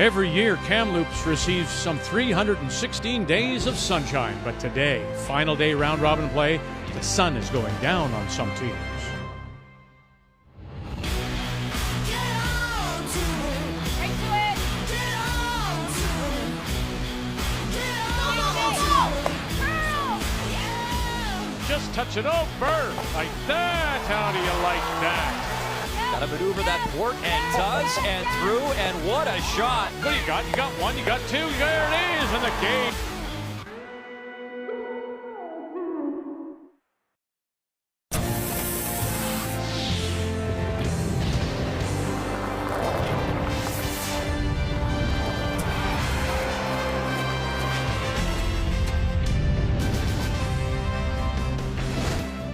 Every year, Kamloops receives some 316 days of sunshine, but today, final day round-robin play, the sun is going down on some teams. Just touch it over like that. How do you like that? Gotta maneuver that port and does, and through, and what a shot. What do you got? You got one, you got two, there it is, and the game.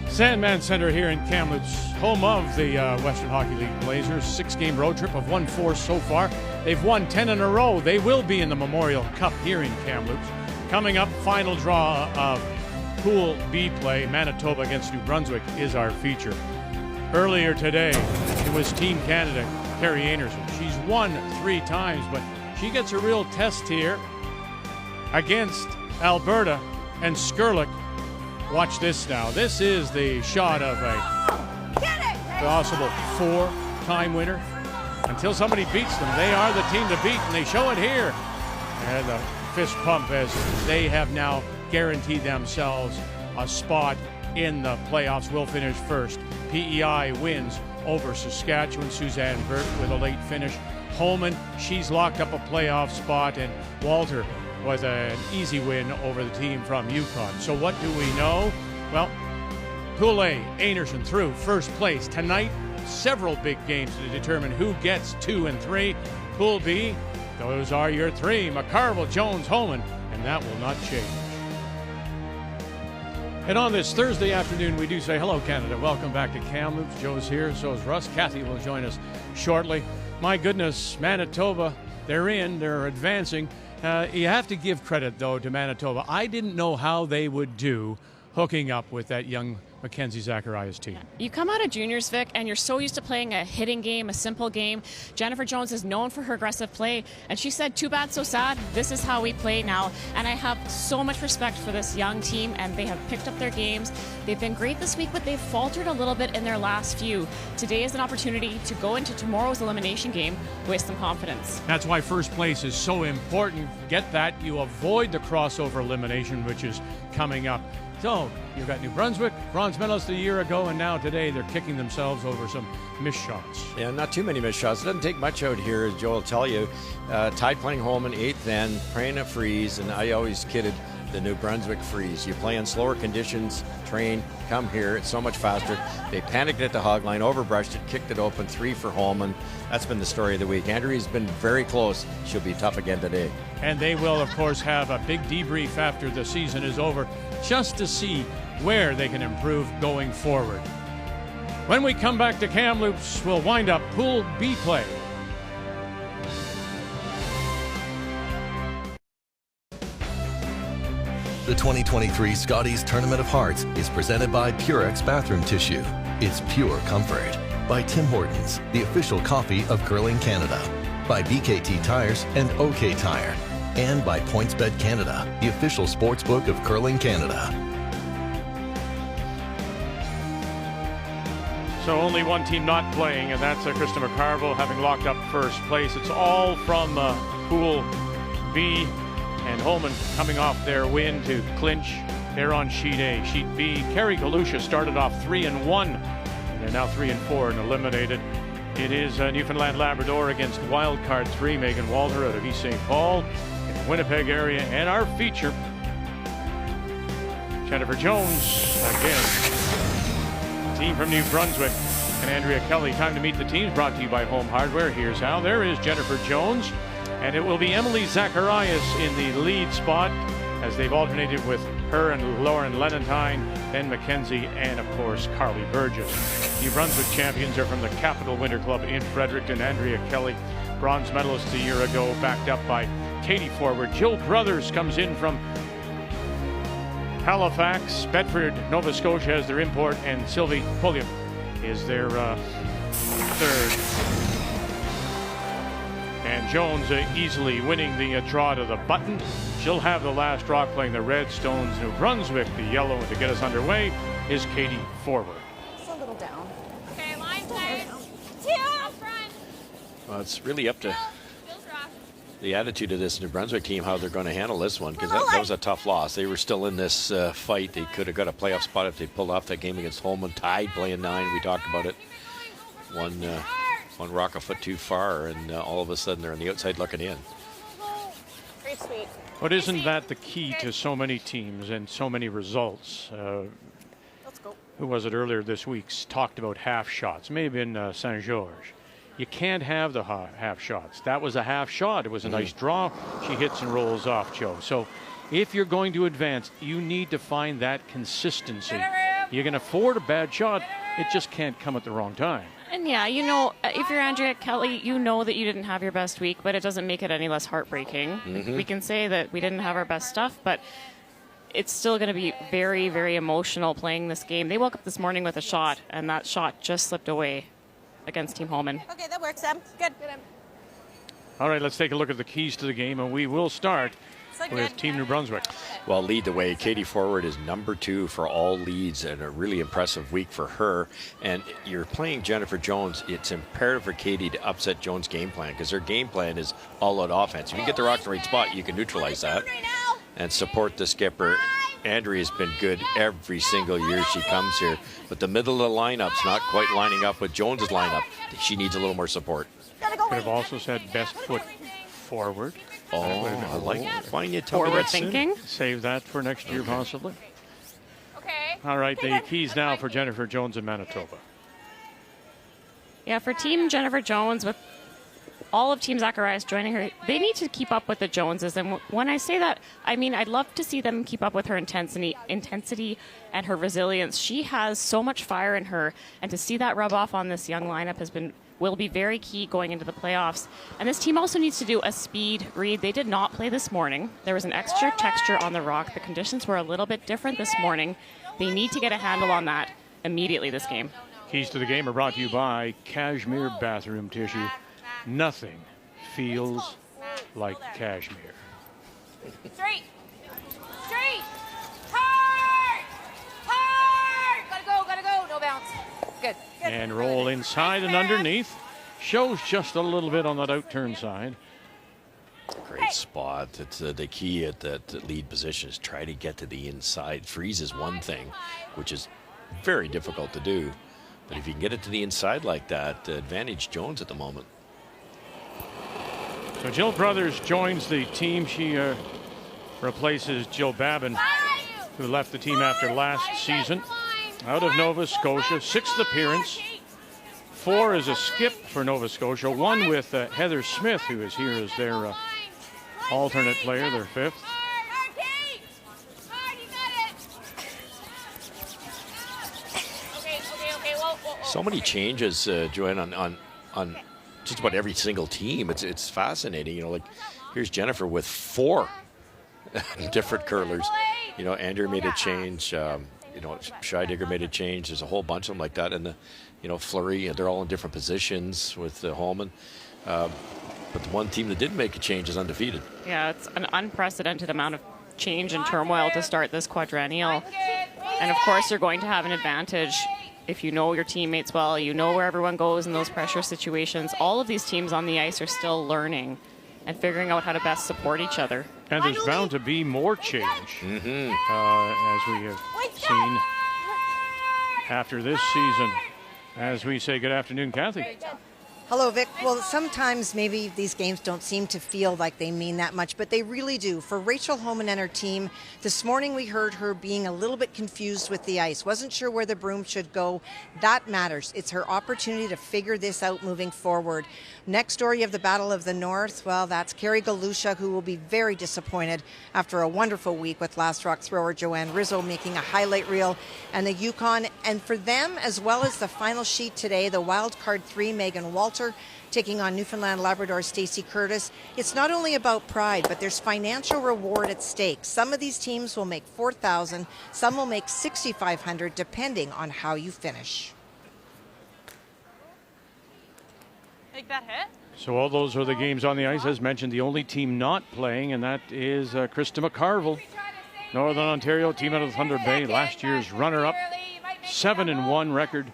Sandman Center here in Kamloops, home of the Western Hockey League Blazers. 6-game road trip, have won 4 so far. They've won 10 in a row. They will be in the Memorial Cup here in Kamloops. Coming up, final draw of Pool B play, Manitoba against New Brunswick is our feature. Earlier today, it was Team Canada, Carrie Anderson. She's won 3 times, but she gets a real test here against Alberta and Skurlik. Watch this now. This is the shot of a possible 4-time winner. Until somebody beats them, they are the team to beat, and they show it here. And a fist pump as they have now guaranteed themselves a spot in the playoffs. Will finish first. PEI wins over Saskatchewan. Suzanne Burt with a late finish. Holman, she's locked up a playoff spot, and Walter was an easy win over the team from Yukon. So what do we know? Well, Pool A, Anderson through first place. Tonight, several big games to determine who gets 2 and 3. Pool B, those are your 3. McCarville, Jones, Holman, and that will not change. And on this Thursday afternoon, we do say hello, Canada. Welcome back to Kamloops. Joe's here, so is Russ. Kathy will join us shortly. My goodness, Manitoba, they're in, they're advancing. You have to give credit, though, to Manitoba. I didn't know how they would do hooking up with that young Mackenzie Zacharias team. You come out of juniors, Vic, and you're so used to playing a hitting game, a simple game. Jennifer Jones is known for her aggressive play, and she said, too bad, so sad. This is how we play now. And I have so much respect for this young team, and they have picked up their games. They've been great this week, but they've faltered a little bit in their last few. Today is an opportunity to go into tomorrow's elimination game with some confidence. That's why first place is so important. Get that. You avoid the crossover elimination, which is coming up. So, you've got New Brunswick, bronze medalist a year ago, and now today they're kicking themselves over some missed shots. Yeah, not too many missed shots. It doesn't take much out here, as Joe will tell you. Tied playing home in 8th end, praying a freeze, and I always kidded the New Brunswick freeze. You play in slower conditions, train, come here, it's so much faster. They panicked at the hog line, overbrushed it, kicked it open, 3 for Holman. That's been the story of the week. Andrea's been very close. She'll be tough again today. And they will, of course, have a big debrief after the season is over, just to see where they can improve going forward. When we come back to Kamloops, we'll wind up Pool B play. The 2023 Scotties Tournament of Hearts is presented by Purex Bathroom Tissue. It's pure comfort. By Tim Hortons, the official coffee of Curling Canada. By BKT Tires and OK Tire. And by PointsBet Canada, the official sportsbook of Curling Canada. So only one team not playing, and that's Krista McCarville having locked up first place. It's all from Pool B, and Holman coming off their win to clinch. They're on Sheet A. Sheet B, Carrie Galusha started off 3-1, and they're now 3-4 and eliminated. It is Newfoundland Labrador against Wildcard 3, Megan Walter out of East St. Paul in the Winnipeg area. And our feature, Jennifer Jones again. Team from New Brunswick and Andrea Kelly. Time to meet the teams, brought to you by Home Hardware. Here's how. There is Jennifer Jones, and it will be Emily Zacharias in the lead spot as they've alternated with her and Lauren Lenentine, Ben McKenzie, and of course Carly Burgess. New Brunswick champions are from the Capital Winter Club in Fredericton. Andrea Kelly, bronze medalist a year ago, backed up by Katie Forward. Jill Brothers comes in from Halifax. Bedford, Nova Scotia as their import, and Sylvie Pulliam is their third. And Jones easily winning the draw to the button. She'll have the last rock playing the Redstones, New Brunswick. The yellow to get us underway is Katie Forward. Just a little down. Okay, line players. Two up front. Well, it's really up to the attitude of this New Brunswick team, how they're going to handle this one, because that was a tough loss. They were still in this fight. They could have got a playoff spot if they pulled off that game against Holman. Tied playing 9. We talked about it. One rock a foot too far, and all of a sudden they're on the outside looking in. Very sweet. But isn't that the key to so many teams and so many results? Let's go. Who was it earlier this week talked about half shots? Maybe in Saint Georges. You can't have the half shots. That was a half shot. It was a nice draw. She hits and rolls off, Joe. So if you're going to advance, you need to find that consistency. You can afford a bad shot. It just can't come at the wrong time. And yeah, you know, if you're Andrea Kelly, you know that you didn't have your best week, but it doesn't make it any less heartbreaking. We can say that we didn't have our best stuff, but it's still going to be very, very emotional playing this game. They woke up this morning with a shot, and that shot just slipped away against Team Holman. Okay, that works, Em. Good. All right, let's take a look at the keys to the game, and we will start with Team New Brunswick. Well, lead the way. Katie Forward is number 2 for all leads, and a really impressive week for her. And you're playing Jennifer Jones. It's imperative for Katie to upset Jones' game plan, because her game plan is all-out offense. If you get the rock in the right spot, you can neutralize that and support the skipper. Andrea has been good every single year she comes here, but the middle of the lineup's not quite lining up with Jones's lineup. She needs a little more support. Could have also said best foot forward. Oh, I like it. Why didn't you tell me Forward that sooner? thinking. Save that for next year, possibly. Okay. All right, the keys now for Jennifer Jones in Manitoba. Yeah, for Team Jennifer Jones, with all of Team Zacharias joining her, they need to keep up with the Joneses. And when I say that, I mean I'd love to see them keep up with her intensity and her resilience. She has so much fire in her, and to see that rub off on this young lineup will be very key going into the playoffs. And this team also needs to do a speed read. They did not play this morning. There was an extra texture on the rock. The conditions were a little bit different this morning. They need to get a handle on that immediately this game. Keys to the game are brought to you by Cashmere Bathroom Tissue. Nothing feels like cashmere. Straight. Hard. Gotta go. No bounce. Good. And roll inside and underneath. Shows just a little bit on that out-turn side. Great spot. It's the key at that lead position is try to get to the inside. Freeze is one thing, which is very difficult to do. But if you can get it to the inside like that, advantage Jones at the moment. So Jill Brothers joins the team. She replaces Jill Babin, who left the team after last season. Out of Nova Scotia, 6th appearance. 4 as a skip for Nova Scotia. 1 with Heather Smith, who is here as their alternate player, their 5th. So many changes, Joanne, on just about every single team. It's fascinating. You know, like here's Jennifer with 4 different curlers. You know, Andrew made a change. You know, Scheidegger made a change. There's a whole bunch of them like that. And, you know, Fleury, they're all in different positions with Holman. But the one team that didn't make a change is undefeated. Yeah, it's an unprecedented amount of change and turmoil to start this quadrennial. And, of course, you're going to have an advantage if you know your teammates well, you know where everyone goes in those pressure situations. All of these teams on the ice are still learning and figuring out how to best support each other. And there's bound to be more change, as we have seen after this season. As we say good afternoon, Kathy. Hello, Vic. Well, sometimes maybe these games don't seem to feel like they mean that much, but they really do. For Rachel Holman and her team, this morning we heard her being a little bit confused with the ice. Wasn't sure where the broom should go. That matters. It's her opportunity to figure this out moving forward. Next story of the Battle of the North, well, that's Carrie Galusha, who will be very disappointed after a wonderful week with last rock thrower Joanne Rizzo making a highlight reel and the Yukon. And for them, as well as the final sheet today, the wild card 3, Megan Walter, taking on Newfoundland Labrador Stacey Curtis. It's not only about pride, but there's financial reward at stake. Some of these teams will make $4,000, some will make $6,500, depending on how you finish. Take that hit. So all those are the games on the ice. As mentioned, the only team not playing, and that is Krista McCarville. Northern Ontario team out of Thunder Bay, last year's runner-up, 7-1 record,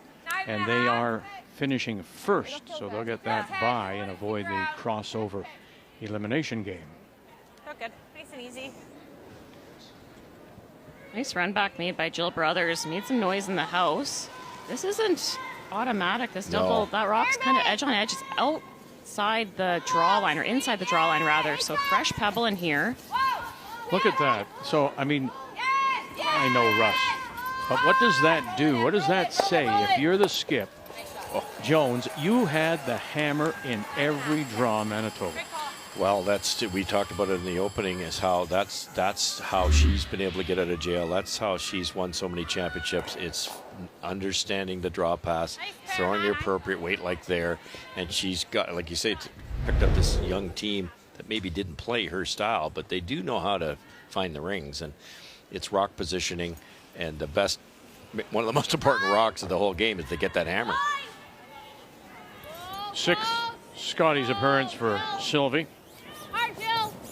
and they are finishing first, so they'll get that bye and avoid the crossover elimination game. So good. Nice and easy. Nice run back made by Jill Brothers. Made some noise in the house. This isn't automatic. This double, that rock's kind of edge on edge. It's outside the draw line, or inside the draw line rather. So fresh pebble in here. Look at that. So, I mean, I know Russ, but what does that do? What does that say? If you're the skip, Jones, you had the hammer in every draw, Manitoba. Well, we talked about it in the opening, is how that's how she's been able to get out of jail. That's how she's won so many championships. It's understanding the draw pass, throwing the appropriate weight like there, and she's got, like you say, picked up this young team that maybe didn't play her style, but they do know how to find the rings, and it's rock positioning, and one of the most important rocks of the whole game is to get that hammer. Sixth Scotties appearance for Sylvie.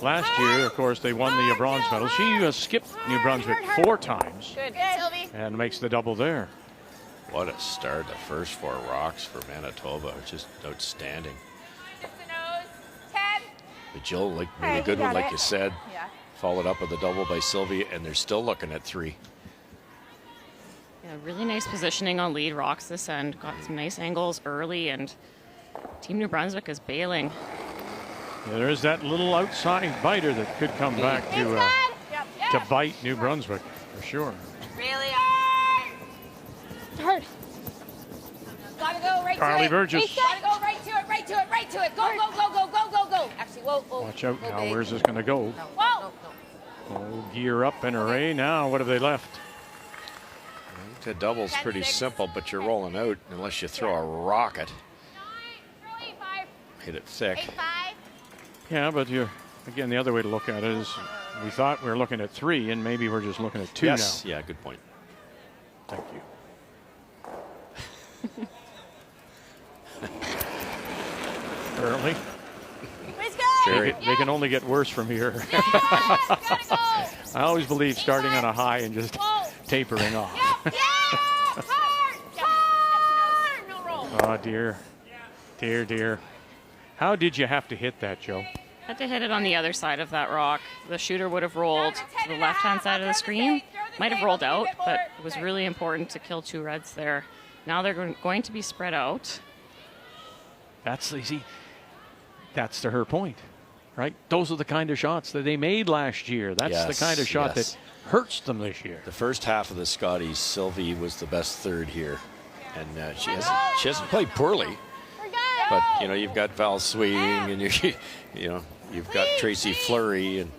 Last year, of course, they won the bronze medal. She skipped New Brunswick 4 times. Good, Sylvie. And makes the double there. What a start, the first 4 rocks for Manitoba. Just outstanding. Just the nose. 10. But Jill, made a good one, like you said. Yeah. Followed up with a double by Sylvie, and they're still looking at 3. Yeah, really nice positioning on lead rocks this end. Got some nice angles early, and Team New Brunswick is bailing. Yeah, there is that little outside biter that could come back to bite New Brunswick, for sure. Really hard. Hard. Gotta go right Carly to it. Burgess. Gotta go right to it, right to it, right to it. Go, go, go, go, go, go, go. Actually, whoa, whoa. Watch out Go now. big. Where's this going to go? Whoa. Oh, gear up and array. Now, what have they left? The double's pretty simple, but you're rolling out unless you throw a rocket. 9, 5, Hit it thick. 8, 5. Yeah, but again, the other way to look at it is we thought we were looking at 3, and maybe we're just looking at 2 Yes, now. yeah, good point. Thank you. Apparently. They can only get worse from here. I always believe starting on a high and just tapering off. Oh, dear. Dear, dear. How did you have to hit that, Joe? Had to hit it on the other side of that rock. The shooter would have rolled to the left-hand side of the screen. Might have rolled out, but it was really important to kill 2 reds there. Now they're going to be spread out. That's easy. That's to her point, right? Those are the kind of shots that they made last year. That's the kind of shot that hurts them this year. The first half of the Scotties, Sylvie was the best third here, and she hasn't played poorly. But you've got Val Sweeting, and you've got Tracy Fleury, and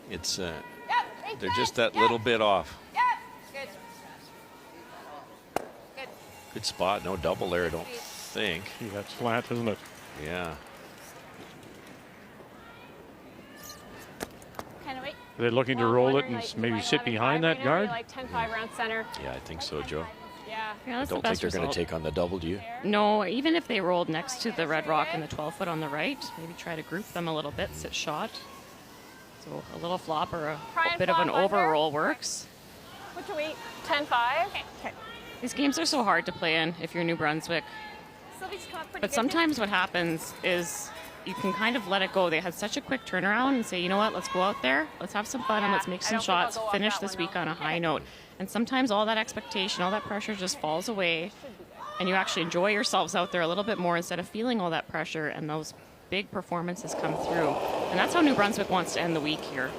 it's they're just that little bit off. Good spot, no double there, I don't think. Gee, that's flat, isn't it? Yeah. Are they looking to roll it and maybe sit behind that guard? Like 10-5 round center. Yeah, I think so, Joe. Yeah. Yeah, I that's don't the think best they're going to result. take on the double, do you? No, even if they rolled next to the red rock and the 12-foot on the right, maybe try to group them a little bit, sit shot. So a little flop or a bit of an overroll works. What's your weight? 10-5. Okay. These games are so hard to play in if you're New Brunswick. But sometimes what happens is you can kind of let it go. They had such a quick turnaround and say, you know what, let's go out there, let's have some fun, and let's make some shots, finish this week on a high note. And sometimes all that expectation, all that pressure just falls away, and you actually enjoy yourselves out there a little bit more instead of feeling all that pressure, and those big performances come through. And that's how New Brunswick wants to end the week here.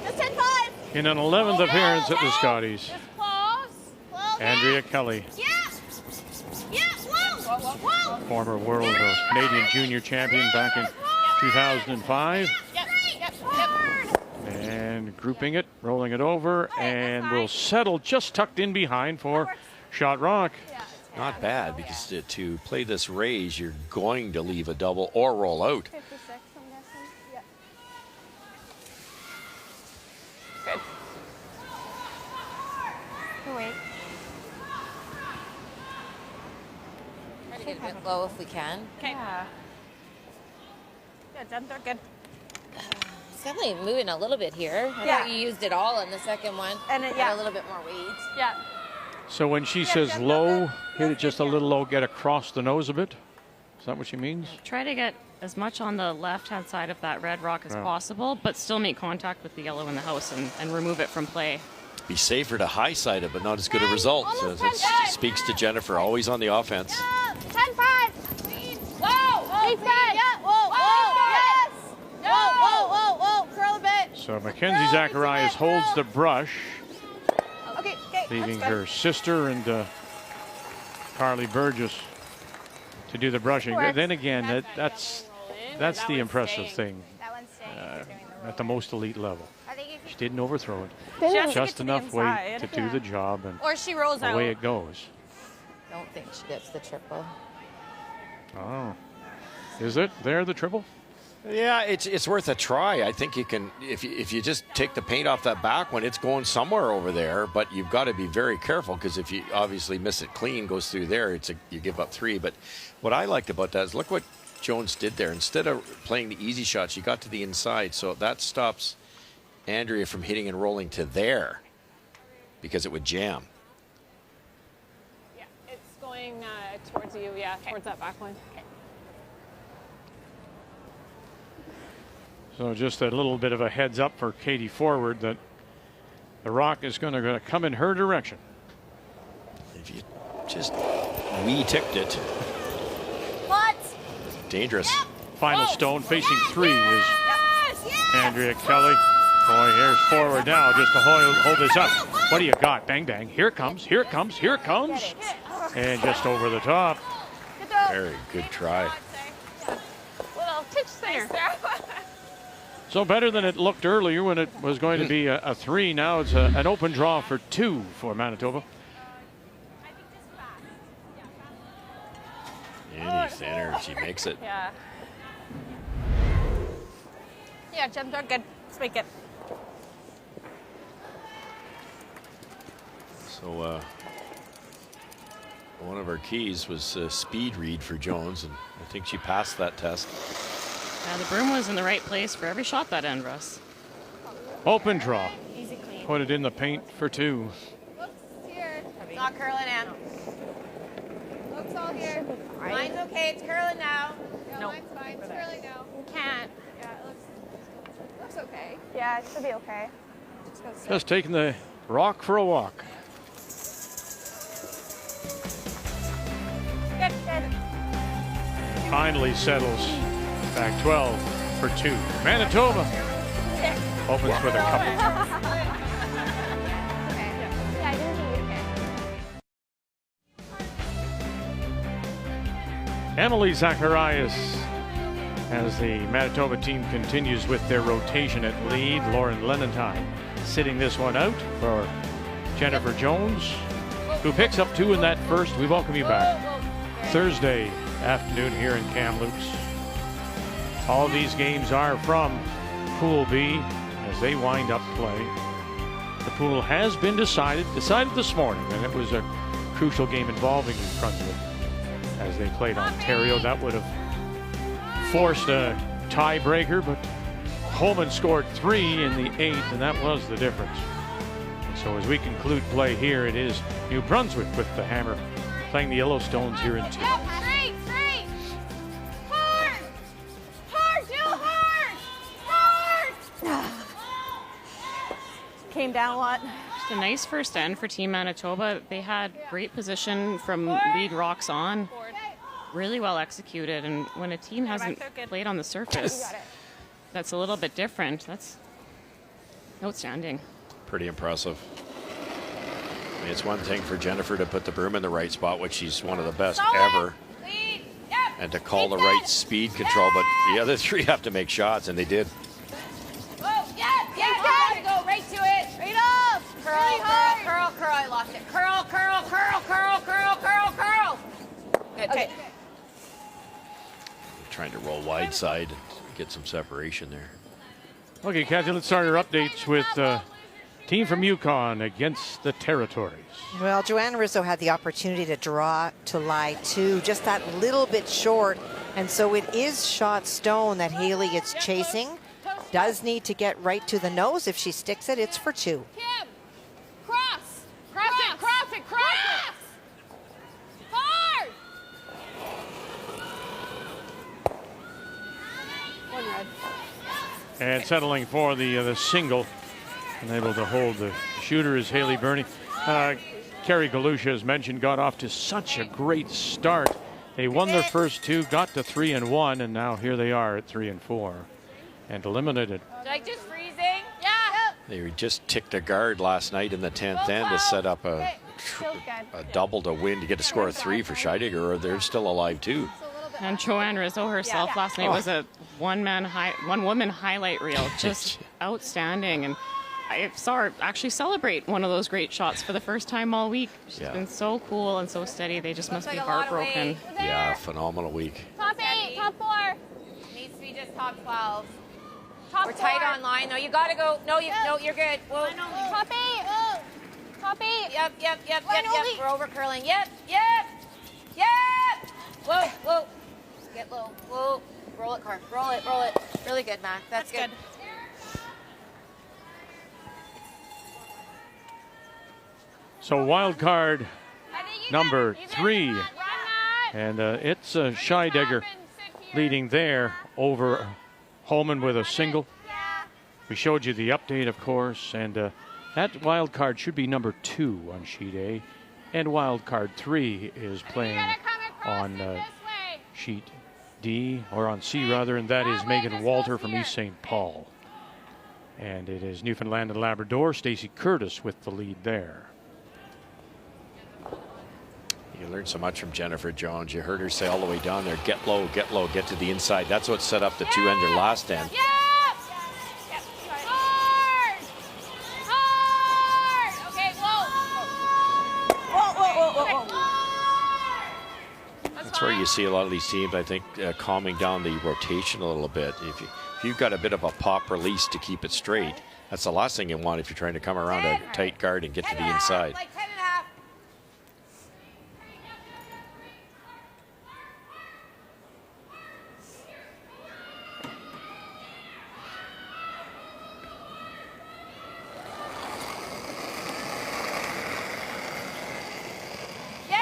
Just 10-5. In an 11th appearance at the Scotties, Close. Andrea Kelly, Yeah. Whoa. former world or Canadian junior champion back in 2005. Yep. And grouping it, rolling it over, and will settle just tucked in behind for shot rock. Not bad, because to play this raise, you're going to leave a double or roll out. 56, I'm guessing. Yep. Good. Wait. Try to get a bit low if we can. Okay. Yeah. Jen, they're good. It's definitely moving a little bit here. I thought you used it all on the second one. And a little bit more weight. Yeah. So when she says low, hit it just a little low, get across the nose a bit. Is that what she means? Try to get as much on the left-hand side of that red rock as possible, but still make contact with the yellow in the house and remove it from play. Be safer to high side it, but not as good a result. So that speaks to Jennifer, always on the offense. 10-5. Whoa! Deep red. Yeah. Whoa! Yes. Whoa! Curl a bit. So Mackenzie Zacharias holds the brush, Okay. leaving her sister and Carly Burgess to do the brushing. Then again, that's the impressive thing at the most elite level. She didn't overthrow it. Just enough weight to do the job, and Or she rolls out. away it goes. Don't think she gets the triple. Oh. Is it there, the triple? Yeah, it's worth a try. I think you can, if you just take the paint off that back one, it's going somewhere over there, but you've got to be very careful, because if you obviously miss it clean, goes through there, you give up 3. But what I liked about that is look what Jones did there. Instead of playing the easy shot, she got to the inside, so that stops Andrea from hitting and rolling to there, because it would jam. Yeah, it's going towards you. Yeah, towards that back one. So just a little bit of a heads up for Katie forward that the rock is going to come in her direction. If you just wee-ticked it. What? Dangerous. Final stone facing 3 is Andrea Kelly. Boy, here's forward now just to hold this up. What do you got? Bang, bang. Here it comes. Here it comes. Here it comes. And just over the top. Very good try. Little pitch there. So better than it looked earlier when it was going to be a 3. Now it's an open draw for 2 for Manitoba. Any thinner, she makes it. Yeah. Yeah, Jen, they're good. Let's make it. So one of our keys was speed read for Jones, and I think she passed that test. The broom was in the right place for every shot that end, Russ. Open draw. Easy clean. Put it in the paint for 2. Looks here. It's not curling in. Looks all here. Mine's okay. It's curling now. Yeah, Nope. mine's fine. It's curling now. You can't. Yeah, it looks okay. Yeah, it should be okay. Just taking the rock for a walk. Good. Finally settles back 12 for 2. Manitoba opens with a couple. Yeah, I didn't think okay. Emily Zacharias, as the Manitoba team continues with their rotation at lead. Lauren Lenentine sitting this one out for Jennifer Jones, who picks up 2 in that first. We welcome you back Thursday afternoon here in Kamloops. All these games are from Pool B as they wind up play. The pool has been decided this morning, and it was a crucial game involving New Brunswick as they played Ontario. That would have forced a tiebreaker, but Holman scored 3 in the 8th, and that was the difference. And so as we conclude play here, it is New Brunswick with the hammer playing the Yellowstones here in 2. Came down a lot. Just a nice first end for Team Manitoba. They had great position from lead rocks on. Really well executed. And when a team hasn't played on the surface, that's a little bit different. That's outstanding. Pretty impressive. I mean, it's one thing for Jennifer to put the broom in the right spot, which she's one of the best ever, and to call the right speed control, but the other 3 have to make shots, and they did. Go right to it. Right off. Curl. I lost it. Curl. Good. Okay. Trying to roll wide side and get some separation there. Okay, Kathy, let's start our updates with team from Yukon against the Territories. Well, Joanna Rizzo had the opportunity to draw to lie 2, just that little bit short. And so it is shot stone that Haley is chasing. Does need to get right to the nose. If she sticks it, it's for 2. Kim, cross. Cross it, cross it, cross it. Hard. One red. And settling for the single. Unable to hold the shooter is Haley Burney. Carrie Galusha, as mentioned, got off to such a great start. They won their first 2, got to 3-1, and now here they are at 3-4 and eliminated. Like just freezing? Yeah. They just ticked a guard last night in the 10th end to set up a double to win to get to score a 3 for Scheidegger, or they're still alive too. And Joanne Rizzo herself last night was a one-woman highlight reel, just outstanding. And I saw her actually celebrate one of those great shots for the first time all week. She's been so cool and so steady. They just must be heartbroken. Yeah, phenomenal week. Top 8, top 4. Needs to be just top 12. Top We're 4. tight on line. No, you gotta go. No, you're good. Whoa. Top 8. Top 8. Yep. We're over curling. Yep. Whoa. Get low. Whoa. Roll it, Carp. Roll it. Really good, Mac. That's good. So wild card number 3. And it's Scheidegger leading there over Holman with a single. We showed you the update, of course, and that wild card should be number 2 on sheet A. And wild card 3 is playing on sheet D, or on C rather, and that is Megan Walter from East St. Paul. And it is Newfoundland and Labrador, Stacey Curtis with the lead there. You learned so much from Jennifer Jones. You heard her say all the way down there, get low, get to the inside. That's what set up the 2-ender last end. Hard. Okay, whoa. That's where you see a lot of these teams, I think, calming down the rotation a little bit. If you've got a bit of a pop release to keep it straight, that's the last thing you want if you're trying to come around a tight guard and get to the inside. Like 10.5.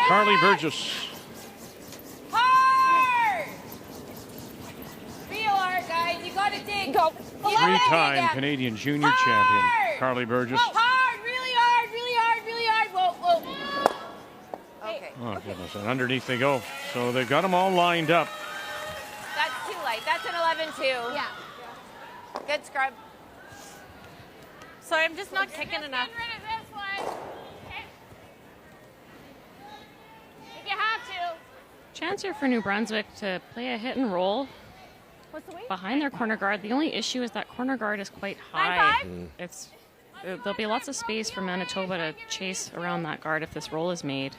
Carly Burgess. Hard. Real hard, guys. You gotta dig. Go. 3-time Canadian junior champion, Carly Burgess. Hard, really hard. Whoa. Okay. Oh, goodness. And underneath they go. So they've got them all lined up. That's too light. That's an 11-2. Yeah. Good scrub. Sorry, I'm just not kicking enough. Get rid of this one. Okay. If you have to. Chance here for New Brunswick to play a hit and roll What's the weight? behind their corner guard. The only issue is that corner guard is quite high. There'll be lots of space for Manitoba to chase around that guard if this roll is made.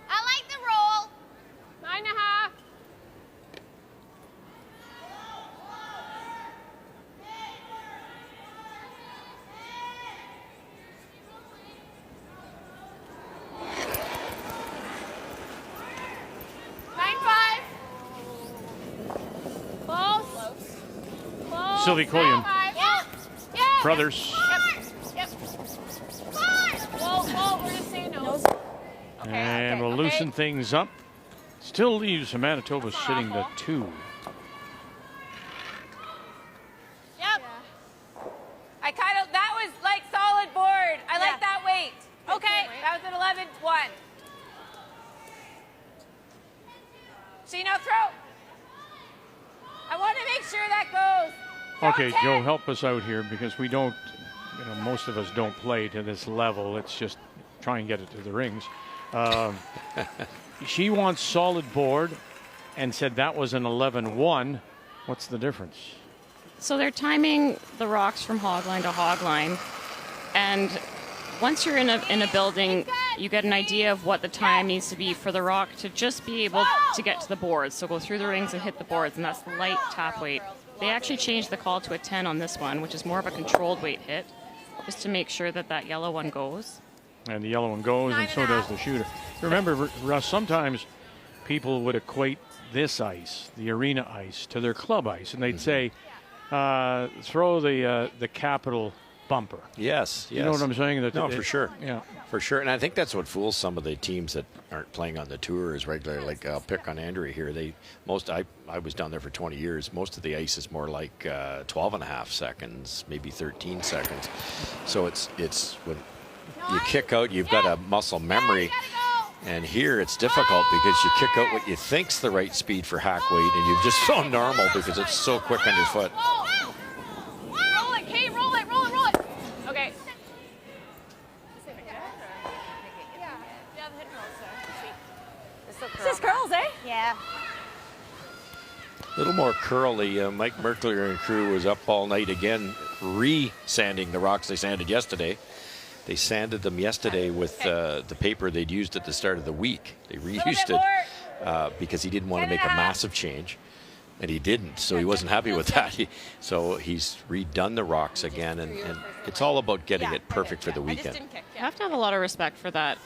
I like the roll. 9.5. Sylvie Collion, brothers. Yep. Whoa, we're just saying no. And we'll loosen things up. Still leaves Manitoba sitting to 2. Yep. That was like solid board. I like that weight. Okay, that was an 11-1. Chino, throw. I want to make sure that goes. Okay, Joe, help us out here because we don't, most of us don't play to this level. Let's just try and get it to the rings. She wants solid board and said that was an 11-1. What's the difference? So they're timing the rocks from hogline to hogline, and once you're in a building, you get an idea of what the time needs to be for the rock to just be able to get to the boards. So go through the rings and hit the boards, and that's the light tap weight. They actually changed the call to a 10 on this one, which is more of a controlled weight hit, just to make sure that that yellow one goes. And the yellow one goes, and so does the shooter. Remember, Russ, sometimes people would equate this ice, the arena ice, to their club ice, and they'd say, throw the Capital bumper. Yes. You know what I'm saying? No, for sure. Yeah. For sure. And I think that's what fools some of the teams that aren't playing on the tour as regularly. Like, I'll pick on Andrea here. I was down there for 20 years. Most of the ice is more like 12 and a half seconds, maybe 13 seconds. So it's when you kick out, you've got a muscle memory. And here it's difficult because you kick out what you think's the right speed for hack weight, and you're just so normal because it's so quick underfoot. Roll it, Kate. Roll it. Okay. This is curls, eh? Yeah. A little more curly. Mike Merkler and crew was up all night again, re-sanding the rocks they sanded yesterday. They sanded them yesterday with the paper they'd used at the start of the week. They reused it because he didn't want to make a massive change, and he didn't, so he wasn't happy with that. So he's redone the rocks again, and it's all about getting it perfect for the weekend. You have to have a lot of respect for that.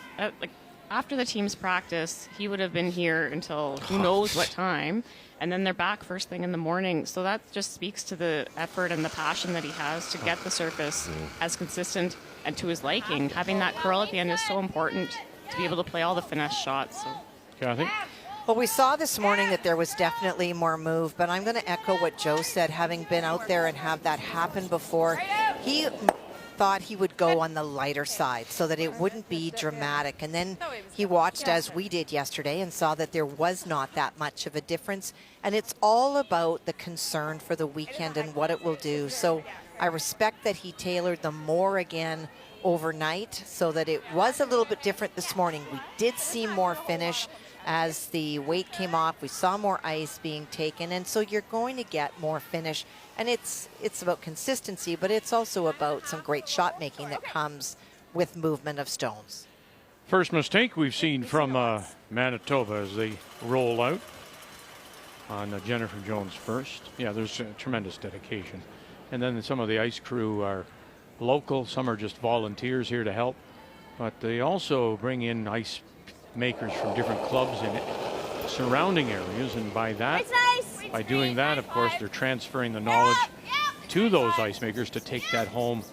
After the team's practice, he would have been here until who knows what time, and then they're back first thing in the morning. So that just speaks to the effort and the passion that he has to get the surface as consistent and to his liking. Having that curl at the end is so important to be able to play all the finesse shots. So. Kathy? Well, we saw this morning that there was definitely more move, but I'm going to echo what Joe said, having been out there and have that happen before. He thought he would go on the lighter side so that it wouldn't be dramatic. And then he watched, as we did yesterday, and saw that there was not that much of a difference. And it's all about the concern for the weekend and what it will do. So I respect that he tailored them more again overnight so that it was a little bit different this morning. We did see more finish as the weight came off. We saw more ice being taken, and so you're going to get more finish. And it's about consistency, but it's also about some great shot making that comes with movement of stones. First mistake we've seen from Manitoba as they roll out on Jennifer Jones first. Yeah, there's tremendous dedication. And then some of the ice crew are local. Some are just volunteers here to help. But they also bring in ice makers from different clubs in surrounding areas. And by doing that, of course, they're transferring the knowledge to those ice makers to take that home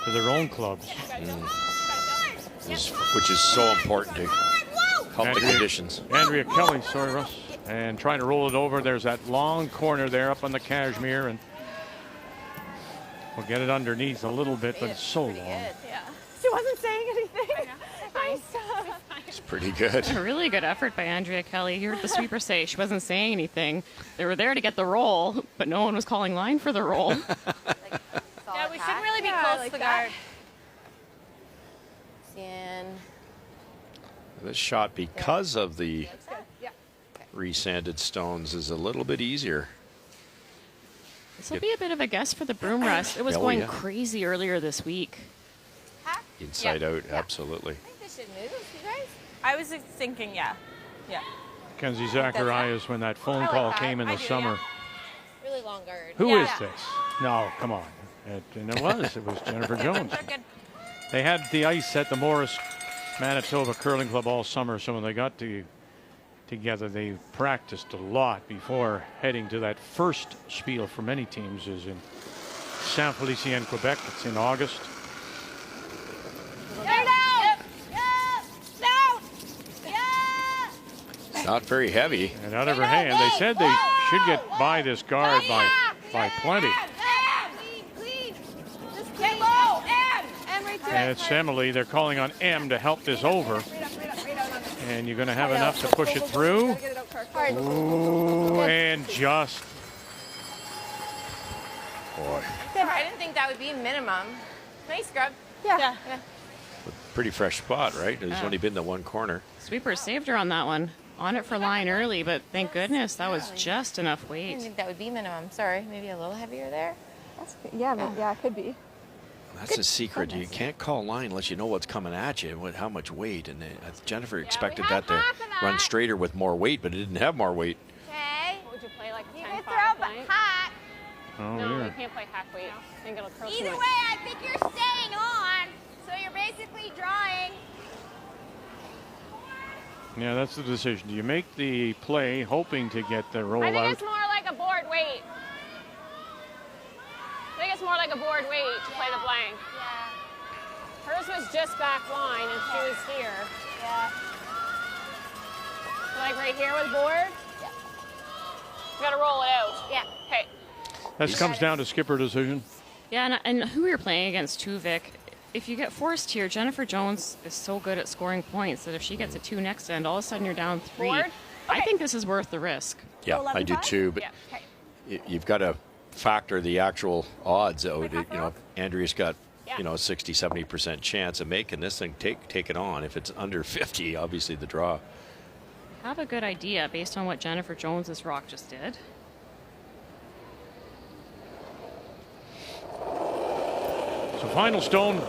to their own clubs. Which is so important to help the conditions. Andrea Kelly, sorry, Russ. And trying to roll it over. There's that long corner there up on the Cashmere, and we'll get it underneath a little bit, but it's so long. She wasn't saying anything. Nice. It's pretty good. A really good effort by Andrea Kelly. You heard the sweeper say she wasn't saying anything. They were there to get the roll, but no one was calling line for the roll. Yeah, we shouldn't really be close to the guard. This shot, because of the resanded stones, is a little bit easier. This will be a bit of a guess for the broom rest. It was going crazy earlier this week. Inside out, absolutely. I think this should move, you guys. I was thinking, yeah. Kenzie Zacharias, when that phone call came in the summer. Really long guard. Who is this? No, come on. And it was Jennifer Jones. They had the ice at the Morris Manitoba Curling Club all summer, so when they got together, they practiced a lot before heading to that first spiel for many teams is in Saint Félicien, Quebec. It's in August. It's not very heavy. And out of her hand, they said they should get by this guard by plenty. And it's Emily. They're calling on M to help this over. And you're going to have enough to push it through. Ooh, and just. Boy. I didn't think that would be minimum. Nice scrub. Yeah. Pretty fresh spot, right? There's only been the one corner. Sweeper saved her on that one. On it for line early, but thank goodness that was just enough I didn't weight. think that would be minimum. Sorry, maybe a little heavier there. Yeah, it could be. That's a secret. You can't call line unless you know what's coming at you, how much weight. And Jennifer expected that to run straighter with more weight, but it didn't have more weight. Okay. What would you play, like a 10-5 You can throw, but point? hot. Oh, No, yeah. you can't play half weight. I think it'll curl too Either much. way, I think you're staying on. So you're basically drawing. Yeah, that's the decision. Do you make the play hoping to get the I rollout? think it's more like a board weight. I think it's more like a board weight to play the blank. Yeah. Hers was just back line and she was here. Yeah. Like right here with board? Yeah. You gotta roll it out. Yeah. Okay. That comes down to skipper decision. Yeah, and who you're playing against too, Vic. If you get forced here, Jennifer Jones is so good at scoring points that if she gets a 2 next end, all of a sudden you're down 3. Board? I Okay. think this is worth the risk. Yeah, I do 11-5? too. But Yeah. Okay. you've got to factor the actual odds out. Wait, You know, Andrea's got Yeah. 60-70% chance of making this thing take it on. If it's under 50, obviously the draw. I have a good idea based on what Jennifer Jones's rock just did. So final stone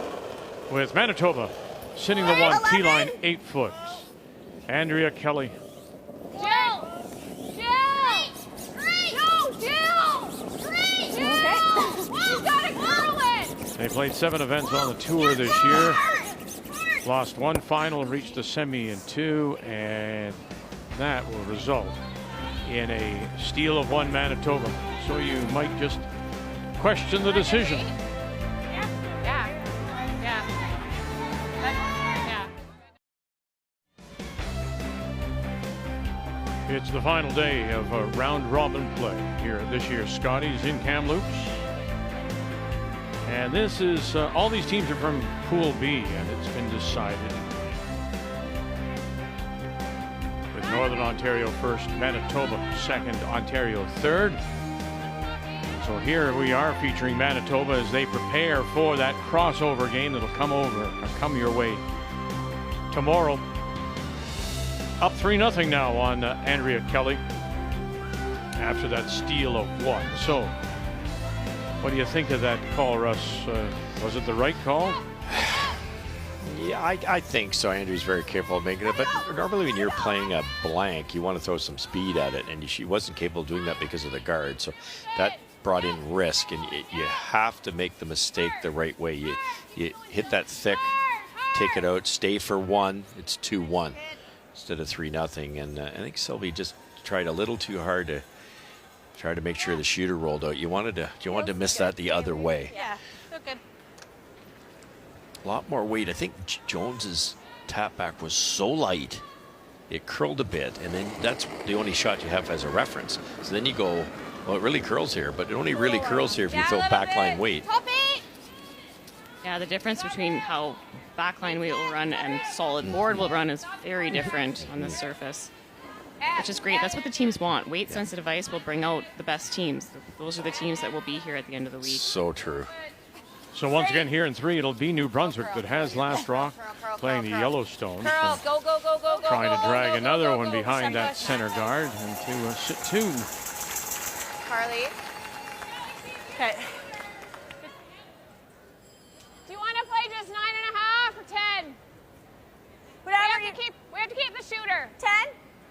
with Manitoba sitting the 1, tee line 8 foot. Andrea Kelly. Jill! You gotta curl it! They played 7 events on the tour this year. Lost 1 final, reached the semi in 2, and that will result in a steal of 1 Manitoba. So you might just question the decision. Yeah. Yeah. Yeah. Yeah. It's the final day of a round robin play here at this year's Scotties in Kamloops. And this is, all these teams are from Pool B, and it's been decided. With Northern Ontario first, Manitoba second, Ontario third. So here we are featuring Manitoba as they prepare for that crossover game that'll come your way tomorrow. Up 3-0 now on Andrea Kelly after that steal of 1. So what do you think of that call, Russ? Was it the right call? Yeah, I think so. Andrew's very careful of making it. But normally when you're playing a blank, you want to throw some speed at it. And she wasn't capable of doing that because of the guard. So that brought in risk. And you have to make the mistake the right way. You hit that thick, take it out, stay for 1. It's 2-1 instead of 3-0. And I think Sylvie just tried a little too hard to try to make sure the shooter rolled out. You wanted to miss that the other way. Yeah. So good. A lot more weight. I think Jones's tap back was so light, it curled a bit, and then that's the only shot you have as a reference. So then you go, well, it really curls here, but it only really curls here if you throw backline weight. Yeah, the difference between how backline weight will run and solid board will run is very different on this surface, which is great. That's what the teams want. Weight-sensitive ice will bring out the best teams. Those are the teams that will be here at the end of the week. So true. So once again here in 3, it'll be New Brunswick that has last rock, playing the Yellowstones. Curl, go, go, go, go, go. Trying to go, drag go, another go, one go, behind go. that center guard and to sit 2. Carly. Okay. Do you want to play just 9.5 or 10? Whatever We you have to keep the shooter. 10?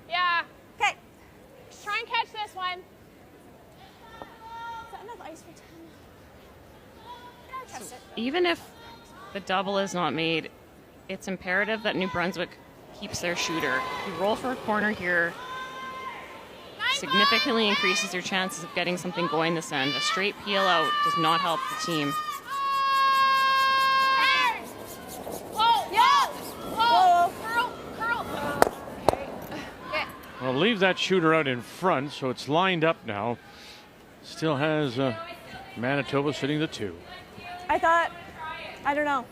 Yeah. Okay. Try and catch this one. Is that enough ice for 10? I trust it. Even if the double is not made, it's imperative that New Brunswick keeps their shooter. If you roll for a corner here, significantly increases your chances of getting something going this end. A straight peel out does not help the team. Well, leave that shooter out in front, so it's lined up now. Still has Manitoba sitting the 2. I don't know.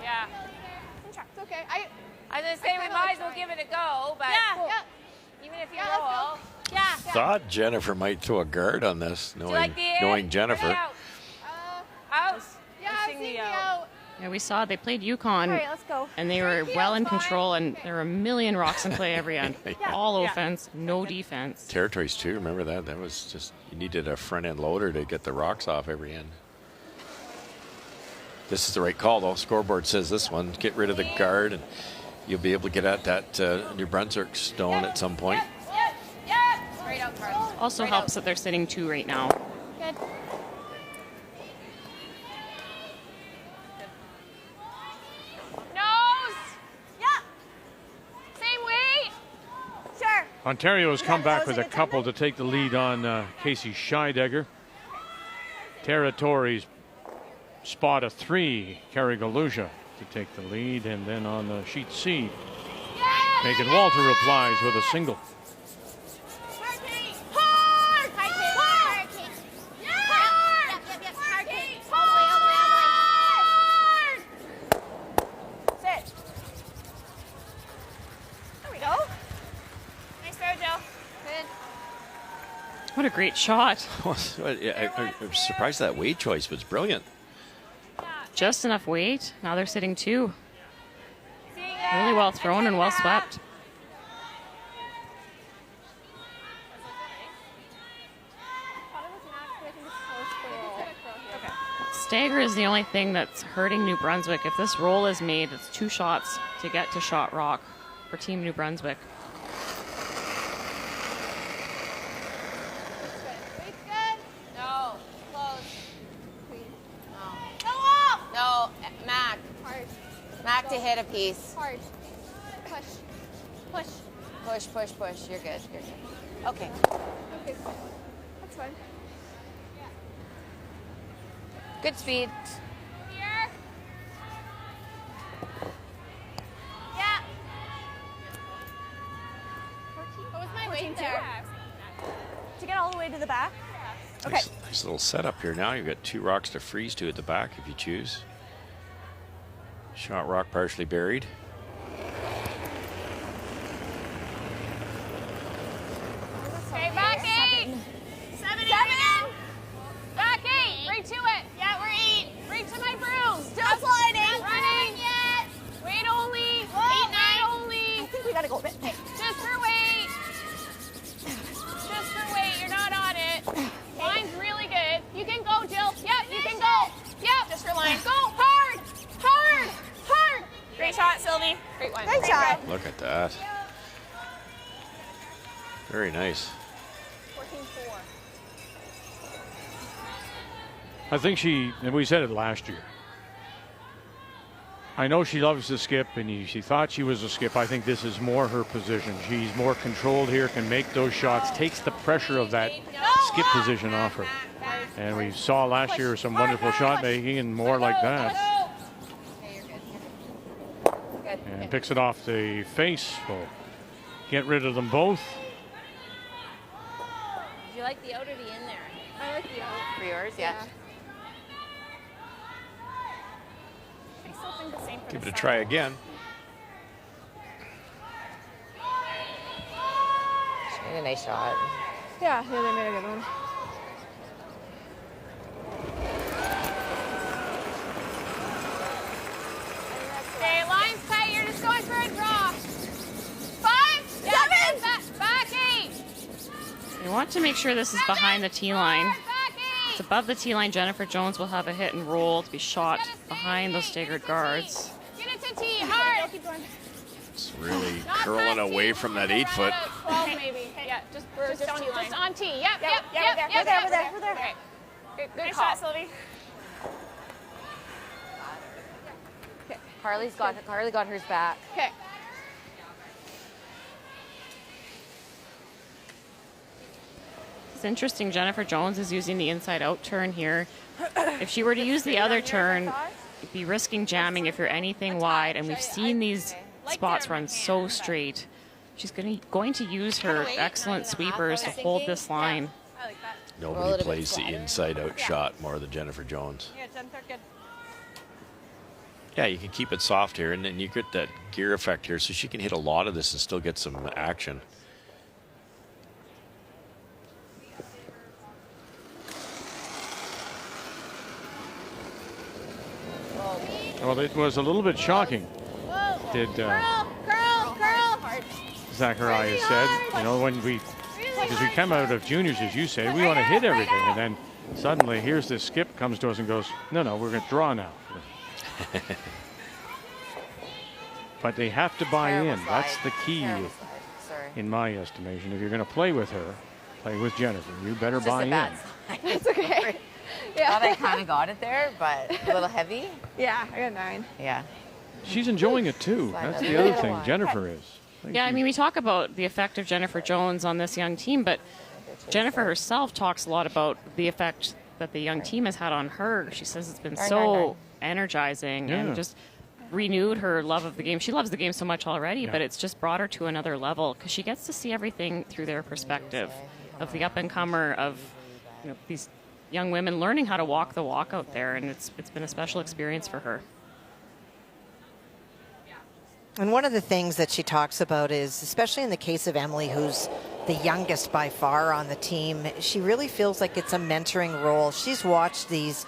Yeah. It's okay. I was going to say we might as well give it a go, but even if you roll. Yeah. Thought Jennifer might throw a guard on this, knowing Out. Jennifer. Out. Yeah, Pushing see the me out. out. Yeah, we saw they played Yukon, All right, let's go. and they were well in control, and there were a million rocks in play every end. All offense, no defense. Territories too, remember that? That was just, you needed a front end loader to get the rocks off every end. This is the right call though. Scoreboard says this one. Get rid of the guard and you'll be able to get at that New Brunswick stone at some point. Straight out, Carly. Also helps that they're sitting 2 right now. Good. Nose. Yeah. Ontario has come back with a couple to take the lead on Casey Scheidegger. Territories spot a 3, Carrie Galusha to take the lead, and then on sheet C, Megan Walter replies with a single. What a great shot. I'm surprised that weight choice was brilliant. Just enough weight. Now they're sitting 2. Really well thrown and well swept. Stagger is the only thing that's hurting New Brunswick. If this roll is made, it's 2 shots to get to shot rock for Team New Brunswick. Mac to hit a piece. Hard. Push. Push. Push, push, push. You're good. You're good. Okay. Okay. That's fine. Good speed. Here. Yeah. What was my weight there? To get all the way to the back? Okay. Nice little setup here. Now you've got 2 rocks to freeze to at the back if you choose. Shot rock partially buried. Okay, back 8. 7. Back 8. Right to it. Yeah, we're 8. Right to my broom. Still sliding. Running. Yet. Weight only. 8, 9 only. I think we gotta go a bit. Just for weight. Just for weight. You're not on it. Line's really good. You can go, Jill. Yep, you can go. Yep. Just for line. Go hard. Hard. Hard. Great shot, Sylvie. Great one. Great shot. Look at that. Very nice. 14-4. I think and we said it last year. I know she loves to skip, and she thought she was a skip. I think this is more her position. She's more controlled here, can make those shots, takes the pressure of that skip position off her. And we saw last year some wonderful shot making and more like that. And picks it off the face. Will get rid of them both. Do you like the out or the in there? I like the out. For yours, yeah. I still think the same for Give the it a side. try again. She made a nice shot. Yeah, they made a good one. Okay, line's tight. You're just going for a draw. 5, 7, back 8. You want to make sure this is behind the T line. Back It's 8. above the T line. Jennifer Jones will have a hit and roll to be shot behind those staggered guards. Get it to T, hard. It's really curling away from that 8 foot. 12 maybe. Yeah, just on T. Yep. We're there. Okay. Good shot, Sylvie. Carly got hers back. Okay. It's interesting. Jennifer Jones is using the inside out turn here. If she were to use the other turn, you'd be risking jamming if you're anything wide. And we've seen these spots run so straight. She's going to use her excellent sweepers to hold this line. I like that. Nobody plays the inside out shot more than Jennifer Jones. Yeah, Jen, they're good. Yeah, you can keep it soft here, and then you get that gear effect here, so she can hit a lot of this and still get some action. Well, it was a little bit shocking. Did Curl. Zacharias said, you know, because we come out of juniors, as you say, we want to hit everything, and then suddenly here's this skip comes to us and goes, no, we're going to draw now. But they have to buy in. That's the key, in my estimation. If you're going to play with her, play with Jennifer. You better buy in. That's okay. Thought I kind of got it there, but a little heavy. Yeah, I got 9. Yeah. She's enjoying it too. That's the other thing. Jennifer is. Yeah, I mean, we talk about the effect of Jennifer Jones on this young team, but Jennifer herself talks a lot about the effect that the young team has had on her. She says it's been so energizing and just renewed her love of the game. She loves the game so much already, but it's just brought her to another level because she gets to see everything through their perspective of the up-and-comer, of these young women learning how to walk the walk out there, and it's been a special experience for her. And one of the things that she talks about is, especially in the case of Emily, who's the youngest by far on the team, she really feels like it's a mentoring role. She's watched these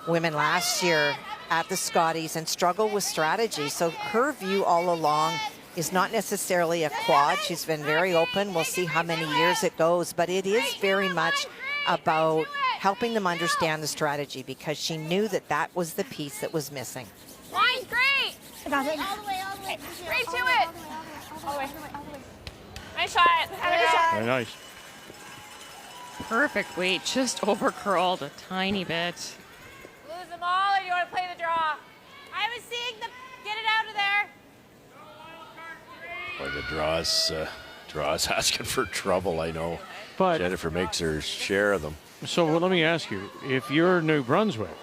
women last year at the Scotties and struggle with strategy. So her view all along is not necessarily a quad. She's been very open. We'll see how many years it goes, but it is very much about helping them understand the strategy because she knew that that was the piece that was missing. Line's great. All the way, all the way. Straight to it. All the way. Nice shot. Very nice. Perfect weight, just over curled a tiny bit. Lose them all, or do you want to play the draw? I was seeing the. Get it out of there. Boy, the draws asking for trouble, I know. But Jennifer makes her share of them. so let me ask you, if you're New Brunswick,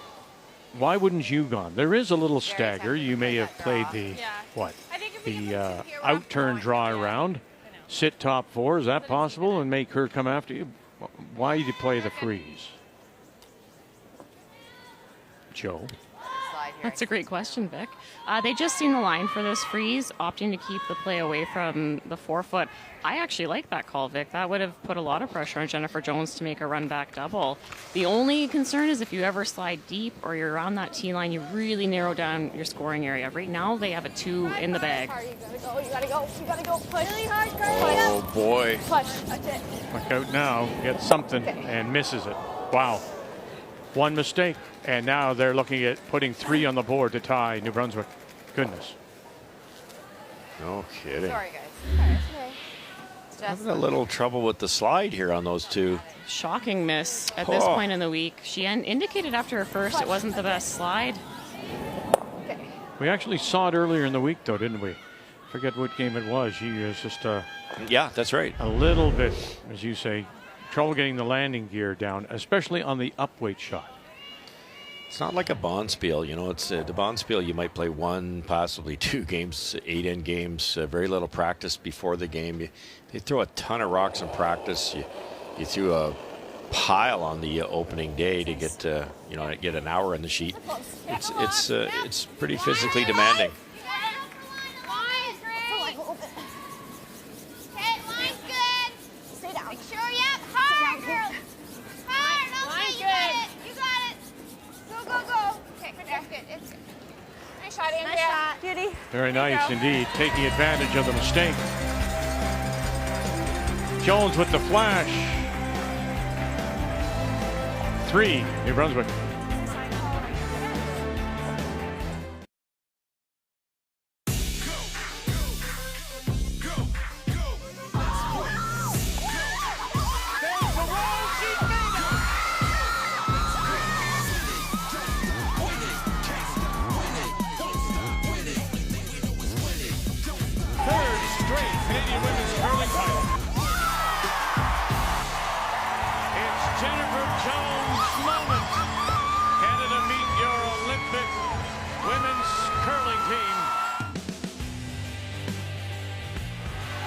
why wouldn't you gone? There is a little stagger. You may have played the, out-turn draw around, sit top four. Is that possible? And make her come after you? Why did you play the freeze? Joe? That's a great question, Vic. They just seen the line for this freeze, opting to keep the play away from the 4 foot. I actually like that call, Vic. That would have put a lot of pressure on Jennifer Jones to make a run back double. The only concern is if you ever slide deep or you're around that tee line, you really narrow down your scoring area. Right now, they have a 2 in the bag. You gotta go. Push. Really hard, Oh, boy. Push. That's it. Look out now. Gets something and misses it. Wow. One mistake. And now they're looking at putting 3 on the board to tie New Brunswick. Goodness. No kidding. Sorry, guys. Having a little trouble with the slide here on those two. Shocking miss at this point in the week. She indicated after her first it wasn't the best slide. We actually saw it earlier in the week, though, didn't we? Forget what game it was. She was just Yeah, that's right. a little bit, as you say, trouble getting the landing gear down, especially on the upweight shot. It's not like a bonspiel, you know. It's the bonspiel. You might play 1, possibly 2 games, 8-end games. Very little practice before the game. They throw a ton of rocks in practice. You threw a pile on the opening day to get get an hour in the sheet. It's pretty physically demanding. Line's great. Okay, line's good. Stay down. Make sure, yep. Hard, girl. Hard. Okay, you got it. Go. Okay, that's good. It's good. Nice shot, Andrea. Nice shot. Beauty. Very nice indeed, taking advantage of the mistake. Jones with the flash. 3, New Brunswick.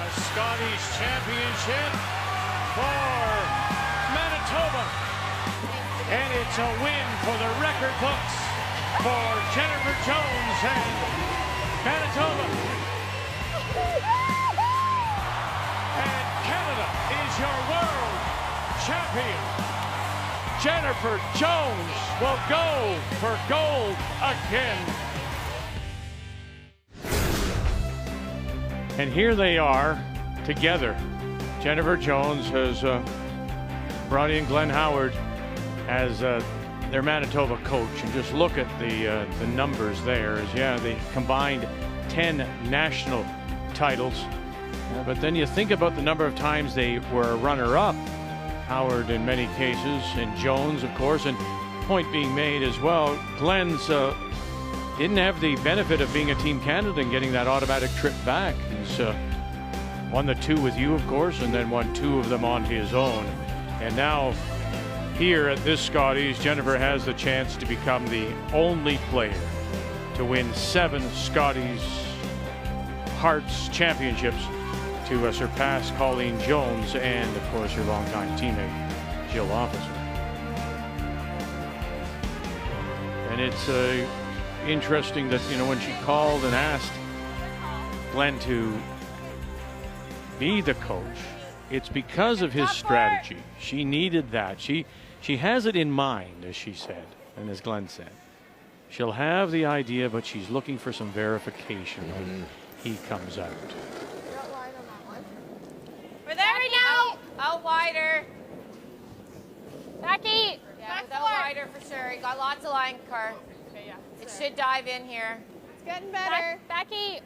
Scotties championship for Manitoba. And it's a win for the record books for Jennifer Jones and Manitoba. And Canada is your world champion. Jennifer Jones will go for gold again. And here they are together. Jennifer Jones has brought in Glenn Howard as their Manitoba coach. And just look at the numbers there. They combined 10 national titles. But then you think about the number of times they were a runner-up. Howard in many cases, and Jones, of course, and point being made as well. Glenn's didn't have the benefit of being a Team Canada and getting that automatic trip back. He's Won the 2 with you, of course, and then won 2 of them on his own. And now, here at this Scotties, Jennifer has the chance to become the only player to win 7 Scotties Hearts championships, to surpass Colleen Jones and, of course, her longtime teammate, Jill Officer. And it's interesting that, you know, when she called and asked Glenn to be the coach, it's because of his strategy. She needed that. She has it in mind, as she said, and as Glenn said. She'll have the idea, but she's looking for some verification when he comes out. We're there now. Out wider. Becky. Yeah, out wider for sure. You got lots of line, Car. Okay, yeah. It should dive in here. It's getting better. Becky.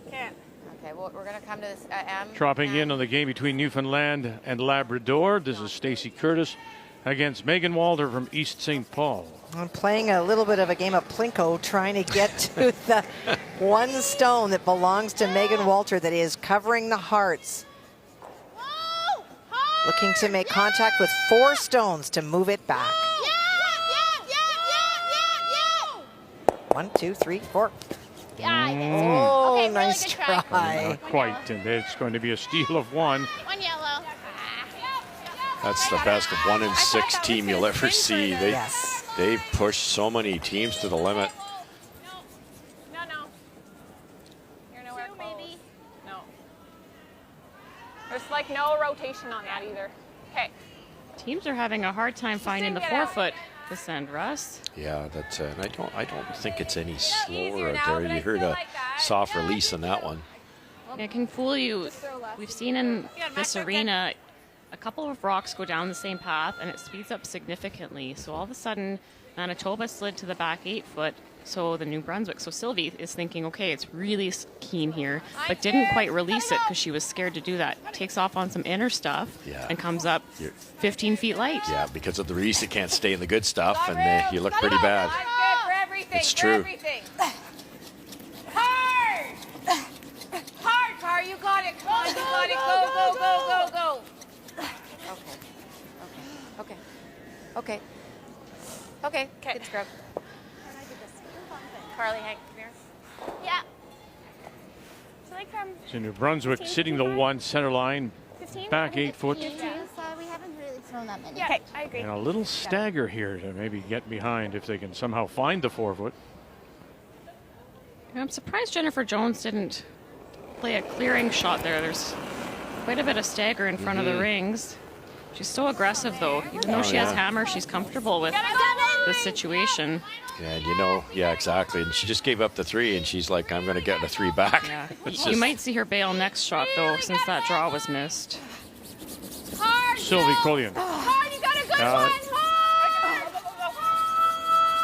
Can't. Okay, well, we're going to come to this. Dropping in on the game between Newfoundland and Labrador. This is Stacey Curtis against Megan Walter from East St. Paul. I'm playing a little bit of a game of Plinko, trying to get to the one stone that belongs to Megan Walter that is covering the hearts. Looking to make contact with 4 stones to move it back. 1, 2, 3, 4. Oh, okay, nice really good try. Not quite, and it's going to be a steal of 1. 1 yellow. That's the best 1 in 6 team you'll ever see. They push so many teams to the limit. No. You're nowhere close. Maybe. No. There's like no rotation on that either. Okay. Teams are having a hard time finding the 4-foot descent, Russ. Yeah, that's and I don't think it's any slower out there. You heard a soft release on that one. It can fool you. We've seen in this arena a couple of rocks go down the same path and it speeds up significantly. So all of a sudden, Manitoba slid to the back 8 foot. So the New Brunswick, so Sylvie is thinking, okay, it's really keen here, but didn't quite release it because she was scared to do that. Takes off on some inner stuff and comes up 15 feet light. Yeah, because of the release, it can't stay in the good stuff, and you look pretty bad. It's true. Hard, Car, you got it. Come on, you got it. Go. Okay. Good scrub. Carly, hang. Come here. Yeah. So like So New Brunswick sitting the 1 center line, 15? back 8 foot. We haven't really thrown that many. Yeah, okay, I agree. And a little stagger here to maybe get behind if they can somehow find the 4 foot. I'm surprised Jennifer Jones didn't play a clearing shot there. There's quite a bit of stagger in front of the rings. She's so aggressive, though. Even though she has hammer, she's comfortable with this situation. Yeah, you know, exactly. And she just gave up the 3, and she's like, I'm going to get a 3 back. Yeah. You might see her bail next shot, though, since that draw was missed. Sylvie Collion. Hard, you got a good one.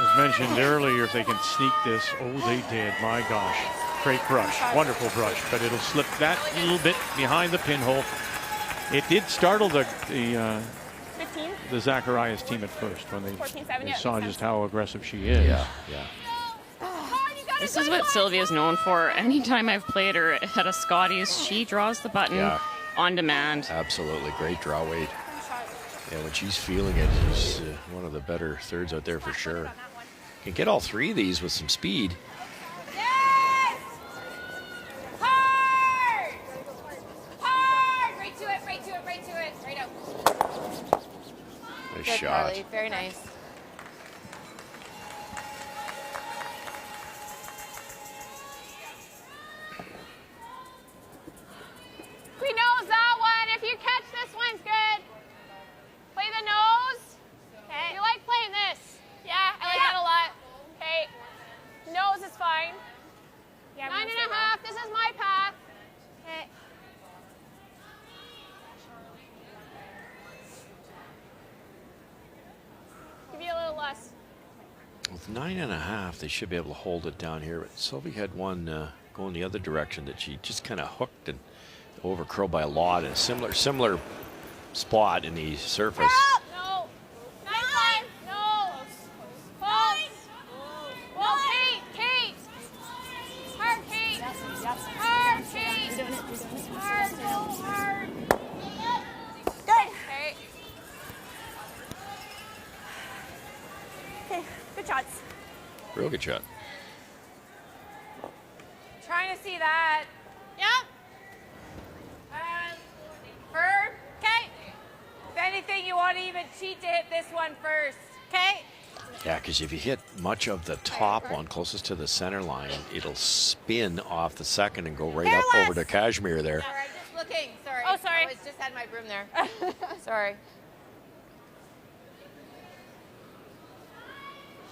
As mentioned earlier, if they can sneak this, they did. My gosh. Great brush. Wonderful brush. But it'll slip that little bit behind the pinhole. It did startle the Zacharias team at first when they saw just how aggressive she is. Yeah. This is what Sylvia's known for. Anytime I've played her at a Scotties, she draws the button on demand. Absolutely. Great draw weight. Yeah, when she's feeling it, she's one of the better thirds out there for sure. Can get all 3 of these with some speed. Good, shot. Carly. Very nice. We nose that one. If you catch this one's good. Play the nose. Okay. You like playing this? Yeah, I like that a lot. Okay. Nose is fine. Yeah, 9.5. This is my path. Okay. Give you a little less. With 9.5, they should be able to hold it down here. But Sylvie had one going the other direction that she just kind of hooked and over curled by a lot in a similar spot in the surface. No. 9-5. No. False. No, Kate. Hard, Kate. Hard, Kate. Hard. Okay, good shots. Real good shot. Trying to see that. Yep. Firm. Okay. If anything, you want to even cheat to hit this one first. Okay. Yeah, because if you hit much of the top one closest to the center line, it'll spin off the second and go right up over to Kashmir there. Sorry, I'm just looking. Sorry. Oh, sorry. I just had my broom there. Sorry.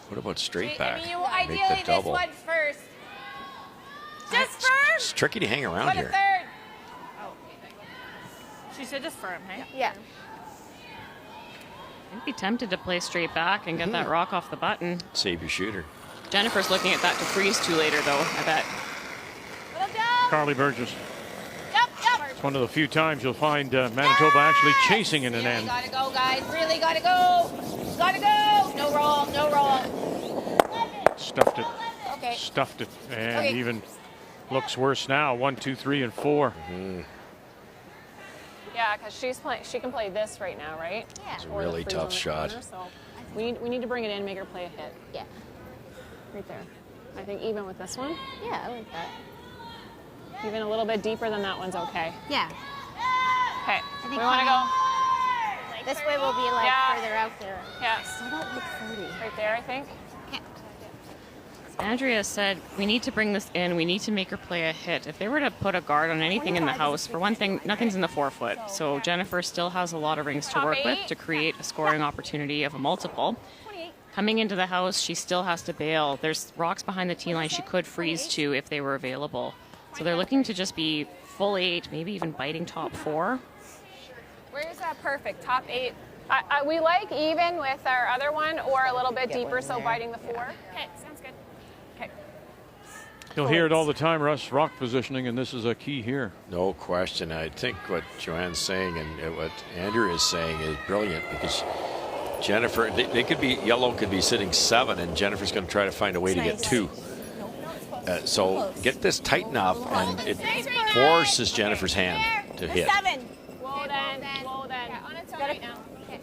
What about straight back? I mean, you Make ideally the this double. one first. Just firm. It's tricky to hang around What a here. third. She said just firm, hey? Yeah. I'd be tempted to play straight back and get that rock off the button. Save your shooter. Jennifer's looking at that to freeze to later, though, I bet. Little jump. Carly Burgess. Yep, yep. It's one of the few times you'll find Manitoba actually chasing in an Really end. gotta go, guys. Really gotta go. Gotta go. No roll, no roll. Stuffed it. Okay. Stuffed it. And Okay. even looks worse now. 1, 2, 3, and 4. Yeah, because she can play this right now, right? Yeah. It's a Or the really freeze tough on the shot. corner, so we need to bring it in, make her play a hit. Yeah. Right there. I think even with this one, Yeah, I like that. even a little bit deeper than that one's okay. Yeah. Okay, think we want to go. This way we'll be like Yeah. further out there. Yeah, Still don't like 30. right there, I think. Andrea said, we need to bring this in. We need to make her play a hit. If they were to put a guard on anything in the house, for one thing, nothing's in the 4 foot. So Jennifer still has a lot of rings to work with to create a scoring opportunity of a multiple. Coming into the house, she still has to bail. There's rocks behind the tee line she could freeze to if they were available. So they're looking to just be full 8, maybe even biting top 4. Where's that perfect? Top 8. We like even with our other one or a little bit deeper, so biting the 4. Okay, sounds good. Okay. You'll hear it all the time, Russ. Rock positioning, and this is a key here. No question. I think what Joanne's saying and what Andrew is saying is brilliant because Jennifer, they could be, yellow could be sitting 7 and Jennifer's going to try to find a way to get 2. So get this tight enough and it forces Jennifer's hand to hit. 7. Whoa then. Yeah, on its own right now. Okay.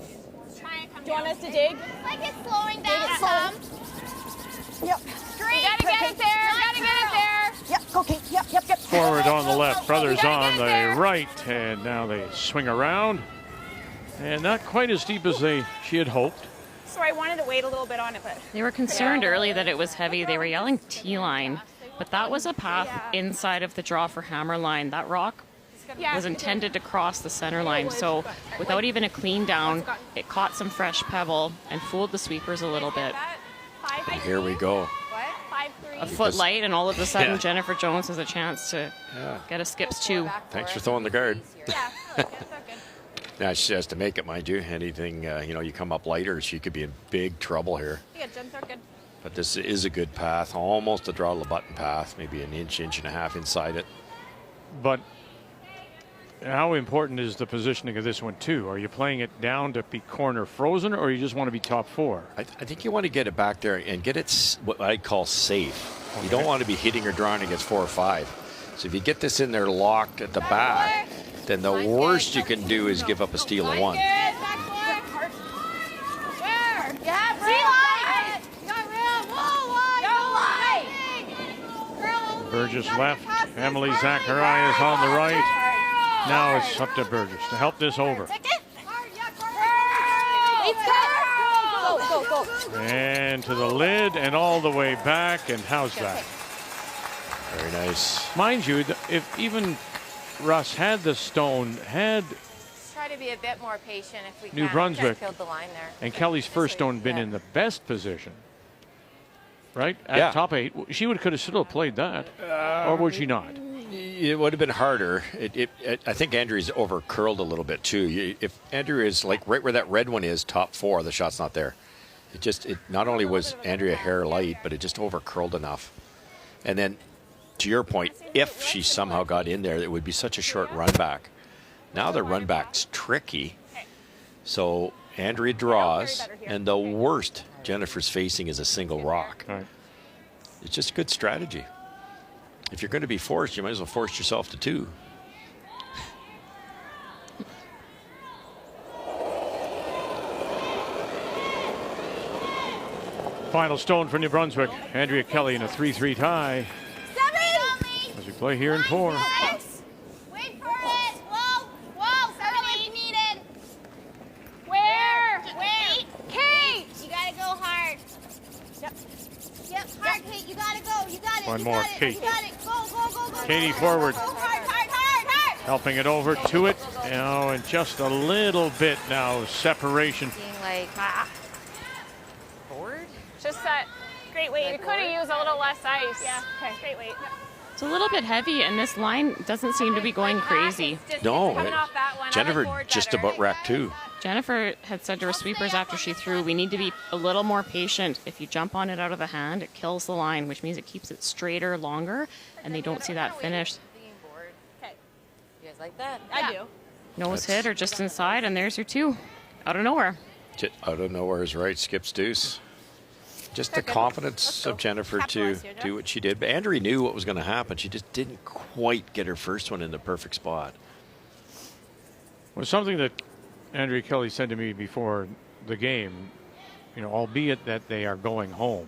Try and come Do you want down. us to dig? Like it's slowing down some. Yep. Straight. You gotta get it there. Gotta get it there. Yep. Okay. Yep. Forward on the left, brothers gotta on get the there. right, and now they swing around. And not quite as deep as she had hoped. Sorry, I wanted to wait a little bit on it, but They were concerned early that it was heavy. They were yelling tee line, but that was a path inside of the draw for hammer line. That rock was intended to cross the center line. So without even a clean down, it caught some fresh pebble and fooled the sweepers a little bit. And here we go. what? 5-3. A foot light, and all of a sudden Yeah. Jennifer Jones has a chance to get a skips 2. Thanks for throwing the guard. Yeah. That's okay. Now she has to make it, mind you. Anything, you come up lighter, she could be in big trouble here. Yeah, jumps are good. But this is a good path, almost a draw the button path, maybe an inch and a half inside it. But how important is the positioning of this one, too? Are you playing it down to be corner frozen, or you just want to be top 4? I think you want to get it back there and get it what I call safe. You don't want to be hitting or drawing against 4 or 5. So if you get this in there locked at the back, then the worst you can do is give up a steal of 1. Good, back foot. Where? You have room. You got room. Whoa, wide. Burgess left. Emily Zacharias on the right. Now it's up to Burgess to help this over. Go. And to the lid and all the way back. And how's that? Very nice. Mind you, if even Russ had the stone, had Try to be a bit more patient if we can. New Brunswick Just killed the line there. and Kelly's first stone been in the best position, right? At Yeah. top 8, she could have still played that. Or would she not? It would have been harder. I think Andrew's over curled a little bit too. If Andrew is like right where that red one is, top 4, the shot's not there. It not only was Andrea hair light, but it just over curled enough. And then, to your point, if she somehow got in there, it would be such a short run back. Now the run back's tricky. So Andrea draws, and the worst Jennifer's facing is a single rock. Right. It's just good strategy. If you're going to be forced, you might as well force yourself to 2. Final stone for New Brunswick. Andrea Kelly in a 3-3 tie as we play here in 4. Wait for it. Whoa, whoa, Curly needed. Where? Kate! You gotta go hard. Yep, hard, Kate. You gotta go. You got it. One you more, got it. Kate. You got it. Go, go, go, go. Katie go, forward. Go hard. Helping it over to it. Now, and just a little bit now separation. Being like, bored? Just that. Great weight. We could have used a little less ice. Yeah, okay, great weight. It's a little bit heavy, and this line doesn't seem to be going crazy. No, Coming off that one, Jennifer other board just better. about wrecked too. Jennifer had said to her sweepers after she threw, we need to be a little more patient. If you jump on it out of the hand, it kills the line, which means it keeps it straighter longer, and they don't see that finish. Being bored. Okay. You guys like that? Yeah. I do. Nose hit or just inside, and there's your 2. Out of nowhere. Out of nowhere is right. Skips deuce. Just the confidence of Jennifer to do what she did. But Andrea knew what was going to happen. She just didn't quite get her first one in the perfect spot. Was something that Andrea Kelly said to me before the game, albeit that they are going home.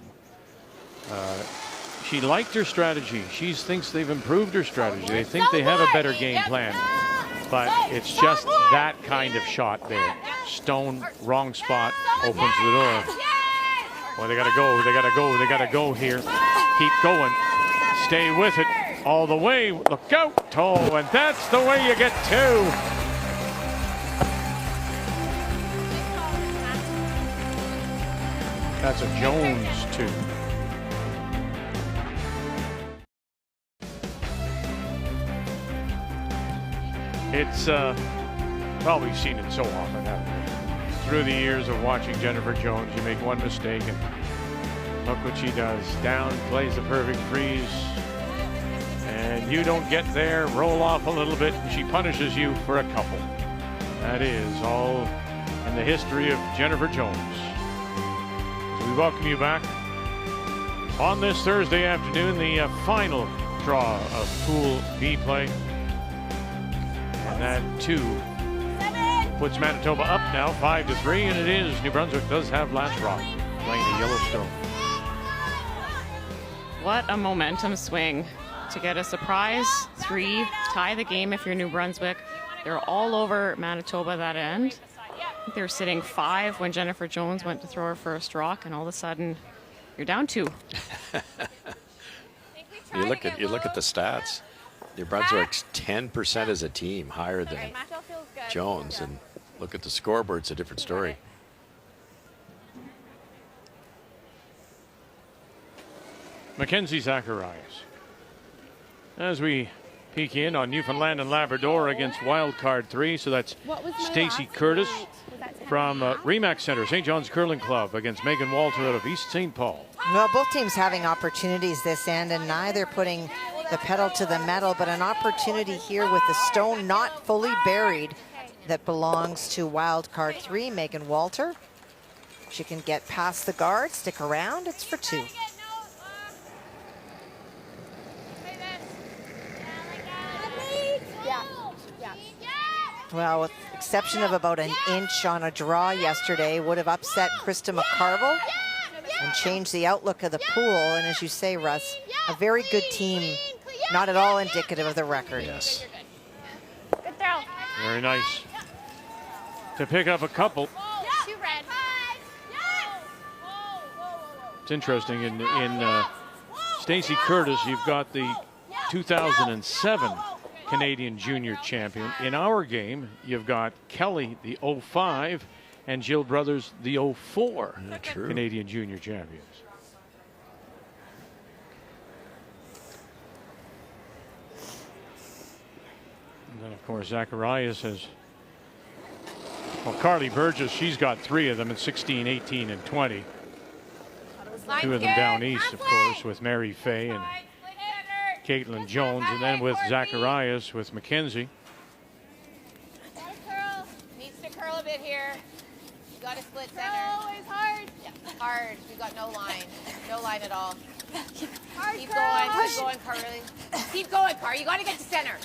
She liked her strategy. She thinks they've improved her strategy. They think they have a better game plan. But it's just that kind of shot there. Stone, wrong spot, opens the door. Well, they got to go. They got to go here. Keep going. Stay with it all the way. Look out. Oh, and that's the way you get 2. That's a Jones 2. It's, well, we've seen it so often, haven't we? Through the years of watching Jennifer Jones, you make one mistake and look what she does. Down, plays the perfect freeze, and you don't get there, roll off a little bit, and she punishes you for a couple. That is all in the history of Jennifer Jones. So we welcome you back on this Thursday afternoon, the final draw of Pool B play. And that 2 puts Manitoba up now 5-3, and it is New Brunswick does have last rock playing the Yellowstone. What a momentum swing to get a surprise 3, tie the game if you're New Brunswick. They're all over Manitoba that end. I think they were sitting 5 when Jennifer Jones went to throw her first rock, and all of a sudden you're down 2. You look at the stats. New Brunswick's 10% as a team, higher than Jones, and look at the scoreboard. It's a different story. Mackenzie Zacharias. As we peek in on Newfoundland and Labrador against Wildcard 3, so that's Stacey Curtis from Remax Center, St. John's Curling Club against Megan Walter out of East St. Paul. Well, both teams having opportunities this end, and neither putting the pedal to the metal, but an opportunity here with the stone not fully buried that belongs to Wildcard 3, Megan Walter. She can get past the guard, stick around, it's for 2. Well, with the exception of about an inch on a draw yesterday, would have upset Krista McCarville and changed the outlook of the pool. And as you say, Russ, a very good team, not at all indicative of the record. Yes. Good throw. Very nice to pick up a couple. It's interesting in Stacey Curtis, you've got the 2007 Canadian Junior Champion. In our game, you've got Kelly, the 05, and Jill Brothers, the 04 Canadian Junior Champions. And then, of course, Zacharias has, well, Carly Burgess, she's got 3 of them in 16, 18, and 20. 2 of them down east, of course, with Mary Fay and Caitlin Jones, and then with Zacharias, with Mackenzie. Needs to curl a bit here. You got to split center. No, it's hard. Yeah, hard. You got no line. No line at all. Keep Hard, going, Carly. Keep going, Car. You got to get to center.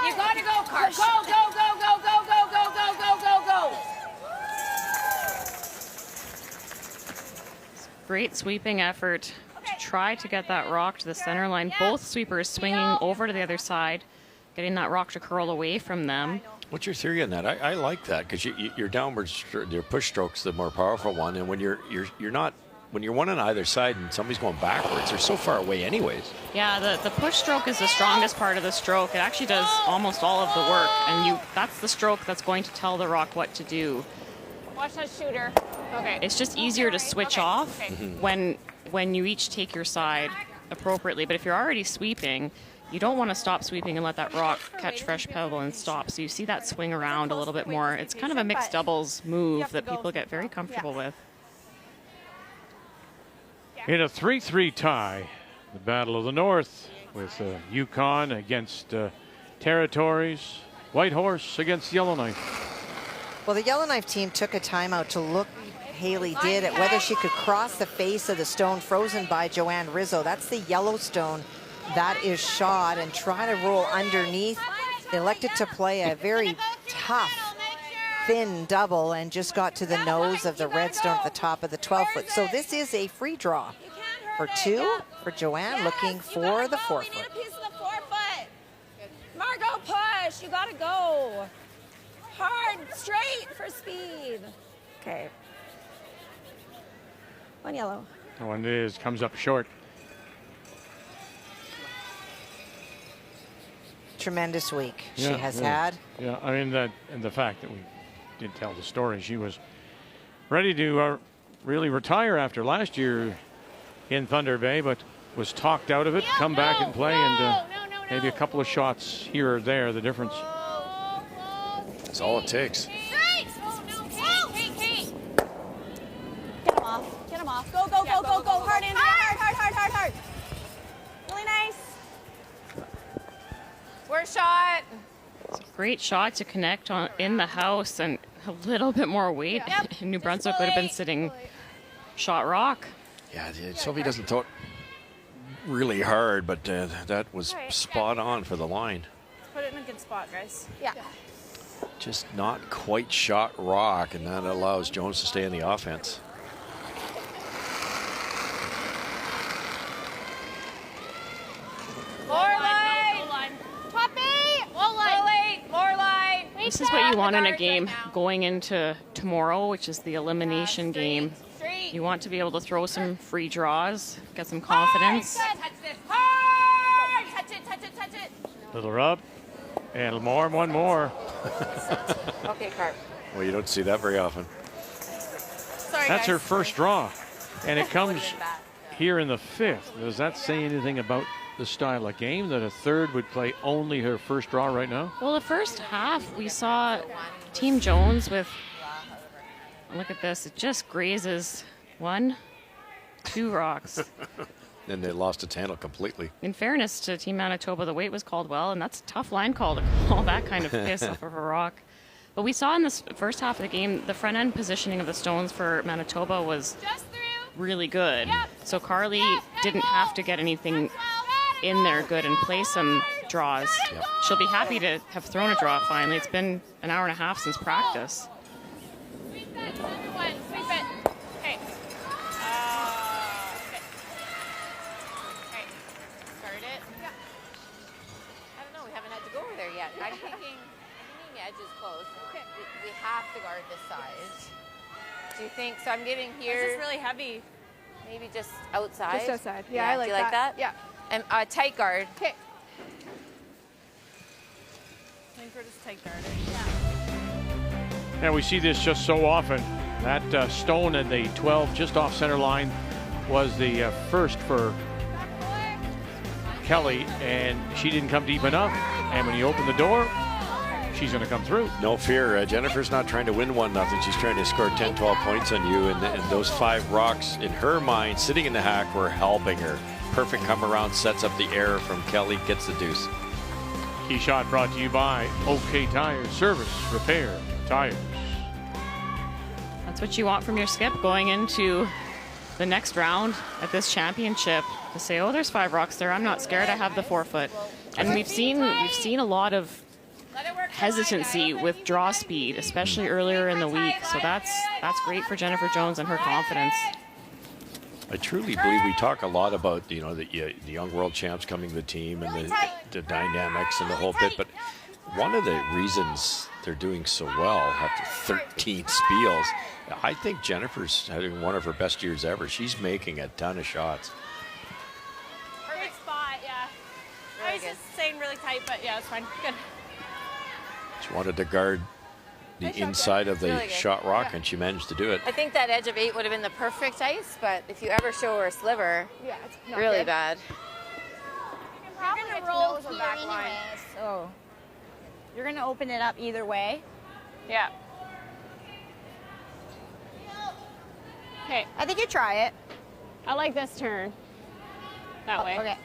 You got to go, Car. Go, go, go, go, go, go, go, go, go, go, go. great sweeping effort to try to get that rock to the center line. Both sweepers swinging over to the other side, getting that rock to curl away from them. What's your theory on that? I like that because your downward, your push stroke's the more powerful one, and when you're not. When you're one on either side and somebody's going backwards, they're so far away anyways. Yeah, the push stroke is the strongest part of the stroke. It actually does almost all of the work, and that's the stroke that's going to tell the rock what to do. Watch that shooter. Okay. It's just easier to switch off when you each take your side appropriately. But if you're already sweeping, you don't want to stop sweeping and let that rock catch fresh pebble and stop. So you see that swing around a little bit more. It's kind of a mixed doubles move that people get very comfortable with. In a 3-3 tie, the Battle of the North with Yukon against Territories, Whitehorse against Yellowknife. Well, the Yellowknife team took a timeout to look, Haley did, at whether she could cross the face of the stone frozen by Joanne Rizzo. That's the yellow stone that is shot, and try to roll underneath. They elected to play a very tough, thin double and just got to the nose of the red stone at the top of the 12-foot. So this is a free draw for 2 for Joanne, looking for the 4-foot. Need a piece of the 4-foot. Margot, push. You got to go. Hard, straight for speed. Okay. One yellow. One comes up short. Tremendous week she has yeah. had. Yeah, I mean, and the fact that we did tell the story, she was ready to really retire after last year in Thunder Bay, but was talked out of it, come back and play, and maybe a couple of shots here or there, the difference. That's all it takes. Get him off. Get him off. Go, go, go, go, go. Hard in. Hard. Really nice. Square shot. It's a great shot to connect on in the house, and a little bit more weight. New Brunswick would have been sitting shot rock. Yeah, Sophie doesn't throw it really hard, but that was spot on for the line. Let's put it in a good spot, guys. Yeah. Just not quite shot rock, and that allows Jones to stay in the offense. More line. Top 8. More line. More line. This is what you want in a game going into tomorrow, which is the elimination game. You want to be able to throw some free draws, get some confidence. Touch this. Hard. Touch it. Little rub, and one more. Okay, Carp. Well, you don't see that very often. Sorry, That's guys. her first draw, and it comes here in the 5th. Does that say anything about the style of game, that a third would play only her first draw right now? Well, the first half, we saw Team Jones with, look at this, it just grazes 1, 2 rocks. Then they lost its handle completely. In fairness to Team Manitoba, the weight was called well, and that's a tough line call to call that kind of piss off of a rock. But we saw in this first half of the game, the front end positioning of the stones for Manitoba was really good. So Carly didn't have to get anything in there good and play some draws. She'll be happy to have thrown a draw finally. It's been an hour and a half since practice. Sweep it. Okay. Okay. Start it. Yeah. I don't know. We haven't had to go over there yet. I'm thinking edge is close. Okay. We have to guard this side. Do you think? So I'm getting here. This is really heavy. Maybe just outside. Just outside. Yeah, I like Do you like that? Yeah. And tight guard. Okay. I think we're just tight guarding. And we see this just so often. That stone at the 12 just off center line was the first for Kelly, and she didn't come deep enough. And when you open the door, she's going to come through. No fear. Jennifer's not trying to win 1-0. She's trying to score 10, 12 points on you. And those 5 rocks, in her mind, sitting in the hack, were helping her. Perfect come around, sets up the error from Kelly, gets the deuce. Key shot brought to you by OK Tires. Service, repair, tires. That's what you want from your skip going into the next round at this championship, to say, oh, there's 5 rocks there. I'm not scared. I have the 4-foot. And we've seen a lot of hesitancy with draw speed, especially earlier in the week. So that's great for Jennifer Jones and her confidence. I truly believe we talk a lot about, you know, the young world champs coming to the team and the dynamics and the whole bit, but one of the reasons they're doing so well after 13 spiels, I think Jennifer's having one of her best years ever. She's making a ton of shots. Perfect spot, yeah. Really I was just saying really tight, but yeah, it's fine. Good. She wanted to guard the inside of the Really good. shot rock, and she managed to do it. I think that edge of 8 would have been the perfect ice, but if you ever show her a sliver, Yeah, it's not really good. bad. You're gonna roll here anyway, so you're gonna open it up either way. Yeah. Okay, I think you try it. I like this turn. That way. Okay.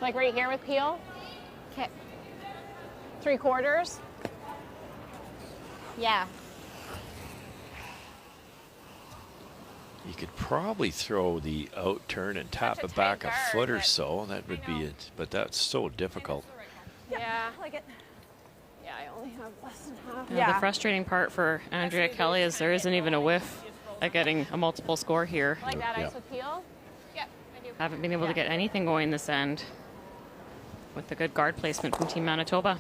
Like right here with Peel. Okay. 3/4. Yeah. You could probably throw the out turn and tap Such a it back tight a guard, foot or but so. That would be it, but that's so difficult. Yeah. I like it. Yeah, I only have less than half. Yeah, the frustrating part for Andrea Kelly is there isn't even a whiff at getting a multiple score here. Like that Yeah. ice with Peel. Yep, I do. Haven't been able to get anything going this end with the good guard placement from Team Manitoba.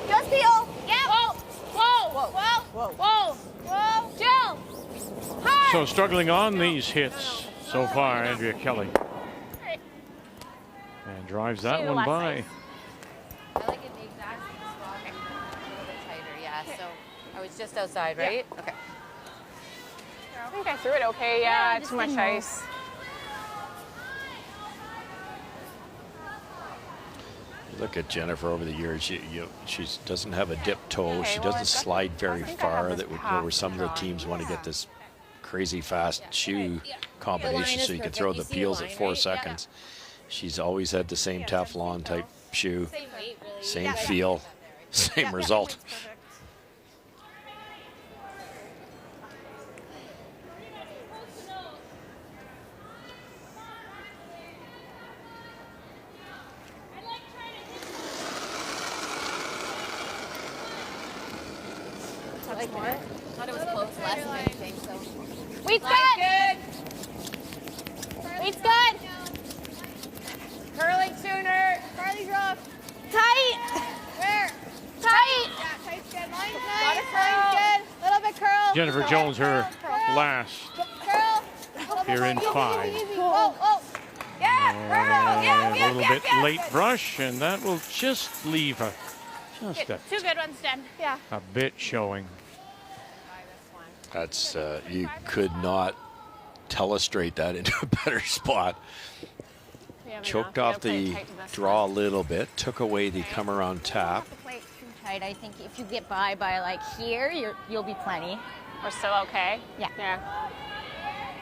Just Peel. Yeah. Whoa. Whoa. Whoa. Whoa. Whoa. Jill. Hi. So struggling on these hits so far, Andrea Kelly. And drives that one by. I like it the exact same spot, a little bit tighter, yeah. So I was just outside, right? Okay. I think I threw it okay. Yeah, just too much didn't know. ice. Look at Jennifer over the years. She doesn't have a dip toe. Okay, She well, doesn't I've got- slide very I think I have far. this That would, path where some of the drawn. teams want to get this crazy fast shoe combination is so you can perfect. throw You the see the peels at line, 4 right? Yeah. seconds. She's always had the same Teflon type shoe, Same weight, really. same feel, same result. Like more. Thought it was close last than anything, so. Weight's good. Weight's good. Curling sooner. Carly's rough. Tight. Where? Tight. Yeah, tight's good. Line's Got nice. it, curl. Line's good. Little bit curl. Jennifer Jones, her last Curl. here in 5. Oh, oh. Yeah. And a little bit late brush, and that will just leave a just Two good ones done. Yeah. a bit showing. That's you could not telestrate that into a better spot. We have Choked enough. off We gotta play the it tight to this draw a one. little bit, took away the come around tap. The plate's too tight. I think if you get by like here, you'll be plenty. We're still okay. Yeah. Yeah.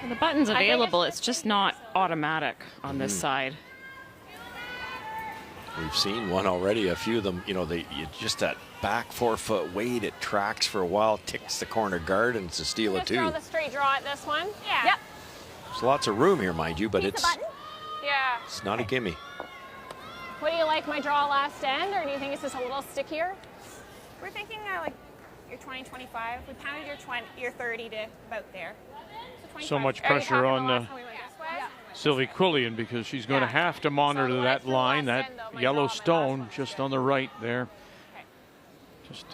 The button's think available, it's just not automatic on this side. We've seen one already, a few of them, you know, just that back 4 foot weight, it tracks for a while, ticks the corner guard, and it's a steal of Just throw 2. the straight draw at this one. Yeah. Yep. There's lots of room here, mind you, but The it's button. Yeah. not a gimme. What do you like, my draw last end, or do you think it's just a little stickier? We're thinking like your 20, 25. We pounded your 30 to about there. So much Are you pressure talking on the last time we went this way? Sylvie Quillian, because she's going to have to monitor So the that lights line, will that last in, though, my yellow draw, my last stone one. just on the right there. Okay. Just It's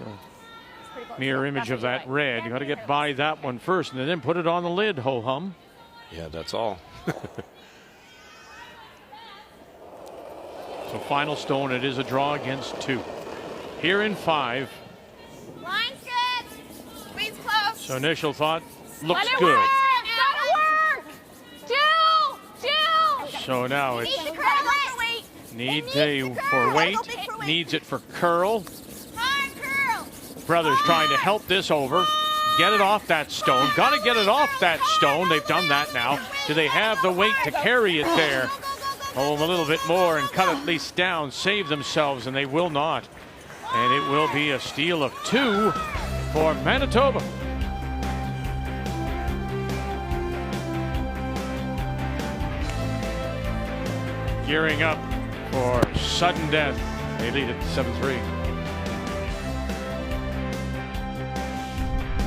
pretty close. mirror Yeah, image that's of what you that like. red. You got to get by that one first and then put it on the lid, ho hum. Yeah, that's all. So final stone, it is a draw against 2. Here in 5. Line's good. Squeeze close. So initial thought looks Let it good. work! Gotta work! Jill! So now it's Need the curl for weight. need needs a the for curl. weight, Go big for weight. needs it for curl. Hard curl. Brothers trying to help this over. Get it off that stone. Got to get it off that stone. They've done that now. Do they have the weight to carry it there? Hold a little bit more and cut at least down. Save themselves, and they will not. And it will be a steal of 2 for Manitoba. Gearing up for sudden death. They lead it 7-3.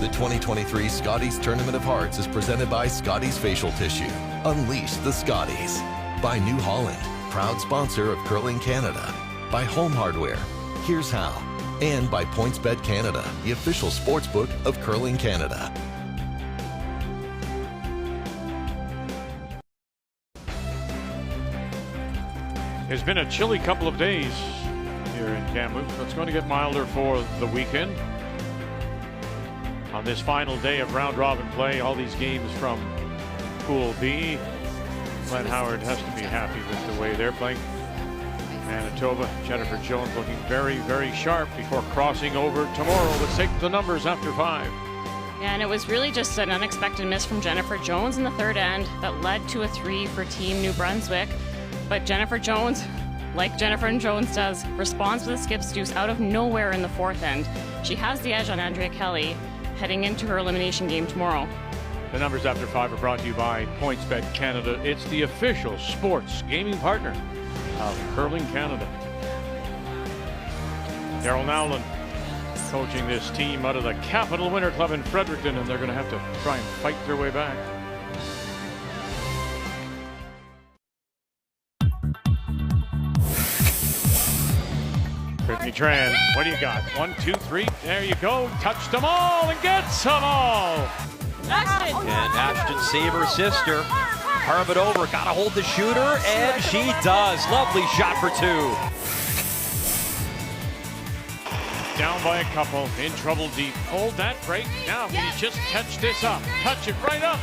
The 2023 Scotties Tournament of Hearts is presented by Scotties Facial Tissue. Unleash the Scotties. By New Holland, proud sponsor of Curling Canada. By Home Hardware. Here's how. And by PointsBet Canada, the official sportsbook of Curling Canada. It's been a chilly couple of days here in Kamloops, so it's going to get milder for the weekend. On this final day of round-robin play, all these games from Pool B. Glenn Howard has to be happy with the way they're playing. Manitoba, Jennifer Jones looking very, very sharp before crossing over tomorrow. Let's take the numbers after 5. Yeah, and it was really just an unexpected miss from Jennifer Jones in the third end that led to a 3 for Team New Brunswick. But Jennifer Jones, like Jennifer Jones does, responds with a skips deuce out of nowhere in the fourth end. She has the edge on Andrea Kelly heading into her elimination game tomorrow. The numbers after 5 are brought to you by PointsBet Canada. It's the official sports gaming partner of Curling Canada. Daryl Nowlin coaching this team out of the Capital Winter Club in Fredericton, and they're going to have to try and fight their way back. Brittany Tran, what do you got? 1, 2, 3. There you go. Touched them all and gets them all. And Ashton Saber's sister, carve it over, gotta hold the shooter, and she does. Lovely shot for 2. Down by a couple, in trouble deep. Hold that break. Now you just touch this up. Touch it right up.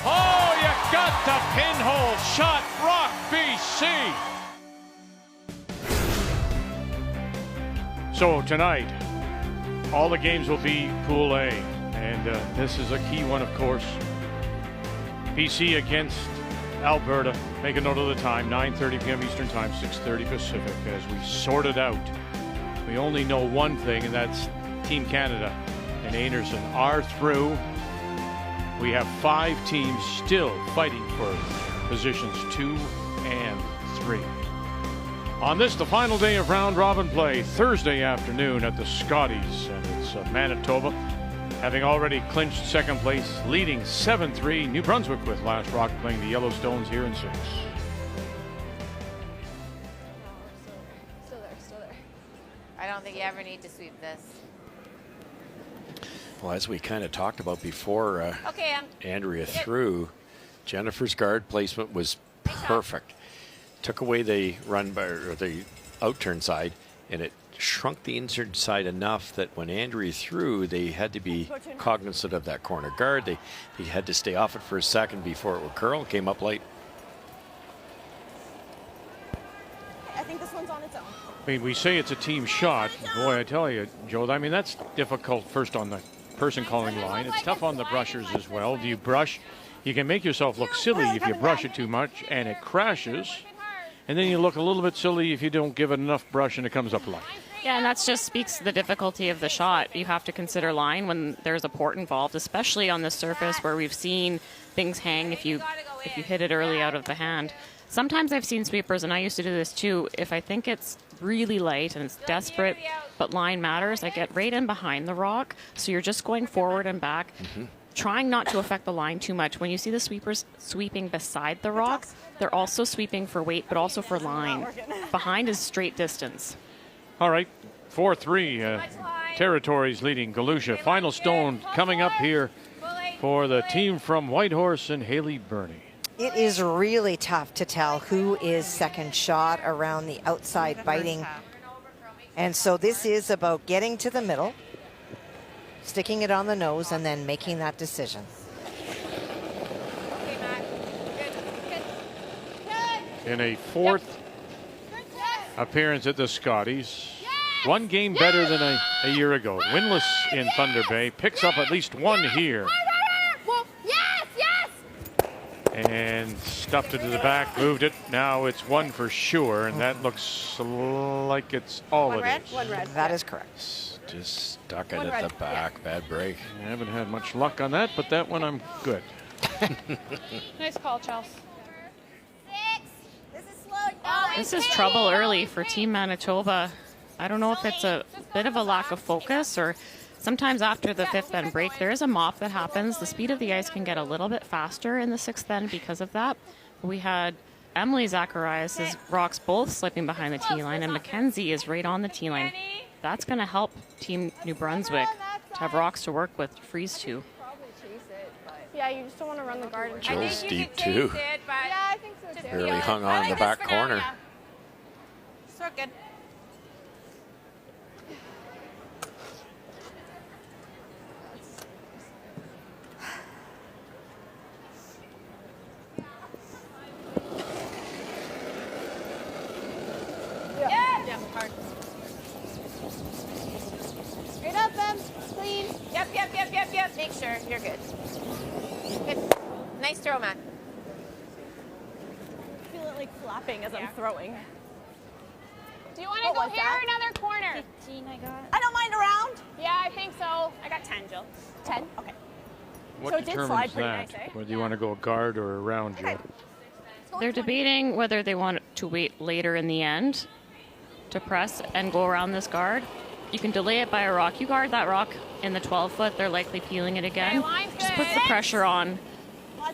Oh, you got the pinhole shot. Rock BC. So tonight, all the games will be Pool A. And this is a key one, of course. BC against Alberta. Make a note of the time, 9:30 p.m. Eastern Time, 6:30 Pacific. As we sort it out, we only know one thing, and that's Team Canada and Anderson are through. We have 5 teams still fighting for positions 2 and 3. On this, the final day of round-robin play, Thursday afternoon at the Scotties, and it's Manitoba, having already clinched second place, leading 7-3. New Brunswick with Last Rock playing the Yellowstones here in 6. Still there. I don't think you ever need to sweep this. Well, as we kind of talked about before, Okay, Andrea threw, Jennifer's guard placement was perfect. Took away the run by, or the outturn side, and it shrunk the insert side enough that when Andrea threw, they had to be cognizant of that corner guard. They had to stay off it for a second before it would curl. Came up late. I think this one's on its own. I mean, we say it's a team shot. Boy, I tell you, Joe, I mean, that's difficult first on the person calling line. It's tough on the brushers as well. Do you brush? You can make yourself look silly if you brush it too much and it crashes. And then you look a little bit silly if you don't give it enough brush and it comes up light. Yeah, and that just speaks to the difficulty of the shot. You have to consider line when there's a port involved, especially on this surface where we've seen things hang if you hit it early out of the hand. Sometimes I've seen sweepers, and I used to do this too, if I think it's really light and it's desperate, but line matters, I get right in behind the rock, so you're just going forward and back. Trying not to affect the line too much. When you see the sweepers sweeping beside the rock, they're also sweeping for weight, but also for line. Behind is straight distance. All right, 4-3. Territories leading Galusha. Final stone coming up here for the team from Whitehorse and Haley Burney. It is really tough to tell who is second shot around the outside biting. And so this is about getting to the middle, sticking it on the nose, and then making that decision. In a fourth appearance at the Scotties. One game better than a year ago. Winless in Thunder Bay. Picks up at least one here. And stuffed it to the back, moved it. Now it's one for sure, and that looks like it's all it is. One red. That is correct. Just stuck it at the back. Bad break. I haven't had much luck on that, but that one I'm good. Nice call, Chelsea. This is trouble early for Team Manitoba. I don't know if it's a bit of a lack of focus or Sometimes after the 5th end break, there is a mop that happens. The speed of the ice can get a little bit faster in the 6th end because of that. We had Emily Zacharias' rocks both slipping behind the tee line, and Mackenzie is right on the tee line. That's going to help Team New Brunswick to have rocks to work with, freeze to. Yeah, you just don't want to run the garden. Joel's deep too. Yeah, I think so too. Barely hung on in the back corner. So good. Straight up, Em. Clean. Yep. Make sure you're good. Good. Nice throw, Matt. I feel it like flapping as I'm throwing. Do you want to go here or another corner? 15 I got. I don't mind around. Yeah, I think so. I got 10, Jill. 10? Okay. What So it did determines slide pretty that? nice, eh? Whether you want to go guard or around, Joe? They're debating whether they want to wait later in the end to press and go around this guard. You can delay it by a rock. You guard that rock in the 12-foot, they're likely peeling it again. Okay, line's Just good. puts the pressure on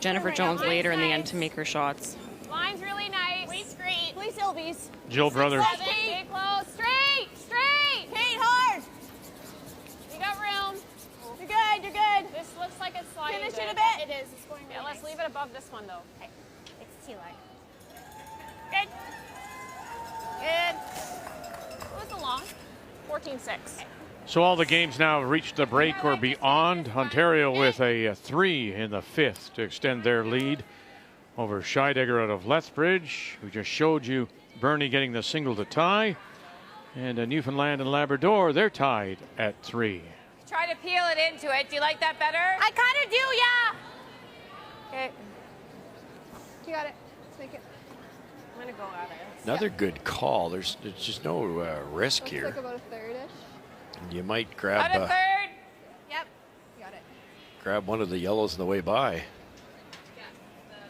Jennifer Jones later in the end to make her shots. Line's really nice. Wait's great. Please, Sylvies. Jill Brothers. Stay close. Straight. Kate, hard. You got room. You're good, you're good. This looks like it's sliding. Finish good. it a bit. It is. It's going yeah, let's leave it above this one, though. Okay. It's T-line. Good. What was the long? 14-6. So all the games now have reached the break or beyond. Ontario with a 3 in the 5th to extend their lead over Scheidegger out of Lethbridge. We just showed you Bernie getting the single to tie. And Newfoundland and Labrador, they're tied at 3. Try to peel it into it. Do you like that better? I kind of do, yeah. Okay. You got it. Let's make it. I'm going to go at it. Another good call. There's just no risk Looks here. like about a third-ish. You might About a grab third. Yep. You got it. grab one of the yellows on the way by.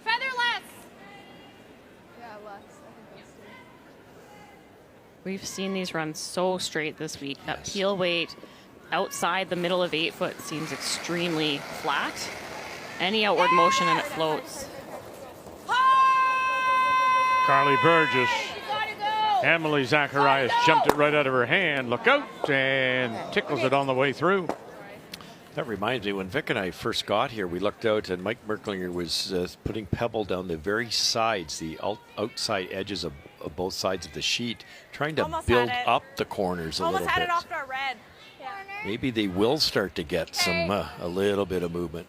Featherless. Yeah, less. I think that's two. We've seen these run so straight this week. That peel weight outside the middle of 8-foot seems extremely flat. Any outward motion and it floats. Carly Burgess. Emily Zacharias jumped it right out of her hand. Look out, and tickles it on the way through. That reminds me, when Vic and I first got here, we looked out and Mike Merklinger was putting pebble down the very sides, the outside edges of both sides of the sheet, trying to Almost build had it. up the corners a Almost little had bit. it off to our red. Maybe they will start to get some a little bit of movement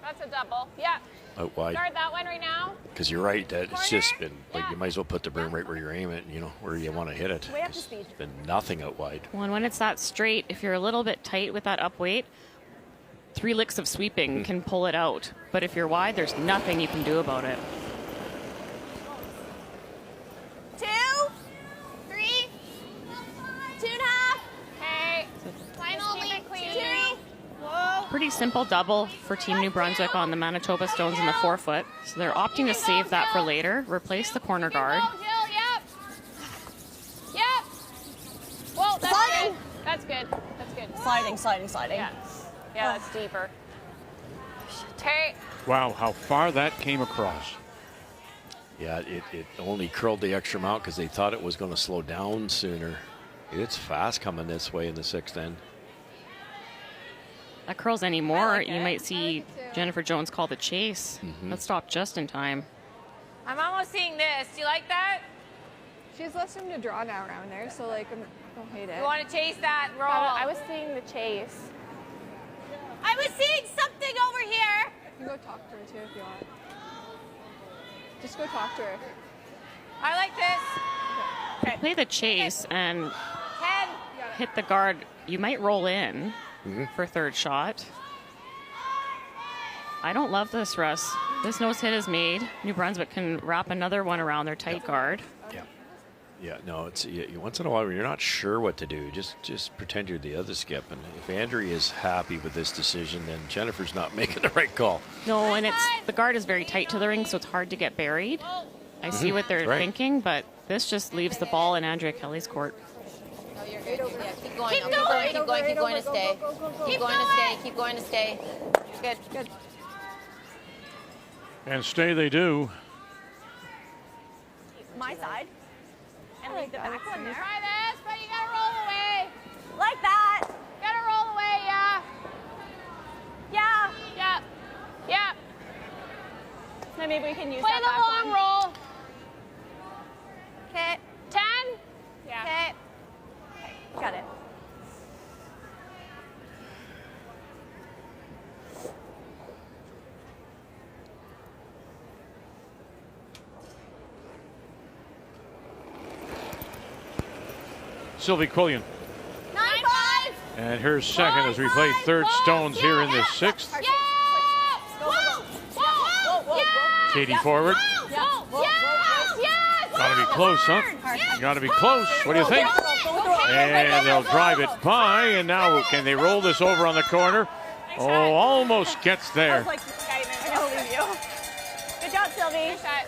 That's a double. Yeah. out wide. Start that one right now. Because you're right, that it's just been like you might as well put the broom right where you're aiming, where you want to hit it. Way up to 'Cause speed. It's been nothing out wide. Well, and when it's that straight, if you're a little bit tight with that up weight, 3 licks of sweeping can pull it out. But if you're wide, there's nothing you can do about it. 2, 3, 2.5. Okay. Final lead clean. Whoa. Pretty simple double for Team New Brunswick on the Manitoba Stones in the 4-foot. So they're opting to save that for later. Replace the corner guard. Go, Jill. Yep. Whoa, that's Sliding. good. That's good. That's good. Sliding. Yeah. Yeah, that's deeper. Okay. Wow, how far that came across. Yeah, it only curled the extra amount because they thought it was going to slow down sooner. It's fast coming this way in the 6th end. That curls any more, like you it. might see Jennifer Jones call the chase. That stopped just in time. I'm almost seeing this. Do you like that? She has less room to draw now around there, so like I don't hate it. You want to chase that roll? I was seeing the chase. I was seeing something over here. You can go talk to her too if you want. Just go talk to her. I like this. Play the chase and 10. hit the guard. You might roll in for third shot. I don't love this, Russ. This nose hit is made. New Brunswick can wrap another one around their tight guard. Yeah, no, it's once in a while when you're not sure what to do, just pretend you're the other skip. And if Andrea is happy with this decision, then Jennifer's not making the right call. No, and the guard is very tight to the ring, so it's hard to get buried. I see what they're Right. thinking, but this just leaves the ball in Andrea Kelly's court. Oh, you're good. Yeah, keep keep going. Keep going. Keep going. Keep going to stay. Keep going to stay. Keep going to stay. Good. Good. And stay they do. My side. And leave the back one there. Try this, but you gotta roll away. Like that. Gotta roll away, yeah. Yeah. Yep. Yep. Then maybe we can use Play that the back long one. roll. Okay. 10. Yeah. Okay. Got it. Sylvie Quillian. 9-5. And her second as we play third stones here in the sixth. Yeah. Whoa. Whoa. Yeah. Katie forward. Yes. Yes. Gotta be close, huh? Gotta be close. What do you think? And they'll drive it by. And now can they roll this over on the corner? Oh, almost gets I there. was like, I'm gonna leave you. Good job, Sylvie. Good shot.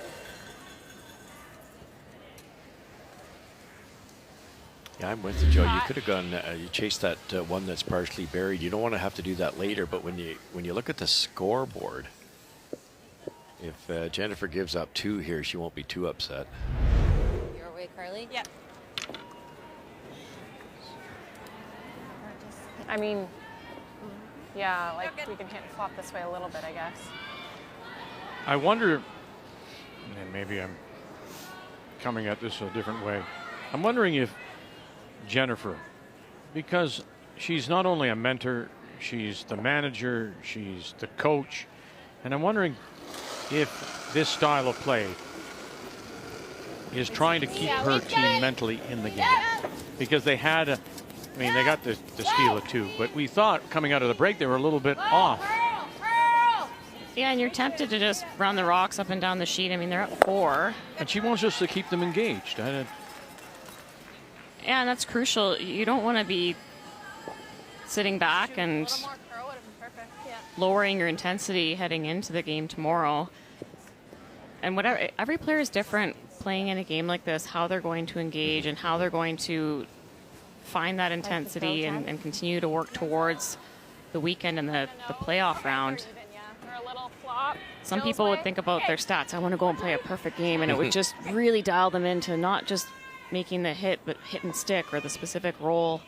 Yeah, I'm with you, Joe. You could have gone. You chased that one that's partially buried. You don't want to have to do that later. But when you look at the scoreboard, if Jennifer gives up 2 here, she won't be too upset. Your way, Carly. Yep. I mean, yeah, like we can hit and flop this way a little bit, I guess. I wonder, and maybe I'm coming at this a different way. I'm wondering if Jennifer, because she's not only a mentor, she's the manager, she's the coach, and I'm wondering if this style of play is trying to keep her team mentally in the game. Because they had, they got the steal of 2, but we thought coming out of the break they were a little bit off. Yeah, and you're tempted to just run the rocks up and down the sheet. I mean, they're at 4. And she wants us to keep them engaged. Yeah, and that's crucial. You don't want to be sitting back and lowering your intensity heading into the game tomorrow. And whatever, every player is different playing in a game like this, how they're going to engage and how they're going to find that intensity and continue to work towards the weekend and the playoff round. Some people would think about their stats. I want to go and play a perfect game, and it would just really dial them into not just making the hit, but hit and stick or the specific roll.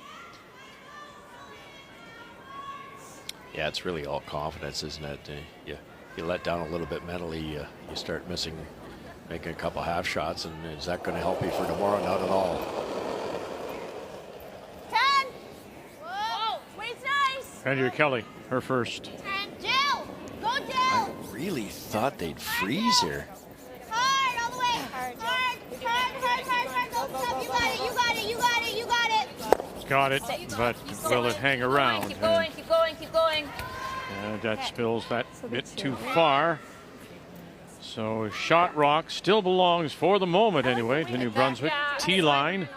Yeah, it's really all confidence, isn't it? You let down a little bit mentally, you start making a couple half shots, and is that going to help you for tomorrow? Not at all. 10. Whoa. Wait's nice. Andrea Kelly, her first. 10. Jill. Go, Jill. I really thought they'd freeze here. Hard all the way. Hard. Go, you got it. You got it. You got it. You got it. Got it, but will it hang around? Keep going. Keep going. Keep going. And that spills that bit too far. So shot rock still belongs for the moment anyway to New Brunswick. T-line,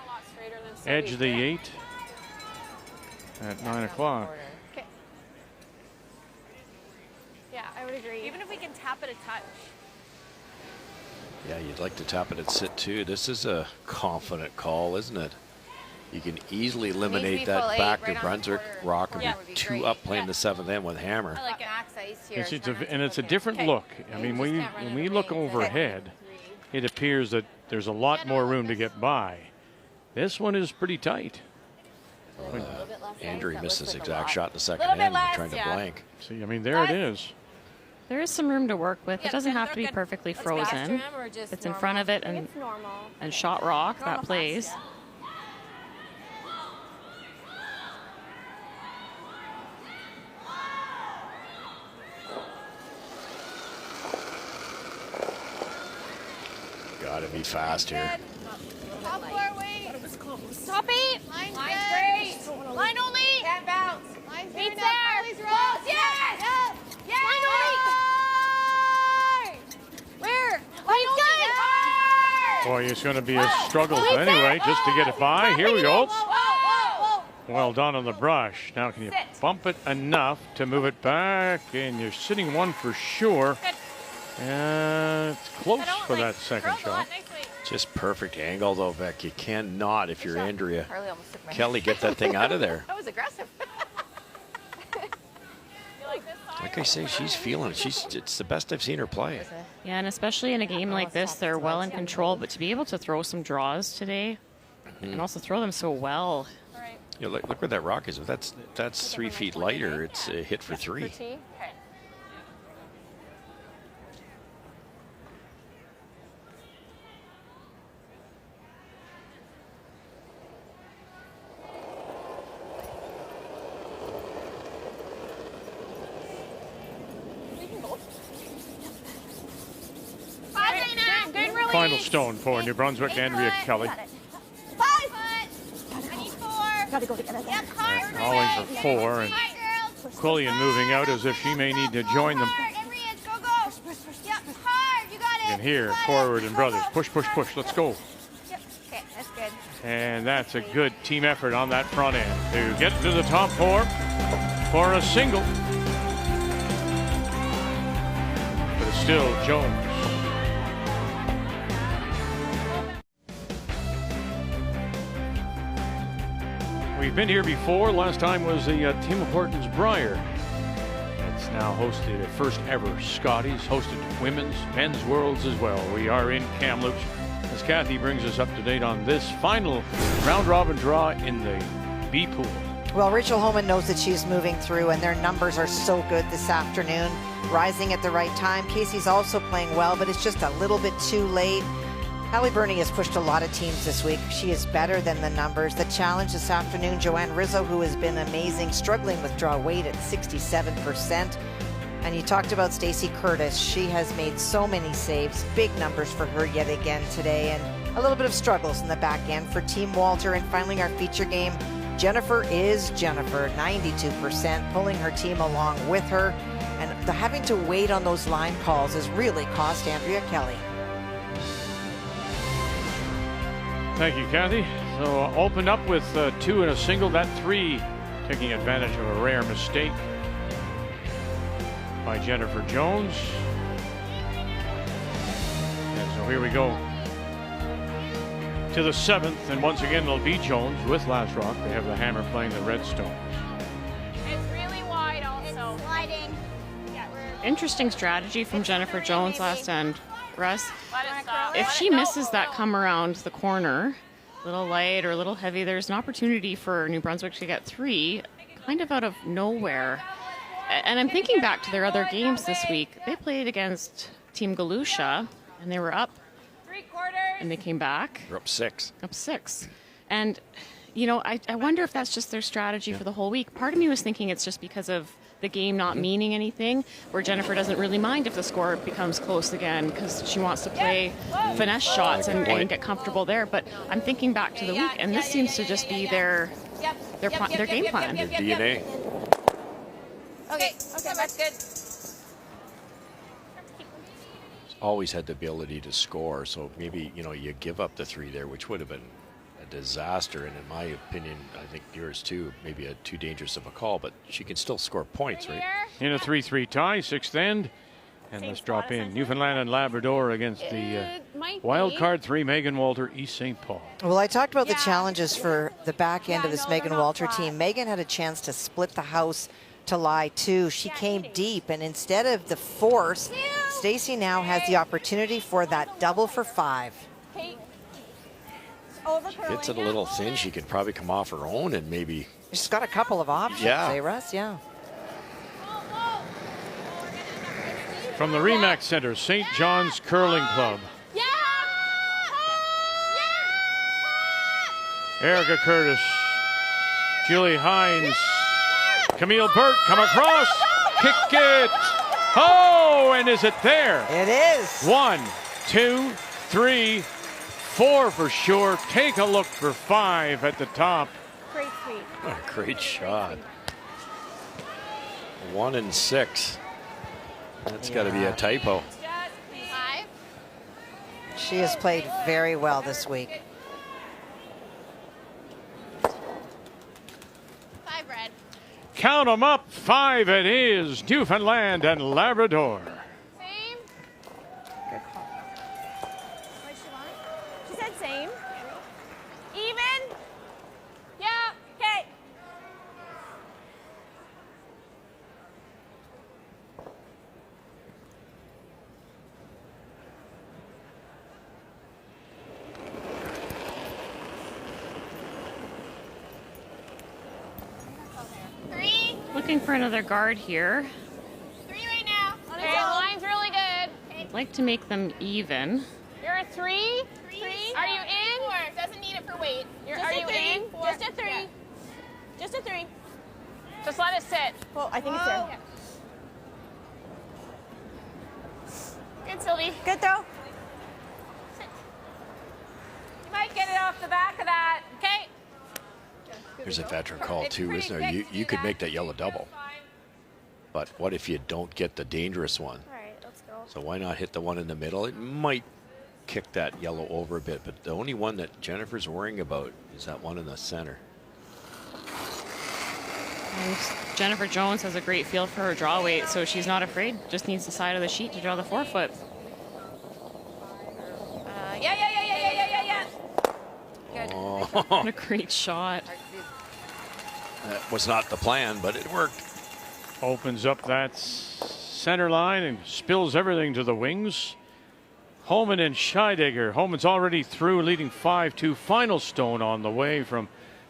edge of the 8 at 9 o'clock. Okay. Yeah, I would agree. Even if we can tap it a touch. Yeah, you'd like to tap it at sit too. This is a confident call, isn't it? You can easily eliminate that back to Brunswick rock and be 2 up playing the 7th end with hammer. I like max ice here. It's a different look. I mean, when we look overhead, it appears that there's a lot more room to get by. This one is pretty tight. Andrew missed his exact shot in the second end, trying to blank. See, I mean, there it is. There is some room to work with. It doesn't have to be perfectly frozen. It's in front of it and shot rock, that plays. Gotta be fast here. Top floor, wait. Top 8. Line's great. Line only. Can't bounce. Line's there. Close. Yes. Yes. Line only. Where? Line's good. Boy, it's going to be a struggle anyway just to get it by. Here we go. Well done on the brush. Now can you bump it enough to move it back? And you're sitting one for sure. And it's close for that second shot. It's Just perfect angle, though, Beck. You cannot, if you're Andrea Carly almost took my Kelly, get that thing out of there. That was aggressive. Like I say, she's feeling it. It's the best I've seen her play. Yeah, and especially in a game like this, they're well in control. But to be able to throw some draws today, and also throw them so well. You know, look where that rock is. If that's 3 feet lighter, it's a hit for 3. Okay. Final stone for New Brunswick, Andrea Kelly. 5. I need 4. Gotta go together. Yep, hard. Calling for 4, and Quillian moving out as if she may need to join them. Every inch, go, go. Yep, hard. You got it. And here, forward and brothers. Push, push, push. Let's go. Yep. Okay, that's good. And that's a good team effort on that front end to get to the top 4 for a single. But it's still Jones. We've been here before. Last time was the Tim Hortons Briar. It's now hosted a first ever Scotties, hosted women's, men's worlds as well. We are in Kamloops as Kathy brings us up to date on this final round robin draw in the B pool. Well, Rachel Homan knows that she's moving through, and their numbers are so good this afternoon, rising at the right time. Casey's also playing well, but it's just a little bit too late. Hallie Burney has pushed a lot of teams this week. She is better than the numbers. The challenge this afternoon, Joanne Rizzo, who has been amazing, struggling with draw weight at 67%. And you talked about Stacey Curtis. She has made so many saves, big numbers for her yet again today, and a little bit of struggles in the back end for Team Walter. And finally, our feature game, Jennifer is Jennifer, 92%, pulling her team along with her. And having to wait on those line calls has really cost Andrea Kelly. Thank you, Kathy. So opened up with 2 and a single, that 3 taking advantage of a rare mistake by Jennifer Jones. And so here we go to the 7th, and once again it'll be Jones with Last Rock. They have the hammer playing the Redstones. It's really wide also. It's sliding. Yeah, Interesting strategy from Jennifer Jones last end. Russ, let it stop. if she misses that come around the corner, a little light or a little heavy, there's an opportunity for New Brunswick to get 3 kind of out of nowhere. And I'm thinking back to their other games this week. They played against Team Galusha, and they were up, 3/4. and they came back. They're up 6. Up 6. And, you know, I wonder if that's just their strategy for the whole week. Part of me was thinking it's just because of the game not meaning anything, where Jennifer doesn't really mind if the score becomes close again because she wants to play finesse shots and get comfortable there. But I'm thinking back to the week, and this seems to just be their game plan. Their DNA. Okay, that's good. Always had the ability to score, so maybe, you know, you give up the 3 there, which would have been a disaster, and in my opinion, I think yours too, maybe too dangerous of a call, but she can still score points, right? In a 3-3 tie, 6th end. And let's drop in Newfoundland and Labrador against the wild card 3, Megan Walter, East St. Paul. Well, I talked about the challenges for the back end of this Megan Walter team. Megan had a chance to split the house to lie 2. She came deep, and instead of the force, Stacey now has the opportunity for that double for 5. Hits it a little thin. She could probably come off her own and maybe. She's got a couple of options, Russ? Yeah. From the Remax Center, St. John's Curling Club. Erica Curtis, Julie Hines, Camille Burt come across, kick it. Oh, and is it there? It is. 1, 2, 3, 4 for sure. Take a look for 5 at the top. Great sweep. What a great shot. 1 and 6. That's got to be a typo. 5. She has played very well this week. 5 red. Count them up. 5 it is. Newfoundland and Labrador. Same. What she want? Looking for another guard here. 3 right now. Okay, line's really good. I'd like to make them even. You're a 3. 3. Are you in? 4. Doesn't need it for weight. Are you in? Just a 3. Just a 3. Just let it sit. Well, I think it's there. Good, Sylvie. Good throw. You might get it off the back of that. Okay. There's a veteran call too, isn't there? You could make that yellow double. But what if you don't get the dangerous one? All right, let's go. So why not hit the one in the middle? It might kick that yellow over a bit, but the only one that Jennifer's worrying about is that one in the center. And Jennifer Jones has a great feel for her draw weight, so she's not afraid. Just needs the side of the sheet to draw the forefoot. Yeah. Good. Oh, What a great shot. that was not the plan, but it worked. Opens up that center line and spills everything to the wings. Holman and Scheidegger. Holman's already through, leading 5-2. Final stone on the way from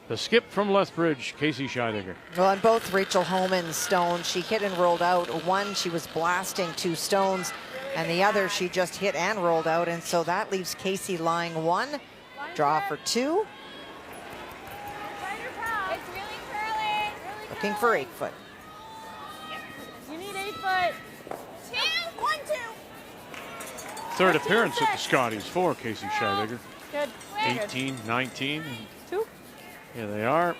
the skip from Lethbridge, Casey Scheidegger. Well, on both Rachel Holman's stones, she hit and rolled out. One, she was blasting 2 stones, and the other, she just hit and rolled out, and so that leaves Casey lying 1. Draw for 2. It's really curling. Looking for 8-foot. You need 8 foot. 2, 1, 2. Third appearance at the Scotties for Casey Scheidegger. Good. 18, 19. 2. Here they are.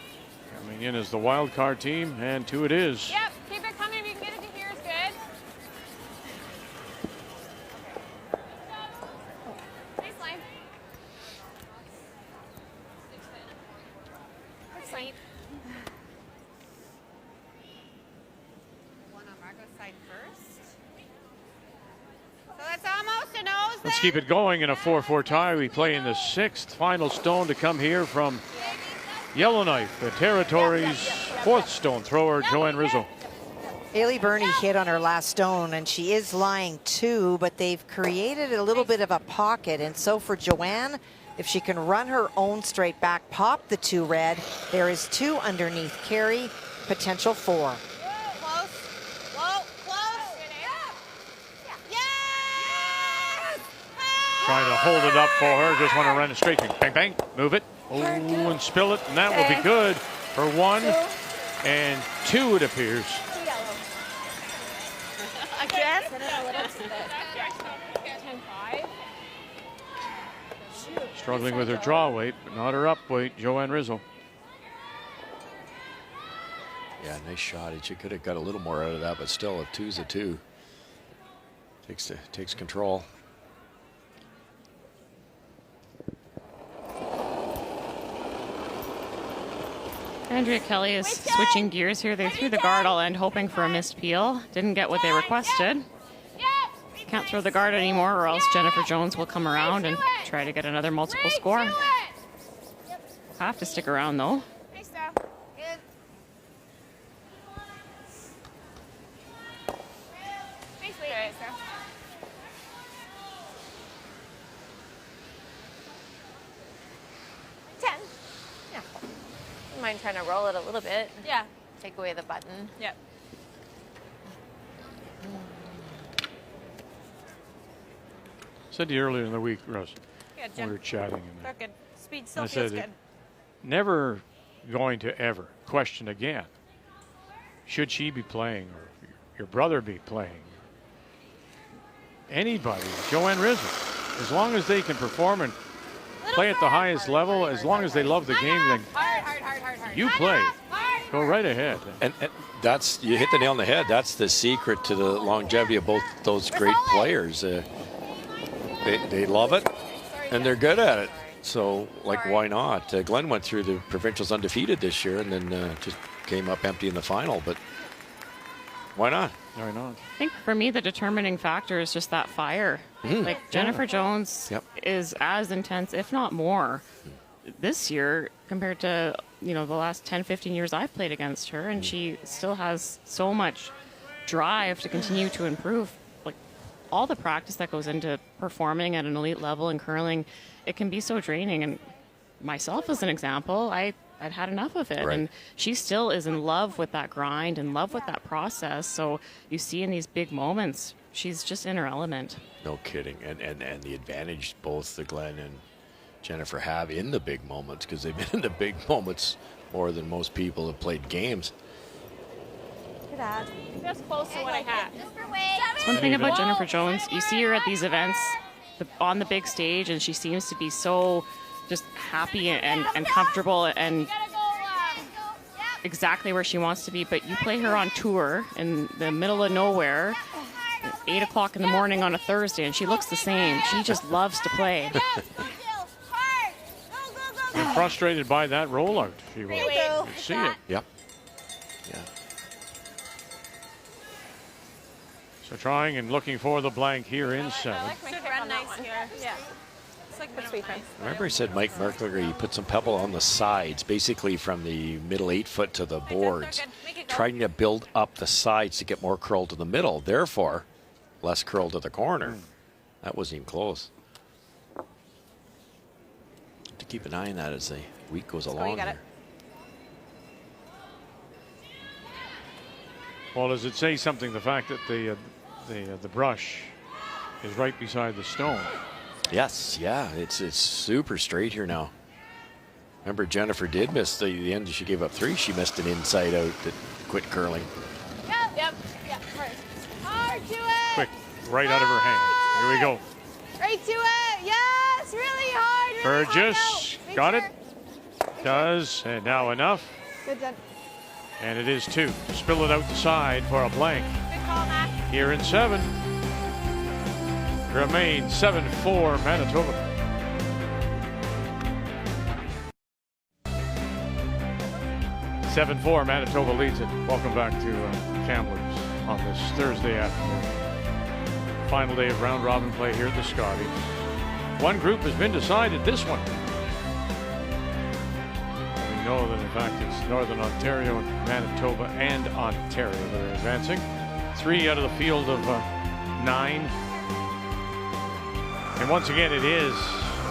Coming in as the wild card team, and 2 it is. Yep. Keep it coming. If you can get it to here, is good. Nice line. Nice line. One on Margot's side first. So that's almost a nose. Let's keep it going in a 4-4 tie. We play in the 6th. Final stone to come here from Yellowknife, the territory's 4th stone thrower, Joanne Rizzo. Haley Burney hit on her last stone, and she is lying 2, but they've created a little bit of a pocket. And so for Joanne, if she can run her own straight back, pop the 2 red, there is 2 underneath carry, potential 4. Close. Whoa, close. Yes! Trying to hold it up for her. Just want to run it straight. Bang, bang. Move it. Oh, and spill it. And that will be good for 1 and 2, it appears. Again? 10-5. Struggling with her draw weight, but not her up weight, Joanne Rizzo. Yeah, nice shot. She could have got a little more out of that, but still, a 2's a 2. Takes control. Andrea Kelly is switching gears here. They threw the guard all end, hoping for a missed peel. Didn't get what they requested. Can't throw the guard anymore, or else Jennifer Jones will come around and try to get another multiple score. Have to stick around, though. Nice stuff. Good. Nice weight. Nice stuff. Mind trying to roll it a little bit. Yeah. Take away the button. Yep. Said to you earlier in the week, Russ, Good, when we were chatting. They're good. Speed still I feels said, good. never going to ever question again, should she be playing or your brother be playing? Anybody, Joanne Rizzo, as long as they can perform and play at the highest level, as long as they love the game, then you play. Go right ahead. And that's, you hit the nail on the head. That's the secret to the longevity of both those great players. They love it, and they're good at it. So, like, why not? Glenn went through the provincials undefeated this year, and then just came up empty in the final. But why not? Why not? I think for me, the determining factor is just that fire. Like Jennifer Jones is as intense, if not more, this year compared to, the last 10, 15 years I've played against her. And she still has so much drive to continue to improve. Like all the practice that goes into performing at an elite level in curling, it can be so draining. And myself as an example, I I'd had enough of it. Right. And she still is in love with that grind, in love with that process. So you see in these big moments, she's just in her element. No kidding. And the advantage both the Glenn and Jennifer have in the big moments, because they've been in the big moments more than most people have played games. Look at that. That's close to what I had. That's one thing about Jennifer Jones. You see her at these events on the big stage, and she seems to be so just happy and comfortable and exactly where she wants to be. But you play her on tour in the middle of nowhere, 8 o'clock in the morning on a Thursday, and she looks the same. She just loves to play. And frustrated by that rollout, she will. You see it. Yep. Yeah. So trying and looking for the blank here in 7. Should run nice here. Yeah. It's like the sweep. Remember I said Mike Merklinger, you put some pebble on the sides, basically from the middle 8 foot to the boards, trying to build up the sides to get more curl to the middle, therefore less curl to the corner. That wasn't even close. To keep an eye on that as the week goes along. You got it. Well, does it say something, the fact that the brush is right beside the stone? Yes, yeah, it's super straight here now. Remember, Jennifer did miss the end. She gave up 3. She missed an inside out that quit curling. Yep. Hard to it. Quick, right out of her hand. Here we go. Right to it. Yes, really hard. Really Burgess hard. got it. Sure. Does, and now enough. Good done. And it is 2. Spill it out the side for a blank. Good call, Matt. Here in 7. Remain 7-4 Manitoba. (7-4) Manitoba leads it. Welcome back to Kamloops on this Thursday afternoon. Final day of round robin play here at the Scotties. One group has been decided. This one. We know that in fact it's Northern Ontario, Manitoba, and Ontario that are advancing. 3 out of the field of 9. And once again, it is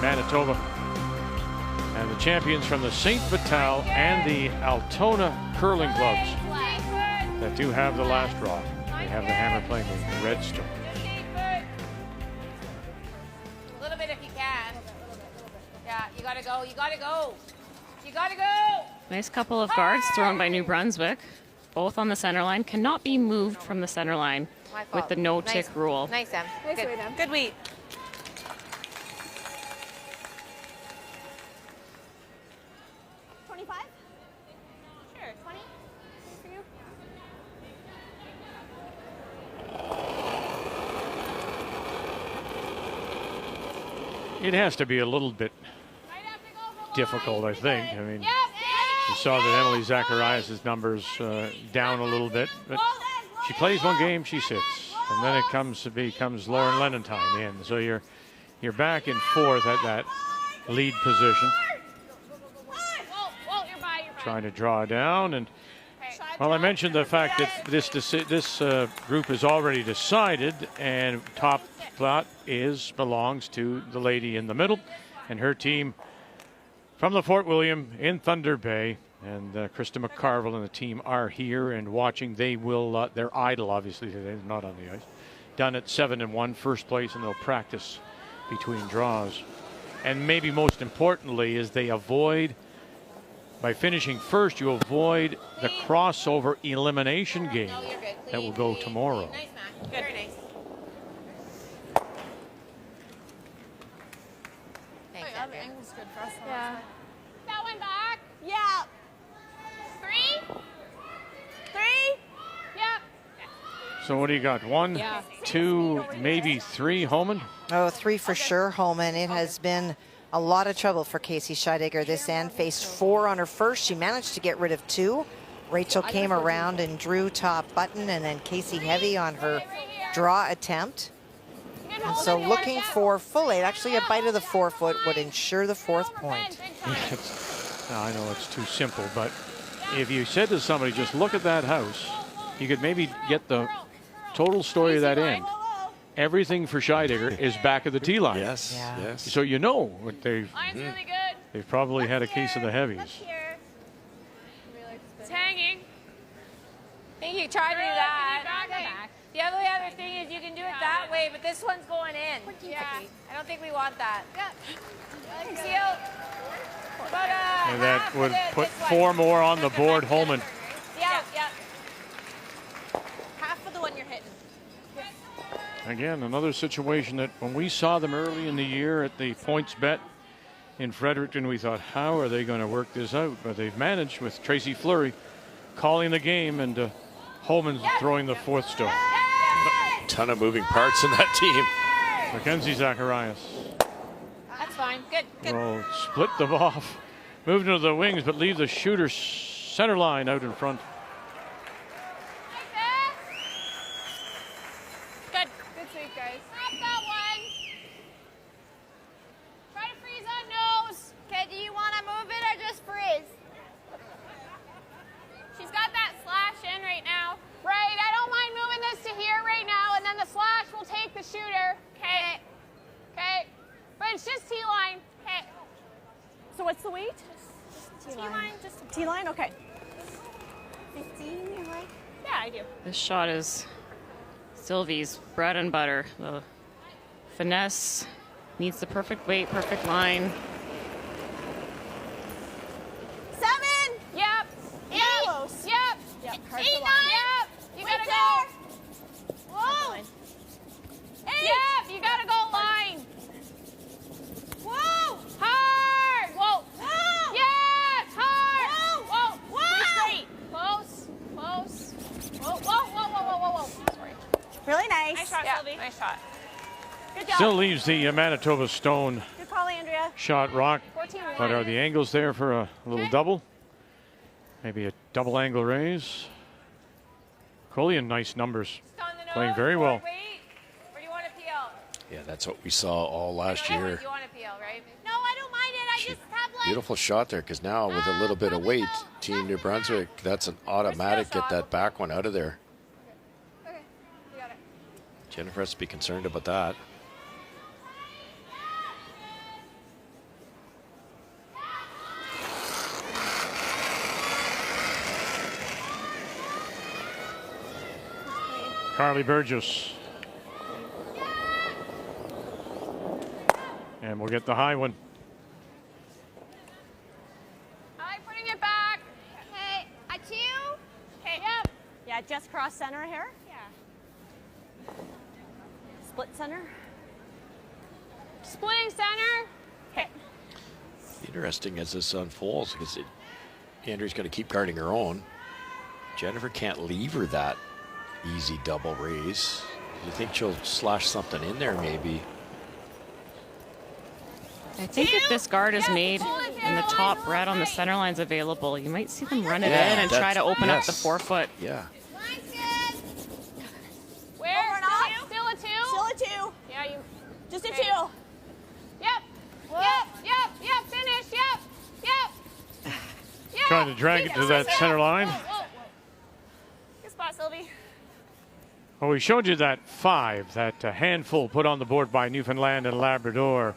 Manitoba. And the champions from the St. Vital and the Altona curling clubs that do have the last draw. They have the hammer playing with Redstone. A little bit if you can. Yeah, you gotta go. You gotta go. You gotta go. Nice couple of guards thrown by New Brunswick. Both on the center line. Cannot be moved from the center line with the no-tick rule. Nice, Em. Nice Good. way, Em. Good wheat. 25? Sure. 20? For you? It has to be a little bit difficult, I think. I mean, you saw that Emily Zacharias' numbers down a little bit, but she plays one game, she sits, and then it becomes Lauren Lenentine in. So you're back in 4th at that lead position, trying to draw down. And well, I mentioned the fact that this group is already decided, and top spot belongs to the lady in the middle and her team from the Fort William in Thunder Bay. And Krista McCarville and the team are here and watching. They will, they're idle, obviously, today. They're not on the ice. Done at 7-1, first place, and they'll practice between draws. And maybe most importantly is they avoid, by finishing first, you avoid the crossover elimination game that will go tomorrow. Nice, Matt. Very nice. Thanks, Andrew. Angle's good for us. Yeah. That one back. Yeah. 3. Yep. So what do you got? 1, 2, maybe 3, Homan? Oh, 3 for sure, Holman. It has been a lot of trouble for Casey Scheidegger this end. Faced 4 on her first. She managed to get rid of 2. Rachel came around and drew top button, and then Casey heavy on her draw attempt. And so looking for full 8. Actually, a bite of the 4-foot would ensure the 4th point. I know it's too simple, but if you said to somebody, just look at that house, you could maybe get the total story of that end. Everything for Scheidegger is back of the tee line. Yes, yes. So you know what they've Line's really good. probably had a case of the heavies. you try to do that. The only other thing is you can do it that way, but this one's going in. Yeah. I don't think we want that. Seal. And that would put 4 more on the board, Holman. Yeah. Half of the one you're hitting. Again, another situation that when we saw them early in the year at the points bet in Fredericton, we thought, how are they going to work this out? But they've managed with Tracy Fleury calling the game and Holman throwing the 4th stone. A ton of moving parts in that team. Mackenzie Zacharias. That's fine. Good. Will split them off, move into the wings, but leave the shooter center line out in front. Good. Good save, guys. Stop that one. Try to freeze on nose. Okay, do you want to move it or just freeze? She's got that slash in right now. Right, I don't mind moving this to here right now, and then the slash will take the shooter. Okay. Okay. But it's just T-line. Okay. So what's the weight? T-line. Just T-line? Okay. 15, you like? yeah, I do. This shot is Sylvie's bread and butter. The finesse needs the perfect weight, perfect line. 7. Yep. 8. Close. Yep. Yep. 8, 9. Yep. You gotta go. Whoa. 8. Yep. You gotta go line. Whoa. Hard. Whoa. Whoa. Yes. Hard. Whoa. Whoa. Whoa. Straight. Close. Close. Whoa. Whoa. Whoa. Whoa. Whoa. Whoa. Whoa. Sorry. Really nice. Nice shot, Yeah, Sylvie. nice shot. Good job. Still leaves the Manitoba stone Good call, Andrea. shot rock. 14-1. But are the angles there for a little double? Maybe a double angle raise. Collian, nice numbers. On the nose, Playing very well. forward weight, or do you want to peel? Yeah, that's what we saw all last year. You want to peel, right? No, I don't mind it. I just have like. Beautiful shot there, because now with a little bit of weight, Team New Brunswick, that's an automatic get that back one out of there. Okay, you got it. Jennifer has to be concerned about that. Carly Burgess. And we'll get the high one. I like putting it back. Okay, a 2. Okay. Yep. Yeah, just cross center here. Yeah. Split center. Splitting center. Okay. Interesting as this unfolds, because Andrew's going to keep guarding her own. Jennifer can't leave her that easy double raise. You think she'll slash something in there maybe? I think if this guard is made and the top red on the center line's available, you might see them run it in and try to open up the 4-foot. Yeah. Line's good. Where? Over and off. Still a 2? Still a 2. Yeah, you. Just a Okay. 2. Yep. Yep. Finish. Yep. Trying to drag it to that center line. Whoa. Good spot, Sylvie. Well, we showed you that 5, that handful put on the board by Newfoundland and Labrador.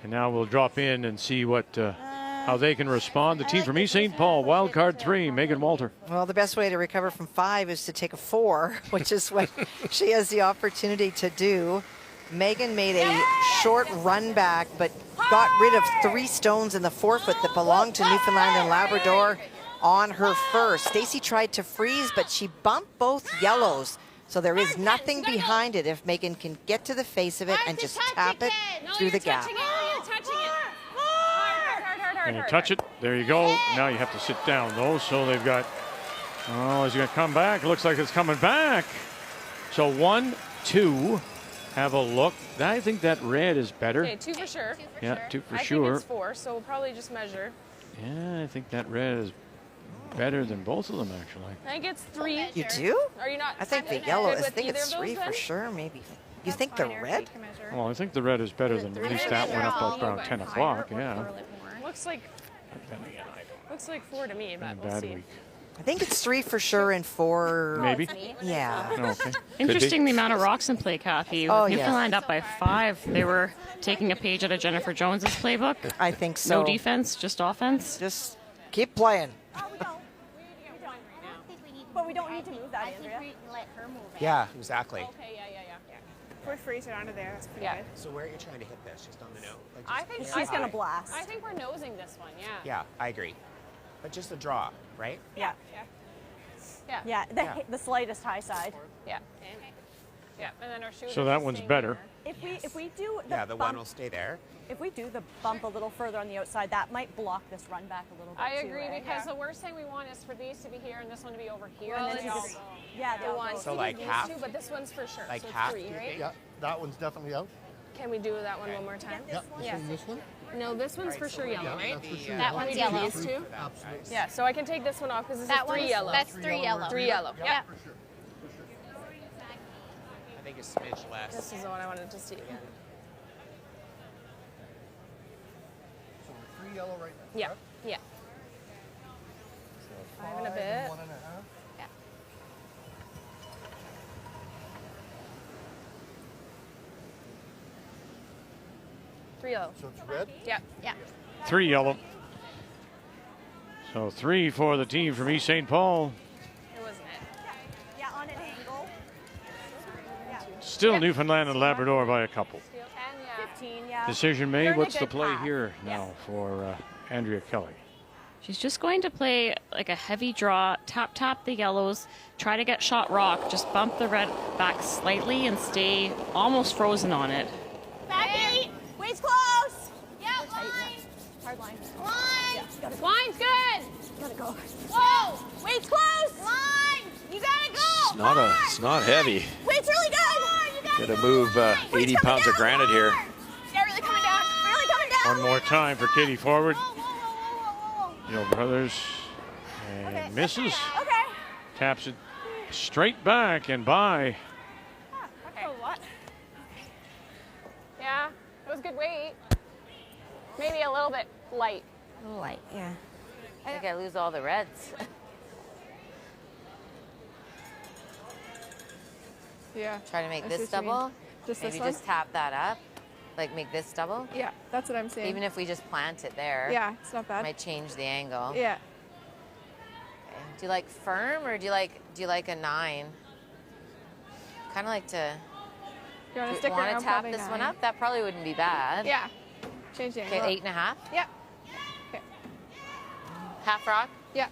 And now we'll drop in and see what how they can respond. The team from East St. Paul, wild card 3, Megan Walter. Well, the best way to recover from 5 is to take a 4, which is what she has the opportunity to do. Megan made a short run back, but got rid of 3 stones in the 4-foot that belonged to Newfoundland and Labrador on her first. Stacy tried to freeze, but she bumped both yellows. So there is nothing behind it if Megan can get to the face of it and just tap it through the gap. You're touching it. And you touch it. There you go. Now you have to sit down, though. So they've got, oh, is he going to come back? It looks like it's coming back. So 1, 2, have a look. I think that red is better. Okay, 2 for sure. Yeah, 2 for I sure. think it's 4, so we'll probably just measure. Yeah, I think that red is better than both of them, actually. I think it's 3. You do? Are you not? I think the good yellow, I with think either it's of 3 those for then? sure, maybe. You think the red? Well, I think the red is better than at least that one up around 10 o'clock. Yeah. Looks like 4 to me, but we'll Bad see. week. I think it's 3 for sure and 4. Maybe. Yeah. Okay. Interesting the amount of rocks in play, Kathy. With Oh, yeah. Newfoundland up by 5. They were taking a page out of Jennifer Jones's playbook. I think so. No defense, just offense. Just keep playing. But we don't need to move that, I think Andrea. we can let her move it. Yeah, exactly. Okay, yeah. If we freeze it onto there, that's pretty good. So where are you trying to hit this? Just on the nose? Like I just- think She's gonna blast. I think we're nosing this one, yeah. Yeah, I agree. But just a draw, right? Yeah. Yeah. Yeah, the slightest high side. Yeah. Yeah, and then our shooter. So that one's better. If we do the Yeah, the one bump, will stay there. if we do the bump a little further on the outside, that might block this run back a little bit. I too, agree eh? because the worst thing we want is for these to be here and this one to be over here. And then they you all just- go. yeah, they We all want go. So to like these half? two, but this one's for sure. Like so half, three, do you right? think? Yeah, that one's definitely out. Can we do that one one more time? Yeah, this one? No, this one's for sure yellow, right? That's for sure. That Can one's we do yellow. these two? Absolutely. Yeah, so I can take this one off because this That is three one's yellow. That's three yellow. Three yellow. Yeah. For sure. I think a smidge less. This is the one I wanted to see again. So 3 yellow right now. Yeah. correct? Yeah. So 5 and a 5 bit. 1 and a half. Yeah. Three yellow. So it's red. Yeah. Yeah. 3 yellow. So 3 for the team from East St. Paul. It wasn't it. Yeah, on an angle. Still Newfoundland and Labrador by a couple. Steel 10, yeah. 15, yeah. Decision They're made. in a What's the good play path. here now for Andrea Kelly? She's just going to play like a heavy draw, tap the yellows, try to get shot rock, just bump the red back slightly and stay almost frozen on it. Back 8. Wait's close. Yeah, line. Hard line. Line. Line's good. Gotta go. Whoa. Wait's close. Line. You gotta go. It's not heavy. Wait's really good. Got to move 80 pounds of granite here. Yeah, really coming down. Really coming down. One more time for Katie forward. Whoa, whoa, whoa, whoa, whoa, whoa. Yo Brothers and misses. Okay. Taps it straight back and by. Okay. What? Yeah, it was good weight. Maybe a little bit light. A little light, yeah. I think I lose all the reds. Yeah. Try to make I see this what you mean. double. Just this Maybe one? just tap that up. Like make this double. Yeah, that's what I'm saying. Even if we just plant it there. Yeah, it's not bad. Might change the angle. Yeah. Okay. Do you like firm or do you like a 9? Kind of like to. You want to Do stick you want around? to tap probably this one 9. up? That probably wouldn't be bad. Yeah. Change the Okay, angle. 8.5. Yeah. Okay. Half rock. Yeah.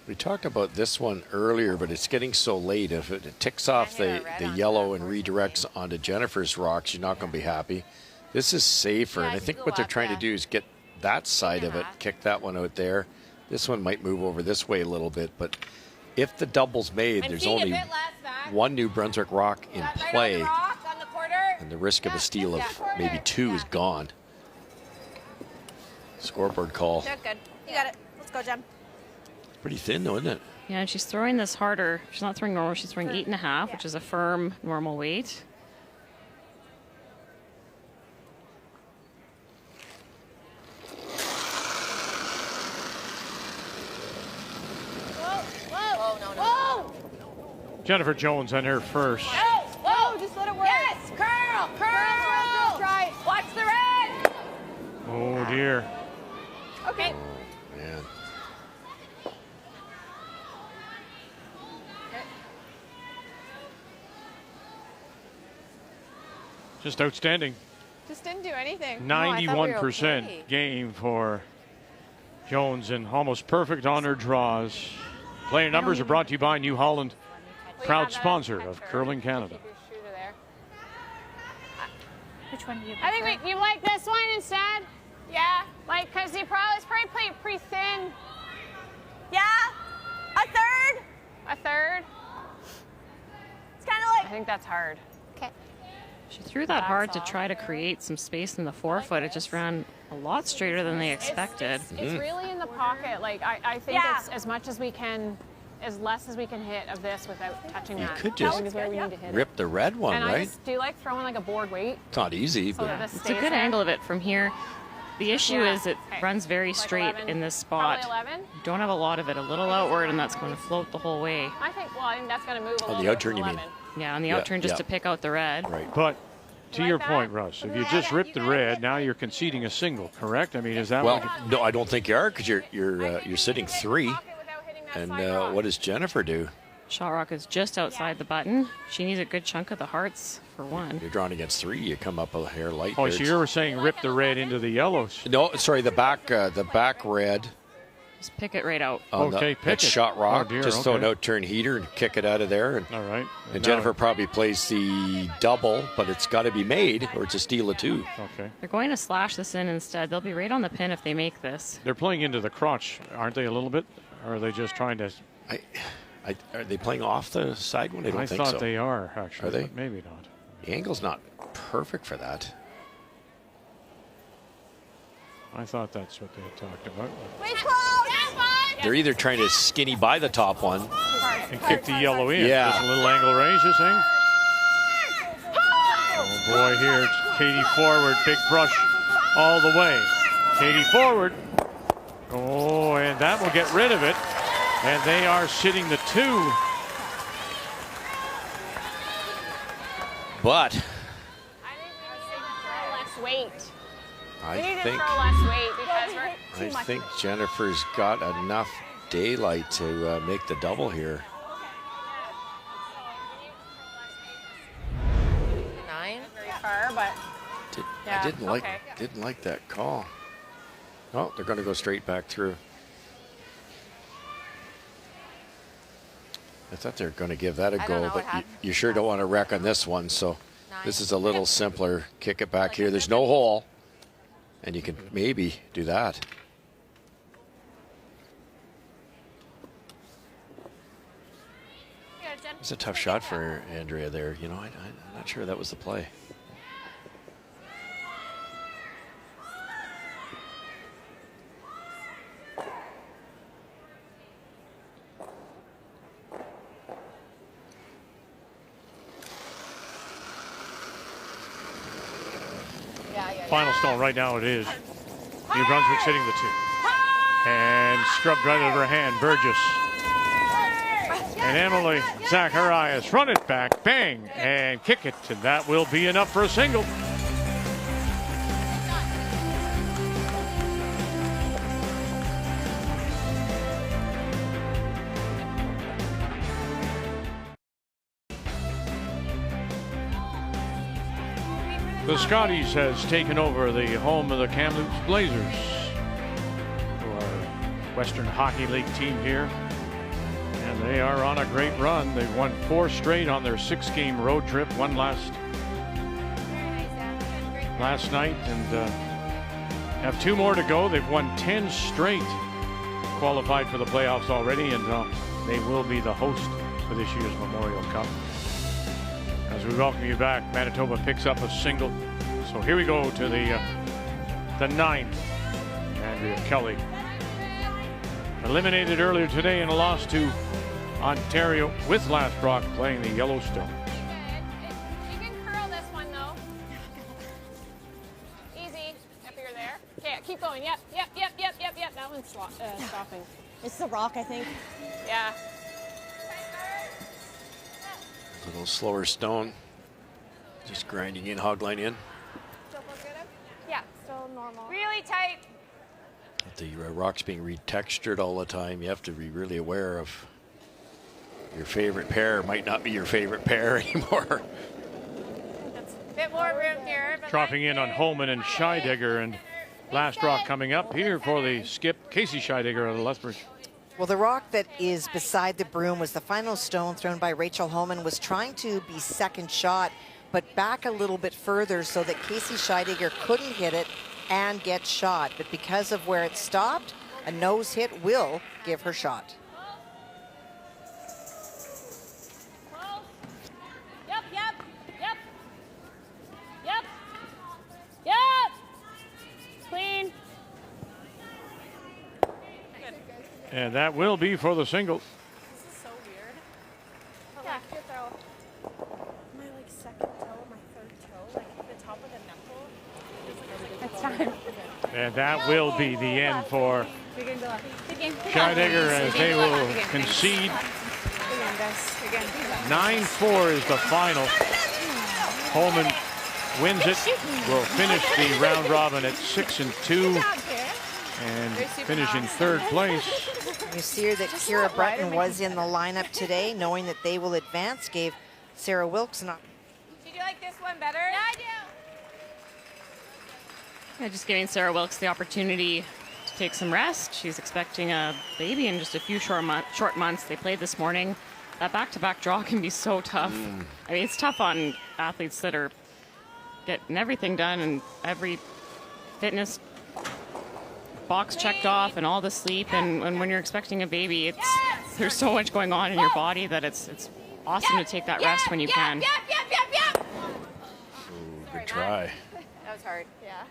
We talked about this one earlier, but it's getting so late. If it ticks off hit a the, red the on yellow that, and unfortunately. redirects onto Jennifer's rock, she's not going to be happy. This is safer, Yeah, and I it can think go what they're up, trying yeah. to do is get that side of it, 8.5. kick that one out there. This one might move over this way a little bit, but if the double's made, I'm there's seeing only a bit less back. one New Brunswick rock in Right play, on the rock, on the quarter. and the risk of a steal of Yeah. maybe 2 is Yeah. gone. Scoreboard call. They're good. You got it. Let's go, Jem. Pretty thin, though, isn't it? Yeah, and she's throwing this harder. She's not throwing normal, she's throwing 8.5, which is a firm normal weight. Oh, no, no. Jennifer Jones on her first. Whoa, just let it work. Yes, curl, curl. Try. Watch the red. Oh dear. Okay. Man. Just outstanding. Just didn't do anything. No, I thought we were 91% okay. game for Jones and almost perfect on her draws. Player numbers are brought to you by New Holland, proud sponsor of Curling Canada. Keep your shooter there. Which one do you I think you like this one instead. Yeah, like because you probably played pretty thin. Yeah. A third. A third. It's kind of I like. think that's hard. Okay. She threw that hard to try to create some space in the forefoot. It just ran a lot straighter than they expected. It's really in the pocket. Like I think Yeah. it's as much as we can, as less as we can hit of this without touching that. could just That is where we need to hit Rip the red one, And I right? just do you like throwing like a board weight It's not easy, so that but this It's a stays good there? angle of it from here. The issue Yeah. is it Okay. runs very Like straight 11? in this spot. Probably 11. Don't have a lot of it, a little outward, and that's going to float the whole way. I think. Well, I think that's going to move a On little the bit outturn, from you mean? 11. Yeah, on the Yeah, outturn just yeah. to pick out the red. right. But to You your like point, that? Russ, if you just rip the red, now you're conceding a single, correct? I mean, is that Well, what? no, I don't think you are because you're sitting 3. Pocket And what does Jennifer do? Shot rock is just outside the button. She needs a good chunk of the hearts for one. You're drawn against 3. You come up a hair light. Oh, so you were saying rip the red into the yellows. No, sorry, the back red. Just pick it right out. Okay, pick it. Shot rock. Oh, dear, just throw an out turn heater and kick it out of there. And, all right. And Jennifer probably plays the double, but it's got to be made or it's a steal of 2. Okay. They're going to slash this in instead. They'll be right on the pin if they make this. They're playing into the crotch, aren't they, a little bit? Or are they just trying to... Are they playing off the side one? I don't think so. I thought they are, actually. Are they? But maybe not. The angle's not perfect for that. I thought that's what they had talked about. They're either trying to skinny by the top one and kick the yellow in. Yeah. Just a little angle range, you're saying? Oh boy, here it's Katie forward, big brush all the way. Katie forward. Oh, and that will get rid of it. And they are sitting the 2. But Less weight. I We need to think throw less weight because I think Jennifer's got enough daylight to make the double here. 9. very far, but I didn't like that call. Oh, they're going to go straight back through. I thought they were going to give that a go, but you sure don't want to wreck on this one. So this is a little simpler. Kick it back here. There's no hole, and you can maybe do that. It's a tough shot for Andrea there. You know, I'm not sure that was the play. Final stone right now it is. New Brunswick sitting the 2. And scrubbed right out of her hand, Burgess. And Emily Zacharias run it back, bang, and kick it. And that will be enough for a single. The Scotties has taken over the home of the Kamloops Blazers, who are Western Hockey League team here. And they are on a great run. They've won 4 straight on their 6-game road trip. One last night and have 2 more to go. They've won 10 straight, qualified for the playoffs already, and they will be the host for this year's Memorial Cup. As we welcome you back, Manitoba picks up a single. So here we go to the 9th. Andrea Kelly eliminated earlier today in a loss to Ontario with Lasbrock playing the Yellowstones. you can curl this one though. Easy, if you're there. Okay, keep going. Yep. That one's stopping. It's the rock, I think. Yeah. A little slower stone. Just grinding in, hog line in. Yeah, still normal. Really tight. With the rocks being retextured all the time, you have to be really aware of your favorite pair. Might not be your favorite pair anymore. A bit more room here. But Dropping in on Holman and Scheidegger, and Lasbrock coming up here for the skip, Casey Scheidegger of the Lethbridge. Well, the rock that is beside the broom was the final stone thrown by Rachel Holman. Was trying to be second shot, but back a little bit further so that Casey Scheidegger couldn't hit it and get shot. But because of where it stopped, a nose hit will give her shot. Yep. Clean. And that will be for the single. This is so weird. Yeah. Your throw. My second toe, my third toe, the top of the knuckle. That's fine. And that will be the end for Scheidegger as they will concede. 9-4 is the final. Holman wins it. Will finish the round robin at 6-2 and finish in 3rd place. You see here that Kira Breton was in the lineup today, knowing that they will advance, gave Sarah Wilkes an opportunity. Did you like this one better? Yeah, I do. Yeah, just giving Sarah Wilkes the opportunity to take some rest. She's expecting a baby in just a few short months. They played this morning. That back-to-back draw can be so tough. I mean, it's tough on athletes that are getting everything done and every fitness box checked off and all the sleep. And when you're expecting a baby, there's so much going on in your body that it's awesome to take that rest when you can. Ooh, good try. That was hard. Yeah.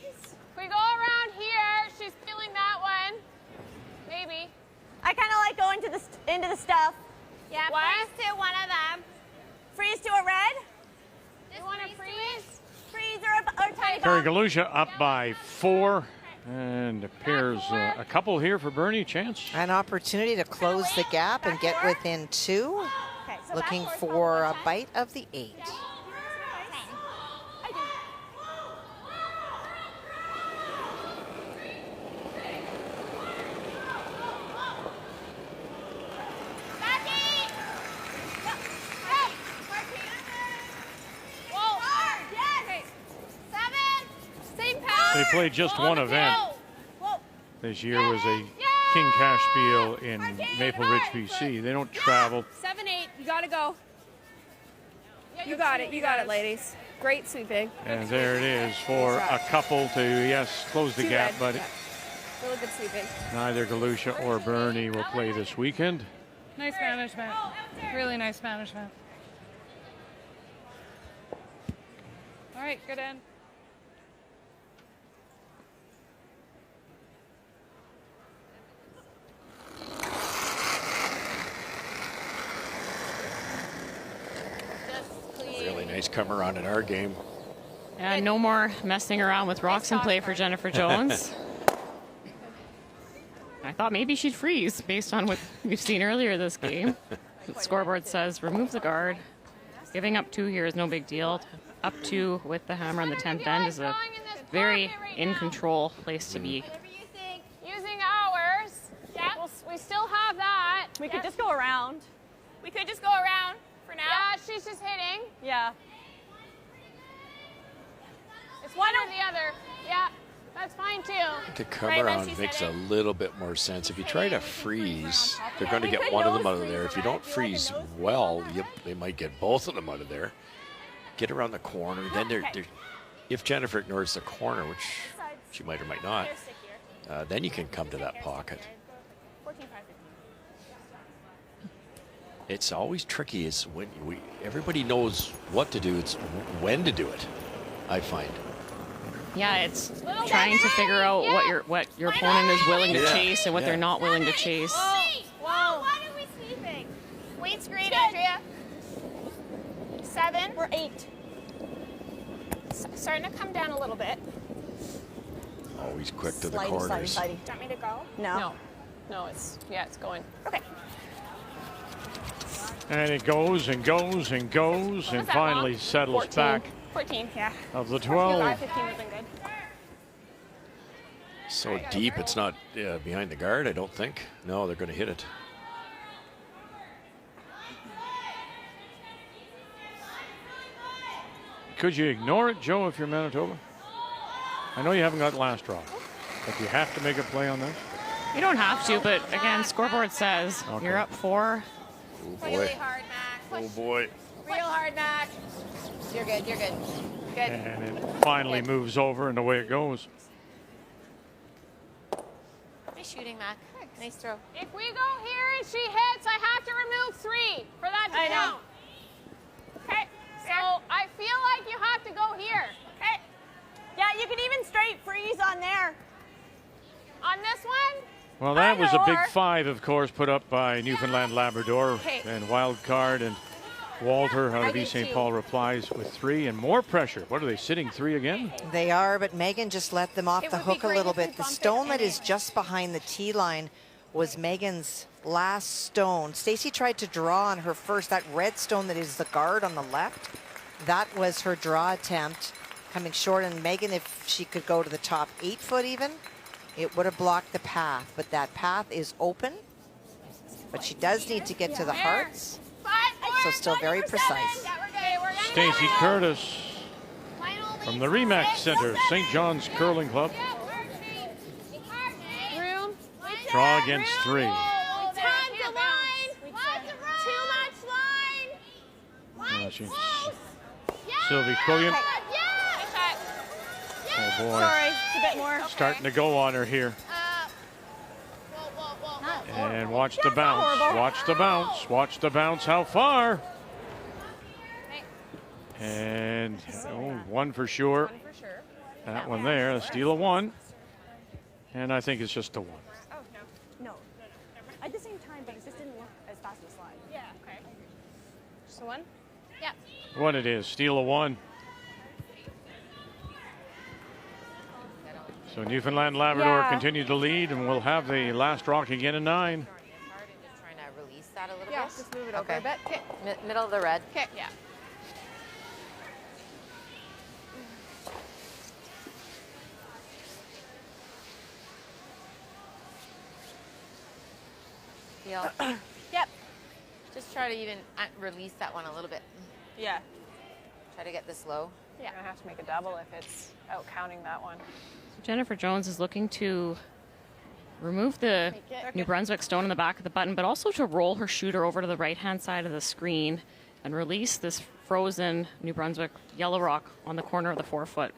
If we go around here, she's feeling that one. Maybe. I kind of like going into the stuff. Yeah, What? freeze to one of them. Freeze to a red. You want to freeze? Freeze or tiny Carrie bomb. Galusha up by 4. And appears a couple here for Bernie. Chance. An opportunity to close the gap and get within 2. Okay, so Looking back for a bite of the 8. They played just one event. This year was a King Cash Spiel in Maple Ridge, BC. They don't travel. 7-8. You got to go. You got it. You got it, ladies. Great sweeping. And there it is for a couple to, yes, close the gap, but Really good sweeping. neither Galusha or Bernie will play this weekend. Nice management. Really nice management. All right, good end. Really nice come around in our game. And no more messing around with rocks in play for Jennifer Jones. I thought maybe she'd freeze based on what we've seen earlier this game. The scoreboard says remove the guard. Giving up 2 here is no big deal. Up 2 with the hammer on the 10th end is a very in control place to be. Using ours. Yeah. We still have that. We could just go around. We could just go around for now. Yeah, she's just hitting. Yeah. It's one or the other. Yeah, that's fine too. To come around makes a little bit more sense. If you try to freeze, they're going to get one of them out of there. If you don't freeze well, they might get both of them out of there. Get around the corner. Then they're if Jennifer ignores the corner, which she might or might not, then you can come to that pocket. It's always tricky. Is when everybody knows what to do. It's when to do it. I find. Yeah, it's trying to figure out what your opponent is willing to chase and what they're not willing to chase. Whoa. What are we sweeping? Weight's great, Andrea. 7 or 8. Starting to come down a little bit. Always quick to the Slidey, corners. slidey, slidey. Do you want me to go? No. No, it's going. Okay. And it goes and goes and goes and finally settles 14. back 14, yeah. of the 12. 15 would have been good. So deep, it's not behind the guard, I don't think. No, they're going to hit it. Could you ignore it, Joe, if you're Manitoba? I know you haven't got last draw, but you have to make a play on this. You don't have to, but again, scoreboard says you're up 4. Oh Push really hard, Mac. Oh boy. Real hard, Mac. You're good. You're good. Good. And it finally moves over, and away it goes. Nice shooting, Mac. Nice throw. If we go here and she hits, I have to remove 3 for that to count. Okay. So I feel like you have to go here. Okay. Yeah, you can even straight freeze on there. On this one? Well, that was a big 5, of course, put up by Newfoundland Labrador and wild card, and Walter out of East St. Paul replies with 3 and more pressure. What are they sitting 3 again? They are, but Megan just let them off the hook a little bit. The stone that is just behind the tee line was Megan's last stone. Stacy tried to draw on her first. That red stone that is the guard on the left, that was her draw attempt. coming short. And Megan, if she could go to the top 8 foot even, it would have blocked the path. But that path is open. But she does need to get to the hearts. So still very precise. Stacey Curtis from the Remax Center, St. John's Curling Club. Draw against 3. Tons of line. Lots of room. Too much line. Sylvie Quillian. Oh boy. Sorry, a bit more. Starting to go on her here. And watch the bounce. Watch the bounce. Watch the bounce. How far? And one for sure. That one there. A steal of 1. And I think it's just a 1. No. At the same time, but it just didn't look as fast as a slide. Yeah. Okay. Just a 1? Yeah. 1 it is. Steal of 1. So Newfoundland Labrador continue to lead, and we'll have the last rock again in 9. Trying to release that a little bit. Yeah, just move it over a bit. Okay. Middle of the red. Okay. Yeah. Feel. Yep. Just try to even release that one a little bit. Yeah. Try to get this low. Yeah. You're gonna have to make a double if it's out counting that one. Jennifer Jones is looking to remove the New Brunswick stone in the back of the button, but also to roll her shooter over to the right-hand side of the screen and release this frozen New Brunswick yellow rock on the corner of the 4 foot.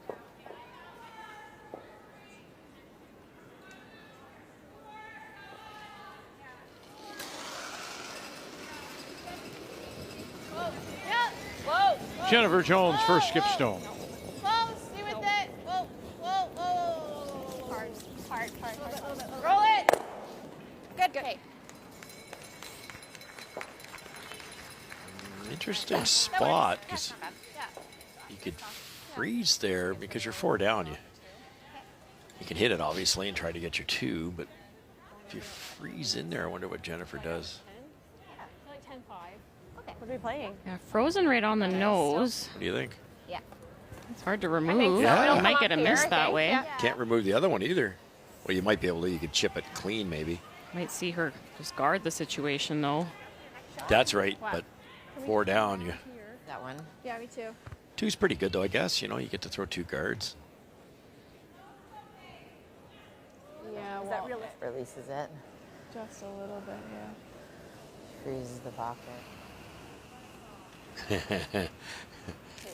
Jennifer Jones, first skip stone. See with it. Whoa. Hard. Roll it. Good. Okay. Interesting spot, because you could freeze there because you're 4 down. You can hit it, obviously, and try to get your 2, but if you freeze in there, I wonder what Jennifer does. Like 10-5. Okay. What are we playing? Yeah, frozen right on the nose. What do you think? Yeah. It's hard to remove. Yeah. You might get a miss that way. Yeah. Can't remove the other one either. Well, you might be able to. You could chip it clean, maybe. Might see her just guard the situation, though. That's right, but 4 down, you. That one. Yeah, me too. 2's pretty good, though, I guess. You know, you get to throw 2 guards. Yeah, Is that realistic? Releases it. Just a little bit, yeah. Freezes the pocket. It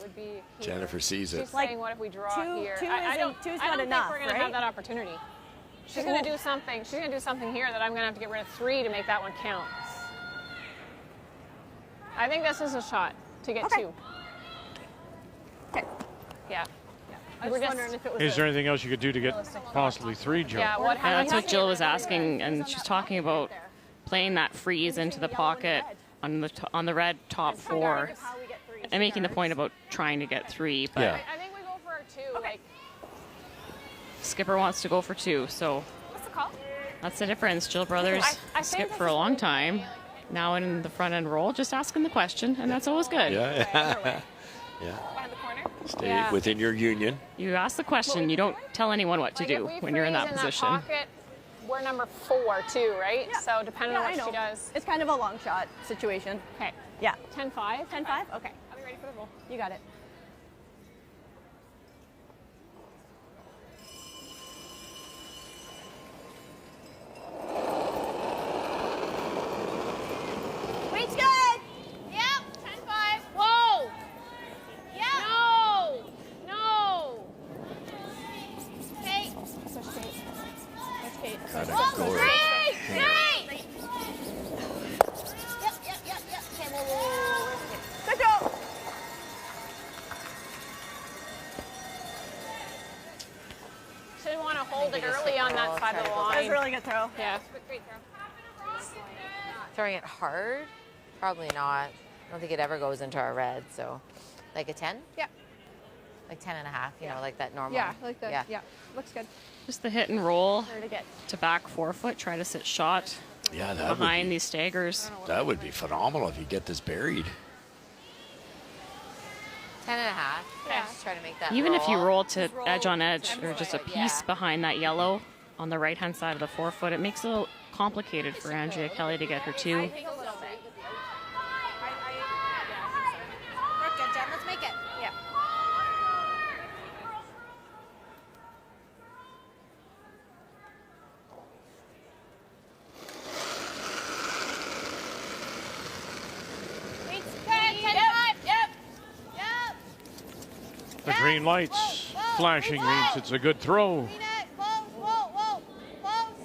would be here. Jennifer sees it. She's saying, what if we draw here? Two's I don't not enough, think we're going to have that opportunity. She's going to do something. She's going to do something here that I'm going to have to get rid of 3 to make that one count. I think this is a shot to get 2. Okay. Yeah. I was wondering if it was Is there anything else you could do to get possibly 3, Joe? Yeah, what Yeah, that's what Jill was asking, and she's talking about playing that freeze into the pocket on the red top 4, and making the point about trying to get 3. But I think we go for our 2. Like, Skipper wants to go for 2, so what's the call? that's the difference. Jill Brothers I skip think for a long time. Now in the front end roll, just asking the question, and that's always good. Yeah. Yeah. Behind the corner? Stay within your union. You ask the question. You don't tell anyone what to do when you're in that position. Pocket, we're number 4 too, right? Yeah. So depending on I what know. she does. It's kind of a long shot situation. Okay. Yeah. 10-5? 10-5? Okay. I'll be ready for the roll. You got it. Weight's good. Yep. 10-5. Whoa. Yeah. No. Okay. Switch Kate. Switch Kate. Whoa. 3. Yep. Okay, whoa. Good go. Should want to hold it early on that side of the line. That was a really good throw. Yeah. Throwing it hard? Probably not. I don't think it ever goes into our red. So, like a 10? Yeah. Like 10 and a half, you know, like that normal. Yeah, like that. Yeah. Looks good. Just the hit and roll To get. to back 4 foot. Try to sit shot Yeah, that behind these staggers. that would be phenomenal if you get this buried. 10 and a half. Yeah. try to make that Even if you roll. roll to edge on edge or just a piece behind that yellow on the right-hand side of the forefoot, it makes it a little complicated for Andrea Kelly to get her two. We're good, Jen. Let's make it. Yeah. The green lights flashing means it's a good throw.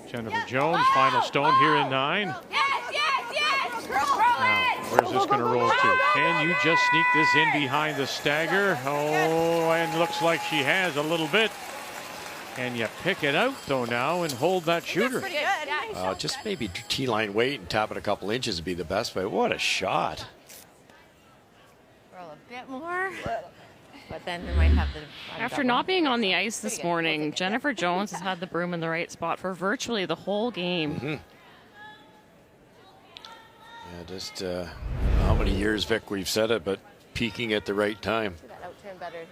Jennifer Jones, final stone here in 9. Now, where's this going to roll to? Can you just sneak this in behind the stagger? Oh, and looks like she has a little bit. Can you pick it out, though, now and hold that shooter? Pretty good. Just maybe T-line weight and tap it a couple inches would be the best way. What a shot. Roll a bit more. But then they might have the... After not being on the ice this morning, Jennifer Jones has had the broom in the right spot for virtually the whole game. Yeah, just how many years, Vic, we've said it, but peaking at the right time. That out turn better.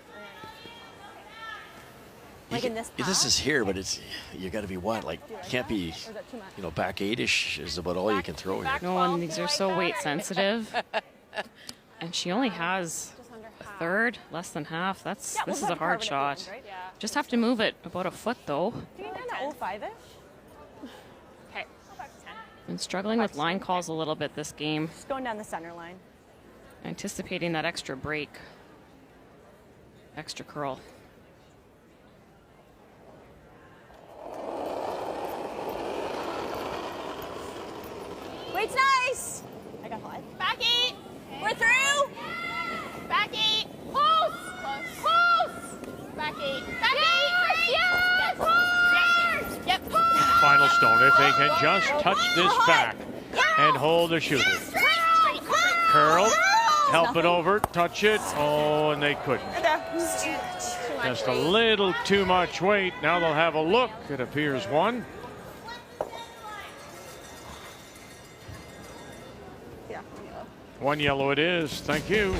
Like in this This is here, but it's you got to be what? Like, can't be, you know, back 8-ish is about all you can throw here. No, and these are so weight sensitive. And she only has a third, less than half. This is a hard shot. Just have to move it about a foot, though. Do you know 05-ish? Okay. And struggling with line calls a little bit this game. Just going down the center line. Anticipating that extra break. Extra curl. Wait's nice. I got 5. Back 8. We're through. Back 8. Close. Close. Back 8. Back 8. Yes. Hard. Yep. Final stone, if they can just touch this back and hold the shooter. Curl, help it over, touch it. Oh, and they couldn't. Just a little too much weight. Now they'll have a look. It appears one. One yellow it is. Thank you.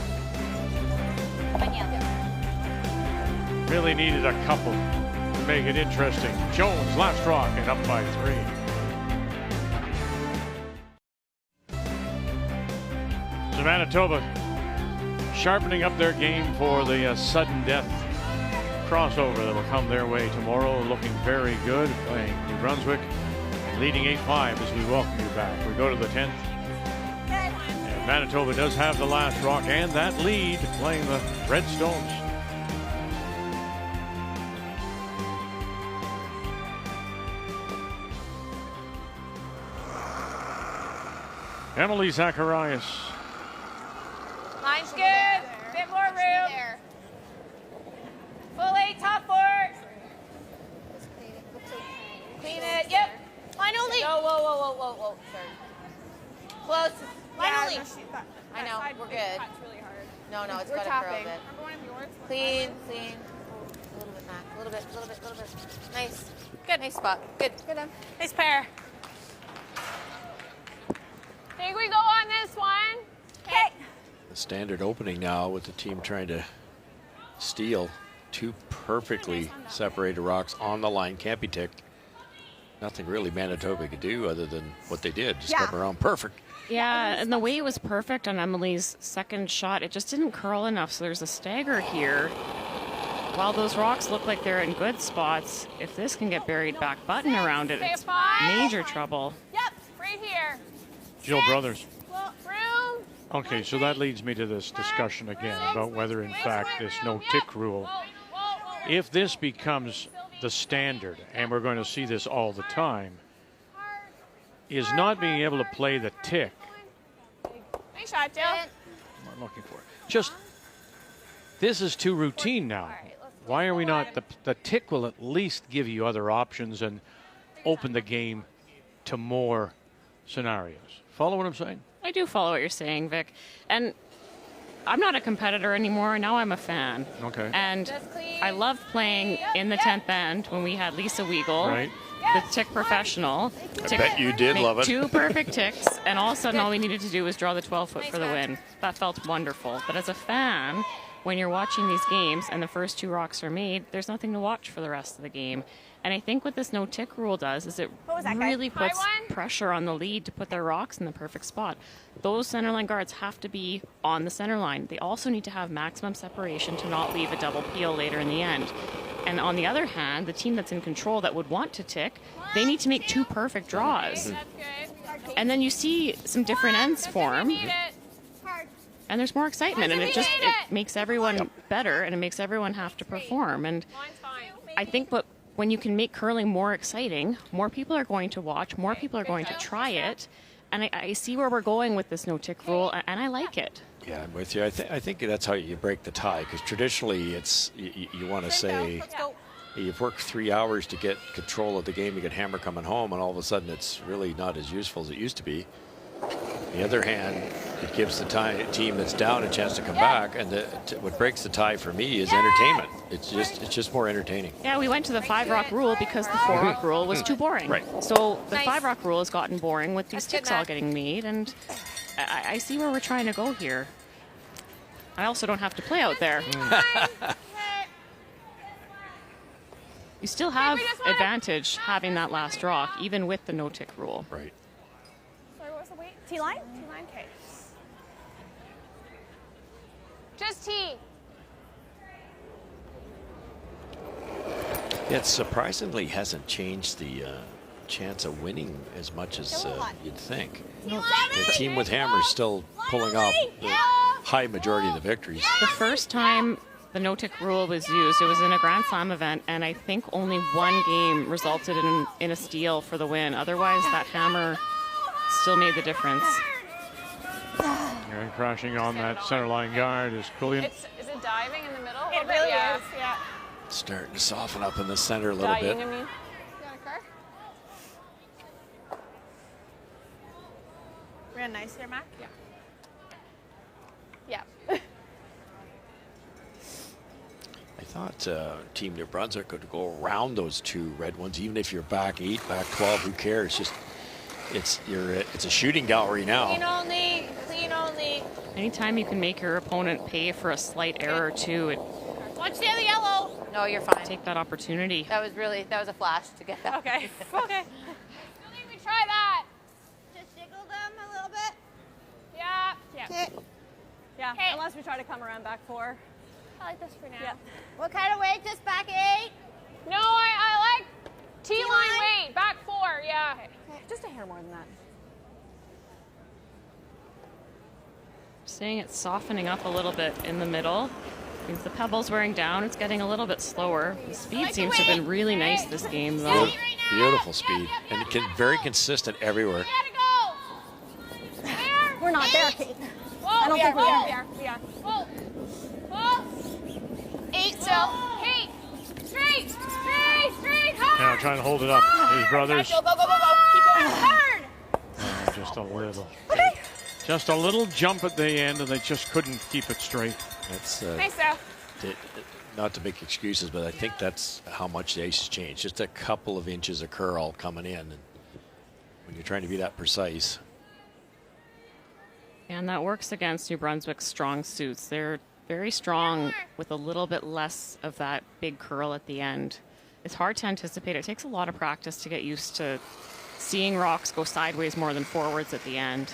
Really needed a couple to make it interesting. Jones, last rock, and up by 3. So Manitoba sharpening up their game for the sudden death crossover that will come their way tomorrow. Looking very good, playing New Brunswick, leading 8-5 as we welcome you back. We go to the 10th. And Manitoba does have the last rock and that lead, playing the Red Stones. Emily Zacharias. Line's good. Bit more room. Full 8, top 4. Clean it. Yep. Line only. No, whoa. Sorry. Close. Line only. I know. We're good. No, it's got to curl a bit. Clean. A little bit, Mac. A little bit. Nice. Good. Nice spot. Good. Nice pair. Think we go on this one? Okay. The standard opening now with the team trying to steal 2 perfectly separated rocks on the line. Can't be ticked. Nothing really Manitoba could do other than what they did. Just come around perfect. Yeah, and the way it was perfect on Emily's second shot, it just didn't curl enough. So there's a stagger here. While those rocks look like they're in good spots, if this can get buried back button around it, it's major trouble. Yep, right here. Jill Brothers. Room. Okay, so that leads me to this discussion again about whether, in fact, this no-tick rule, if this becomes the standard, and we're going to see this all the time, is not being able to play the tick. Nice shot, Jill. What I'm looking for. Just, this is too routine now. Why are we not, the tick will at least give you other options and open the game to more scenarios. Follow what I'm saying? I do follow what you're saying, Vic. And I'm not a competitor anymore. Now I'm a fan. Okay. And I loved playing in the 10th end when we had Lisa Weigel, right, the tick professional. I bet you did love it. 2 perfect ticks, and all of a sudden all we needed to do was draw the 12-foot for the win. That felt wonderful. But as a fan, when you're watching these games and the first 2 rocks are made, there's nothing to watch for the rest of the game. And I think what this no-tick rule does is it really puts pressure on the lead to put their rocks in the perfect spot. Those centerline guards have to be on the center line. They also need to have maximum separation to not leave a double peel later in the end. And on the other hand, the team that's in control that would want to tick, they need to make 2 perfect draws. And then you see some different ends form. And there's more excitement, and it makes everyone better, and it makes everyone have to perform. And I think when you can make curling more exciting, more people are going to watch, more people are going to try it. And I see where we're going with this no-tick rule, and I like it. Yeah, I'm with you. I think that's how you break the tie, because traditionally it's you want to say you've worked 3 hours to get control of the game, you get hammer coming home, and all of a sudden it's really not as useful as it used to be. On the other hand, it gives the team that's down a chance to come back, and what breaks the tie for me is entertainment. It's just more entertaining. Yeah, we went to the 5-rock rule because the 4-rock rule was too boring. Right. So the 5-rock rule has gotten boring with these ticks all getting made, and I see where we're trying to go here. I also don't have to play out there. You still have advantage having that last rock, even with the no-tick rule. Right. Sorry, what was the weight? T-line? T-line, okay. Just T. It surprisingly hasn't changed the chance of winning as much as you'd think. The team with hammers still pulling off the high majority of the victories. The first time the no-tick rule was used, it was in a Grand Slam event, and I think only 1 game resulted in a steal for the win. Otherwise, that hammer still made the difference. And crashing on that center line guard is Quillian. Is it diving in the middle? It really is, yeah. Starting to soften up in the center a little bit. You got a car? Ran nice here, Mac? Yeah. Yeah. I thought Team New Brunswick could go around those 2 red ones, even if you're back 8, back 12. Who cares? It's a shooting gallery now. Clean only. Clean only. Anytime you can make your opponent pay for a slight error too, Watch the other yellow. No, you're fine. Take that opportunity. That was a flash to get that. Okay. Okay. Don't even try that. Just jiggle them a little bit. Yeah. Yeah. Yeah, unless we try to come around back 4. I like this for now. Yeah. What kind of weight? Just back 8? No, I like T-line weight. Back 4, yeah. Okay. Just a hair more than that. Seeing it softening up a little bit in the middle. Means the pebble's wearing down. It's getting a little bit slower. The speed seems to have been really nice this game, though. Beautiful speed, and very consistent everywhere. We're not there, Kate. Whoa, I don't think we are. We are. Whoa. Whoa. 8 still. Kate. Straight. Hard. Now trying to hold it up. His brothers. Go. Keep going hard. Just a little. Just a little jump at the end, and they just couldn't keep it straight. That's Nice, though. not to make excuses, but I think that's how much the ice has changed. Just a couple of inches of curl coming in, and when you're trying to be that precise. And that works against New Brunswick's strong suits. They're very strong with a little bit less of that big curl at the end. It's hard to anticipate. It takes a lot of practice to get used to seeing rocks go sideways more than forwards at the end.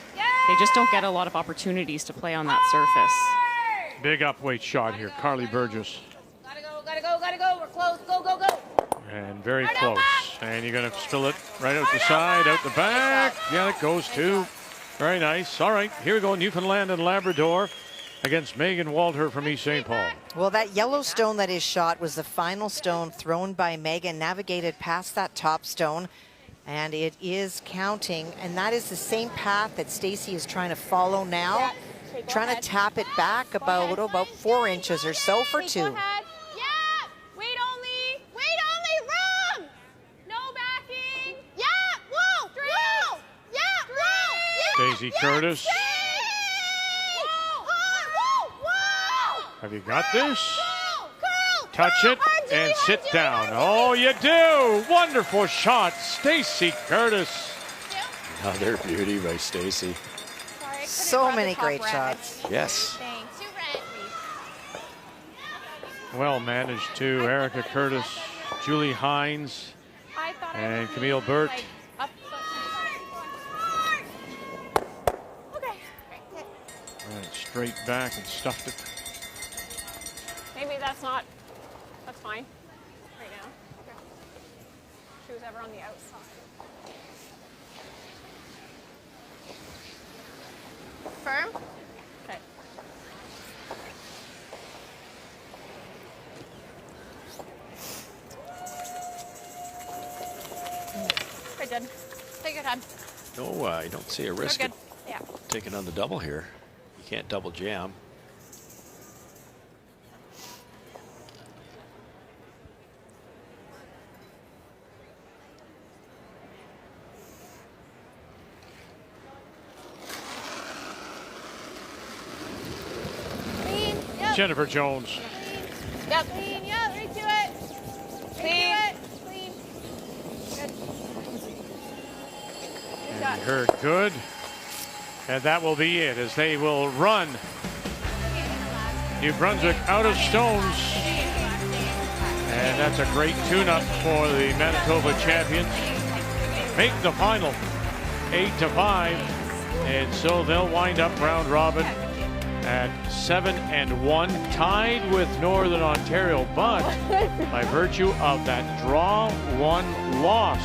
They just don't get a lot of opportunities to play on that surface. Big upweight shot here, Carly Burgess. Gotta go. We're close. Go. And very close. And you're going to spill it right out the side, out the back. Yeah, it goes too. Very nice. All right, here we go. Newfoundland and Labrador against Megan Walter from East St. Paul. Well, that yellow stone that is shot was the final stone thrown by Megan, navigated past that top stone, and it is counting. And that is the same path that Stacy is trying to follow now, trying to tap it back about 4 inches or so for 2. Yeah. Wait only. Wrong. No backing. Yeah. Whoa. Whoa. Yeah. Whoa. Daisy Curtis. Have you got this? Touch it and sit down. Oh, you do. Wonderful shot, Stacy Curtis. Another beauty by Stacy. So many great shots. Yes. Thanks. Well managed too. Erica Curtis, Julie Hines, and Camille Burt. Ran it straight back and stuffed it. Maybe that's fine right now. Okay. She was ever on the outside. Firm? Okay. Very good. Take your time. No, I don't see a risk You're of good. Yeah. taking on the double here. You can't double jam. Clean. Yep. Jennifer Jones. Yep. Clean. Yep. Right to it. Clean. Clean. Good. Good shot. And her good. And that will be it as they will run New Brunswick out of stones. And that's a great tune-up for the Manitoba champions. Make the final 8-5. And so they'll wind up round robin at 7-1, tied with Northern Ontario, but by virtue of that draw one loss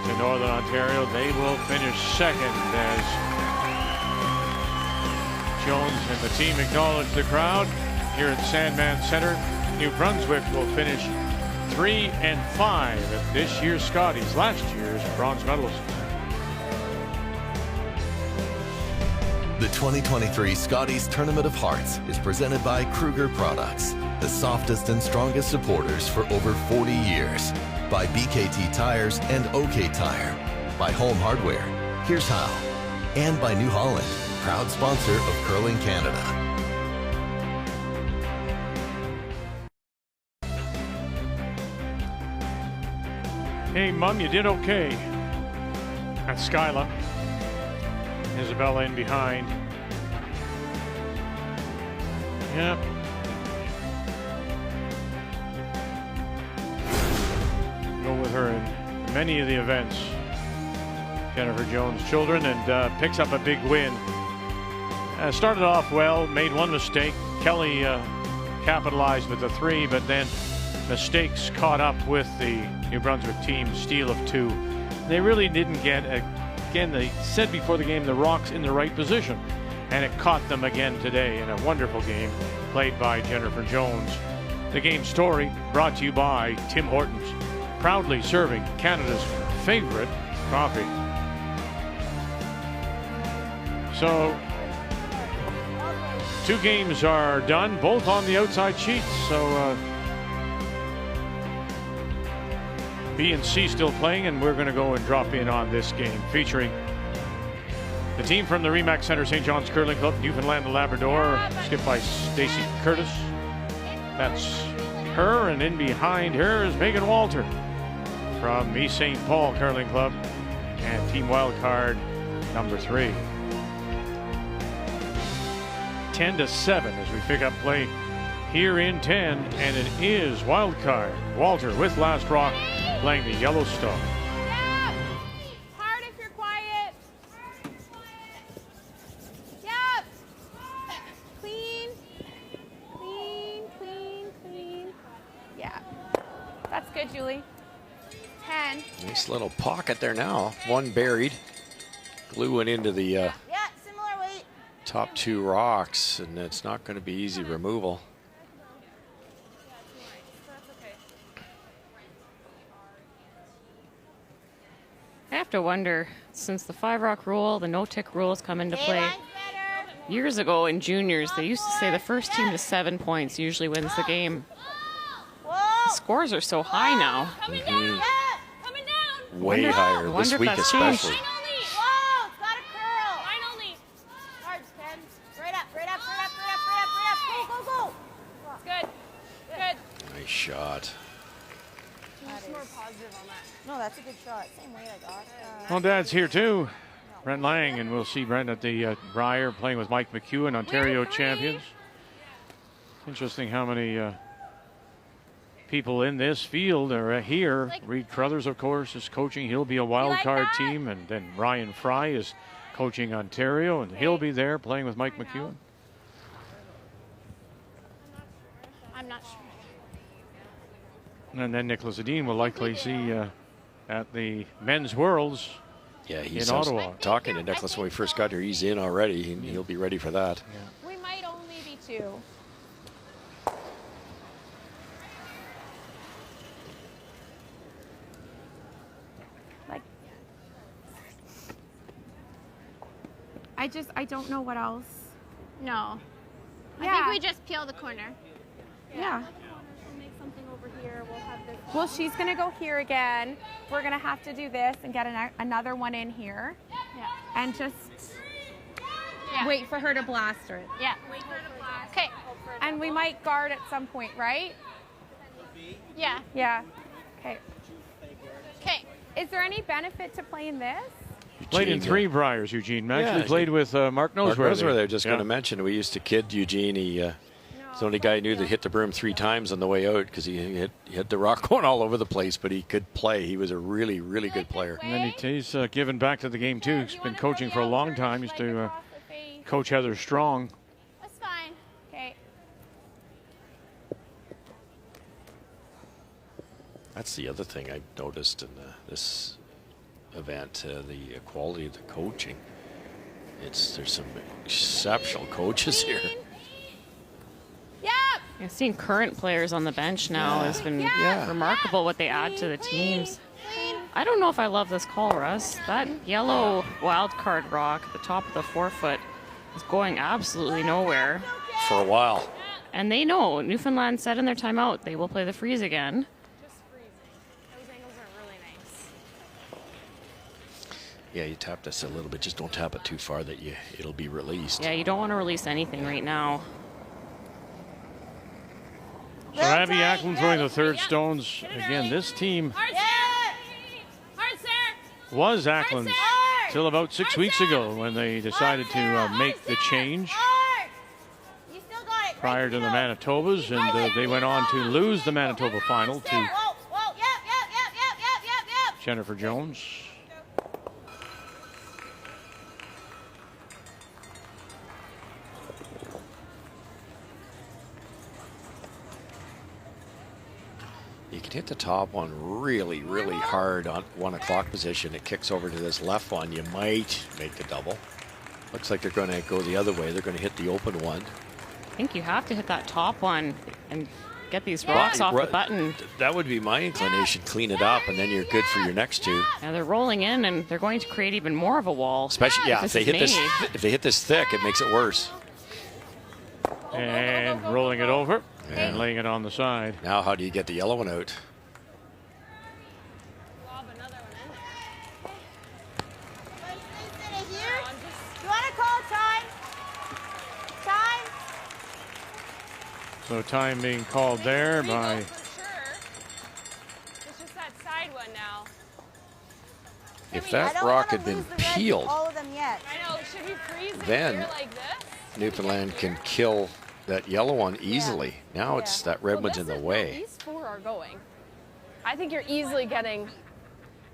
to Northern Ontario, they will finish second as Jones and the team acknowledge the crowd here at Sandman Center. New Brunswick will finish 3-5 at this year's Scotties, last year's bronze medalist. The 2023 Scotties Tournament of Hearts is presented by Kruger Products, the softest and strongest supporters for over 40 years. By BKT Tires and OK Tire. By Home Hardware, here's how. And by New Holland, proud sponsor of Curling Canada. Hey, Mum, you did okay. That's Skyla. Isabella in behind. Yep. Go with her in many of the events. Jennifer Jones' children, and picks up a big win. Started off well, made one mistake. Kelly capitalized with the 3, but then mistakes caught up with the New Brunswick team, steal of 2. They really didn't get again, they said before the game, the rocks in the right position, and it caught them again today in a wonderful game played by Jennifer Jones. The game story brought to you by Tim Hortons, proudly serving Canada's favorite coffee. So 2 games are done, both on the outside sheets. So B and C still playing, and we're going to go and drop in on this game featuring the team from the Remax Center St. John's Curling Club, Newfoundland and Labrador, skipped by Stacey Curtis. That's her, and in behind her is Megan Walter from East St. Paul Curling Club and Team Wildcard number 3. 10-7 as we pick up play here in 10, and it is Wildcard Walter with Last Rock playing the Yellowstone. Yep. Hard if you're quiet. Yep. Clean. Clean, clean, clean. Yeah. That's good, Julie. 10. Nice little pocket there now. One buried. Glue went into the Yeah, similar weight. top 2 rocks, and it's not going to be easy removal. I have to wonder, since the 5-rock rule, the no-tick rules come into play. Years ago in juniors, they used to say the first team to 7 points usually wins the game. The scores are so high now. Coming down. Coming down. Way higher this week especially. Whoa, it's got a curl. Finally. Hard, 10. Right up, right up, right up, right up, right up, right up. Go, go, go. It's good. Good. Nice shot. Just more positive on that. No, that's a good shot. Same weight I got. Well, Dad's here too. Brent Lang, and we'll see Brent at the Briar playing with Mike McEwen, Ontario champions. Interesting how many people in this field are here. Reed Crothers, of course, is coaching. He'll be a wild card team. And then Ryan Fry is coaching Ontario, and he'll be there playing with Mike McEwen. I'm not sure. And then Nicholas Edin will likely see at the Men's Worlds. Yeah, he's in Ottawa. Talking to Nicholas when we first got here. He's in already. He'll be ready for that. We might only be 2. I don't know what else. No. Yeah. I think we just peel the corner. Yeah. We'll make something over here. We'll have this. Well, she's going to go here again. We're going to have to do this and get another one in here. Yeah. And just wait for her to blast her. Yeah. Wait for her to blast. Okay. And we might guard at some point, right? Yeah. Yeah. Okay. Okay. Is there any benefit to playing this? Played in 3 Briars, Eugene. Actually Yeah, played with Mark Noseworthy. Mark Noseworthy, I was just going to mention. We used to kid Eugene. He's the only guy who knew to hit the broom 3 times on the way out because he had the rock going all over the place, but he could play. He was a really, really good player. And then he's given back to the game, too. He's been coaching for a long time. He used to coach Heather Strong. That's fine. Okay. That's the other thing I noticed in this event, the quality of the coaching. There's some exceptional coaches here. Yeah, seeing current players on the bench now has been remarkable what they add to the teams. I don't know if I love this call, Russ. That yellow wild card rock at the top of the 4-foot is going absolutely nowhere. For a while. And they know Newfoundland said in their timeout they will play the freeze again. Yeah, you tap this a little bit. Just don't tap it too far that it'll be released. Yeah, you don't want to release anything right now. So Abby Ackland throwing the third stones. Again, this team was Ackland's till about 6 weeks ago when they decided to make the change prior to the Manitobas, and they went on to lose the Manitoba final to Jennifer Jones. You can hit the top one really, really hard on 1 o'clock position. It kicks over to this left one. You might make the double. Looks like they're going to go the other way. They're going to hit the open one. I think you have to hit that top one and get these rocks off the button. That would be my inclination. Clean it up, and then you're good for your next 2. Now they're rolling in, and they're going to create even more of a wall. Especially, if they hit this thick, it makes it worse. And rolling it over and laying it on the side. Now, how do you get the yellow one out? You want to call time? Time? So time being called there by... It's just that side one now. If that rock had been peeled, All of them yet. I know. Should we freeze it then here like this? Newfoundland can kill that yellow one easily. Now it's that red one's in the way. These 4 are going. I think you're easily getting.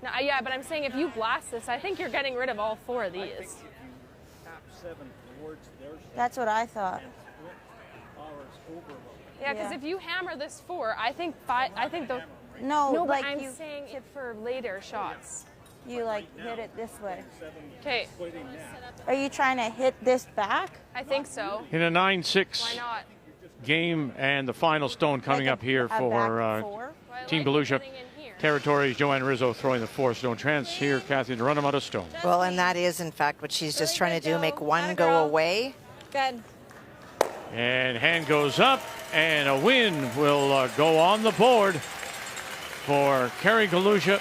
No, yeah, but I'm saying if you blast this, I think you're getting rid of all 4 of these. That's what I thought. Yeah, because if you hammer this 4, I think 5. I think the. No, but like I'm you saying it for later shots. You like hit it this way. Okay. Are you trying to hit this back? I think so. In a 9-6 Why not? game, and the final stone coming up here for Team Volusia Territories. Joanne Rizzo throwing the 4th stone. Trans here, Kathy, to run them out of stone. Well, and that is, in fact, what she's just trying to do, make one go away. Good. And hand goes up, and a win will go on the board for Kerry Galusha,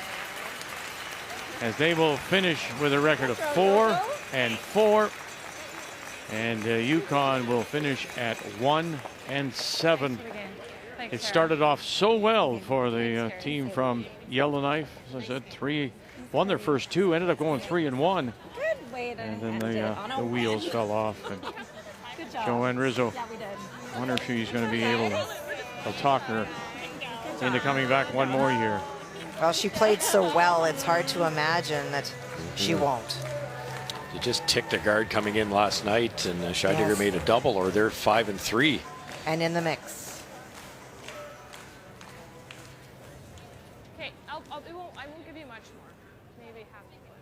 as they will finish with a record of 4-4, and Yukon will finish at 1-7. It started off so well for the team from Yellowknife. As I said, won their first 2, ended up going 3-1, and then the wheels fell off. And Joanne Rizzo, I wonder if she's going to be able to talk her into coming back one more year. Well, she played so well, it's hard to imagine that she won't. You just ticked a guard coming in last night, and Scheidegger made a double, or they're 5-3. And in the mix. Okay, I won't give you much more. Maybe half a foot.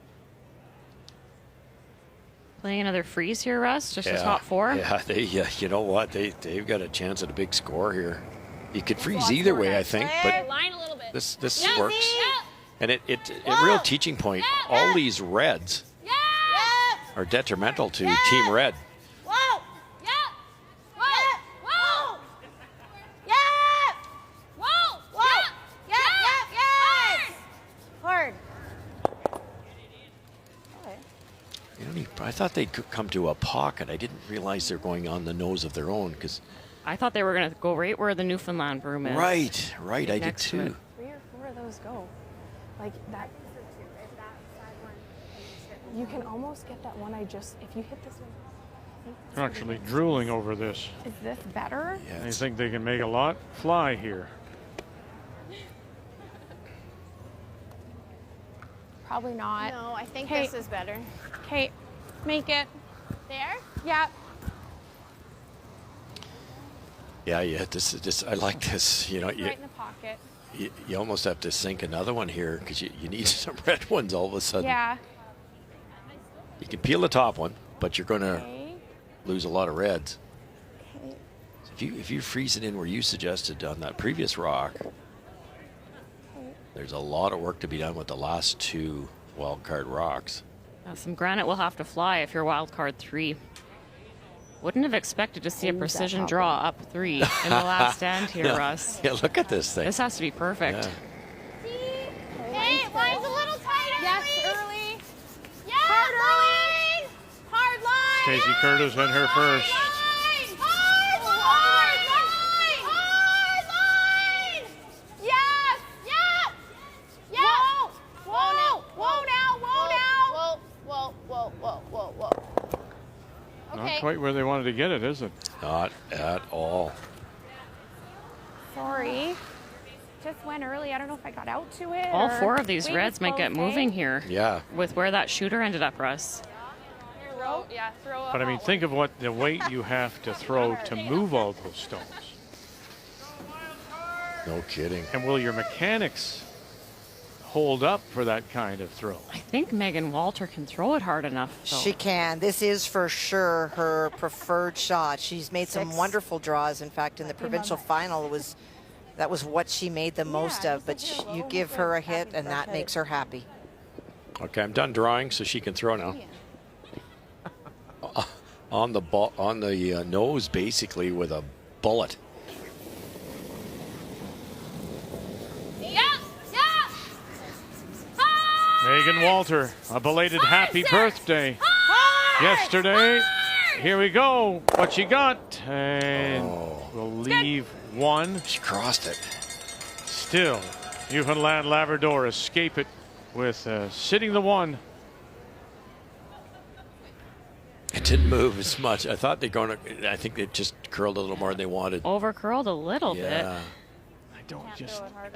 Playing another freeze here, Russ? Just the top 4? Yeah, you know what? They've got a chance at a big score here. You could freeze either way, I think, but Line a little bit. this works. And it a real teaching point. All these reds are detrimental to Team Red. Whoa! Yeah! Whoa! Whoa! Yeah! Whoa! Whoa! Yeah! Hard. I thought they'd come to a pocket. I didn't realize they're going on the nose of their own, because. I thought they were going to go right where the Newfoundland broom is. Right. I did too. 3 or 4 of those go. Like that. You can almost get that one. If you hit this one. They're actually drooling over this. Is this better? Yeah, they think they can make a lot fly here. Probably not. No, I think Kate. this is better. Kate, make it. There? Yeah. Yeah. This is just. I like this. You know, Right in the pocket. you almost have to sink another one here, because you need some red ones all of a sudden. Yeah. You can peel the top one, but you're going to lose a lot of reds. Okay. So if you freeze it in where you suggested on that previous rock, there's a lot of work to be done with the last 2 wild card rocks. Now, some granite will have to fly if you're wild card 3. Wouldn't have expected to see a precision draw up 3 in the last stand here, Russ. Yeah, look at this thing. This has to be perfect. Hey, line's a little tighter. Yes, early. Yeah, hard line. Hard line. Stacey Curtis went her first. Hard line. Yes. Yeah. Yeah. Whoa now. Whoa. Not quite where they wanted to get it, is it? Not at all. Sorry. Just went early. I don't know if I got out to it. All or 4 of these wave reds was might get close, moving eh? here. Yeah. With where that shooter ended up, Russ. Throw up. But I mean, think of what the weight you have to throw to move all those stones. No kidding. And will your mechanics hold up for that kind of throw? I think Megan Walter can throw it hard enough. Though. She can. This is for sure her preferred shot. She's made some wonderful draws. In fact, in the provincial final, that was what she made the most of. But you give her a hit, and that makes her happy. Okay, I'm done drawing, so she can throw now. On the nose, basically, with a bullet. Megan Walter, a belated happy birthday yesterday. Here we go. What she got? And we'll leave 1. She crossed it. Still, Newfoundland Labrador escape it with sitting the 1. It didn't move as much. I thought I think they just curled a little more than they wanted. Over curled a little bit. I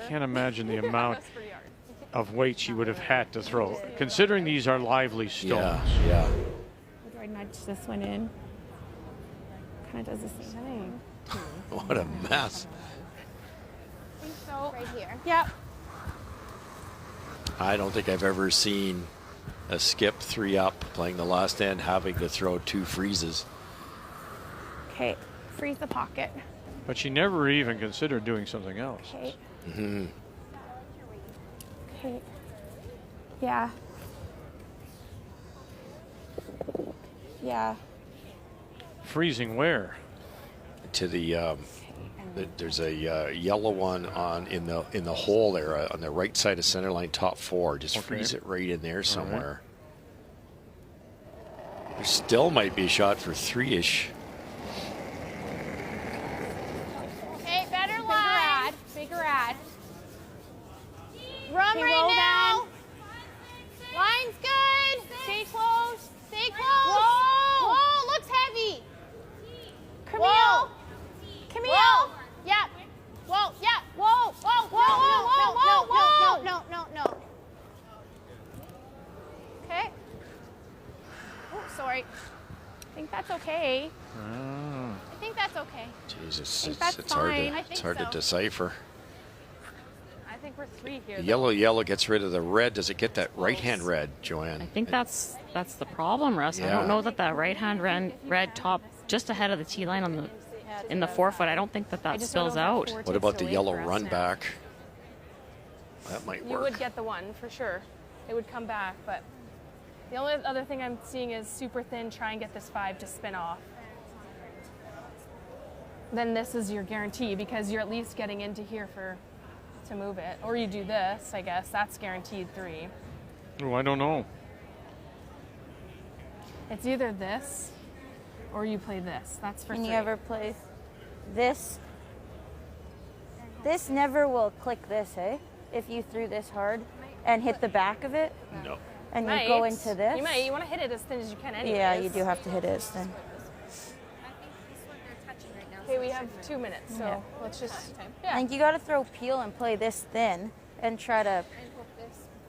can't imagine the amount of weight she would have had to throw, considering these are lively stones. Yeah. Do I nudge this one in? Kind of does the same thing. What a mess. I think so. Right here. Yep. I don't think I've ever seen a skip 3 up playing the last end having to throw 2 freezes. Okay, freeze the pocket. But she never even considered doing something else. Okay. Mm-hmm. Okay. Yeah. Yeah. Freezing where? To there's a yellow one in the hole there on the right side of center line, top 4. Just freeze it right in there somewhere. There still might be a shot for 3-ish. Okay, better line. Bigger ad. Run Okay, right roll now. down. Line's good. Stay close. Stay close. Whoa, looks heavy. Camille. Camille. Yeah. Whoa, yeah. Whoa. sorry. I think that's okay. I think that's okay. Jesus, think that's it's hard fine. to I think it's hard to so. decipher. I think we're 3 here. The yellow gets rid of the red. Does it get that right hand red, Joanne? I think that's the problem, Russ. I don't know that right hand red top just ahead of the tee line on the in the forefoot. I don't think that spills out. What about the yellow run back? That might work. You would get the one for sure. It would come back, but the only other thing I'm seeing is super thin. Try and get this 5 to spin off. Then this is your guarantee because you're at least getting into here to move it. Or you do this, I guess. That's guaranteed 3. Oh, I don't know. It's either this or you play this. That's for 3. Can you ever play this? This never will click this, eh? If you threw this hard and hit the back of it? No. And you go into this? You might. You want to hit it as thin as you can anyways. Yeah, you do have to hit it as thin. Okay, we have 2 minutes, so let's just... I think you got to throw peel and play this thin and try to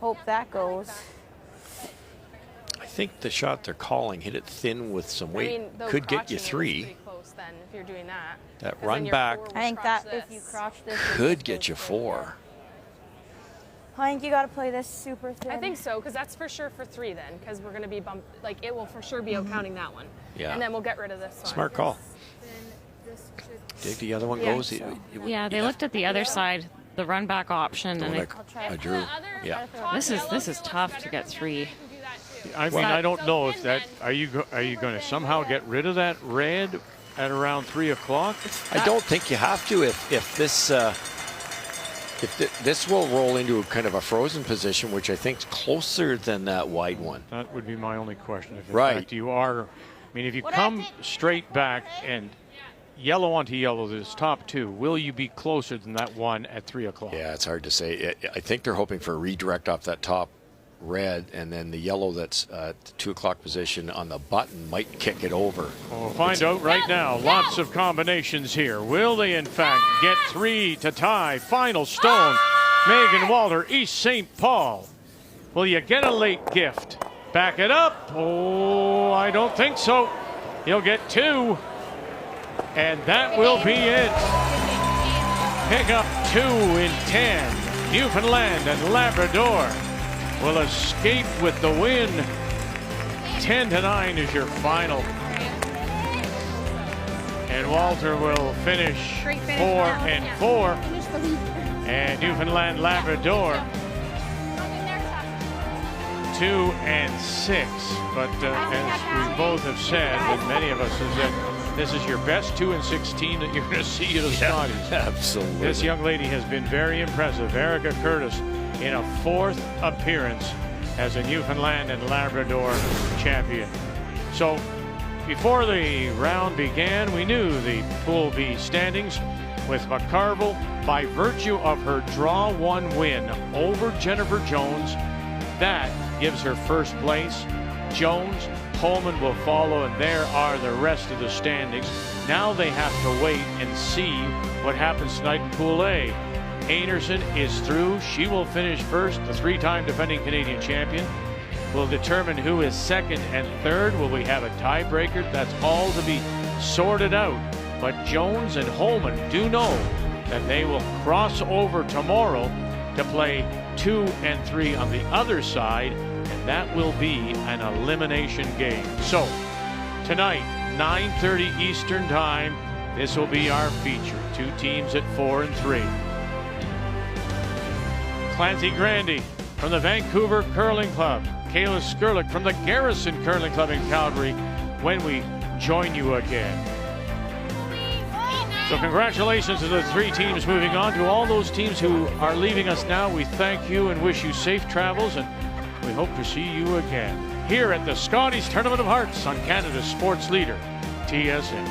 hope that goes. I think the shot they're calling, hit it thin with some weight, could get you 3. Pretty close then, if you're doing that. That run back I think that if you crotch this, could get you 4. I think you got to play this super thin. I think so, because that's for sure for 3 then, because we're going to be bumped. Like, it will for sure be out counting that one. Yeah. And then we'll get rid of this one. Smart call. Dig the other one goes. Yeah, they looked at the other side, the run back option, and I drew. Yeah. This is tough to get 3. I mean, I don't know if that. Are you going to somehow get rid of that red at around 3 o'clock? I don't think you have to. If this will roll into kind of a frozen position, which I think is closer than that wide one. That would be my only question. If in Right. fact you are. I mean, if you come straight back and yellow onto yellow, this top 2, will you be closer than that one at 3 o'clock? Yeah, it's hard to say. I think they're hoping for a redirect off that top red, and then the yellow that's at the 2 o'clock position on the button might kick it over. We'll find out right now. Lots of combinations here. Will they, in fact, get 3 to tie? Final stone. Megan Walter, East St. Paul. Will you get a late gift? Back it up. Oh, I don't think so. You'll get 2. And that will be it. Pick up 2 in 10. Newfoundland and Labrador will escape with the win. 10-9 is your final. And Walter will finish 4 and 4. And Newfoundland Labrador 2 and 6. But as we both have said, and many of us have said, this is your best 2 and 16 that you're going to see at the Scotties. Absolutely. This young lady has been very impressive. Erica Curtis in a 4th appearance as a Newfoundland and Labrador champion. So before the round began, we knew the Pool B standings with McCarville, by virtue of her draw 1 win over Jennifer Jones, that gives her first place. Jones, Coleman will follow, and there are the rest of the standings. Now they have to wait and see what happens tonight in Pool A. Anderson is through. She will finish first. The 3-time defending Canadian champion will determine who is second and third. Will we have a tiebreaker? That's all to be sorted out. But Jones and Holman do know that they will cross over tomorrow to play 2 and 3 on the other side, and that will be an elimination game. So tonight, 9:30 Eastern time, this will be our feature. 2 teams at 4 and 3. Clancy Grandy from the Vancouver Curling Club, Kayla Skurlik from the Garrison Curling Club in Calgary, when we join you again. So congratulations to the 3 teams moving on. To all those teams who are leaving us now, we thank you and wish you safe travels, and we hope to see you again here at the Scotties Tournament of Hearts on Canada's sports leader, TSN.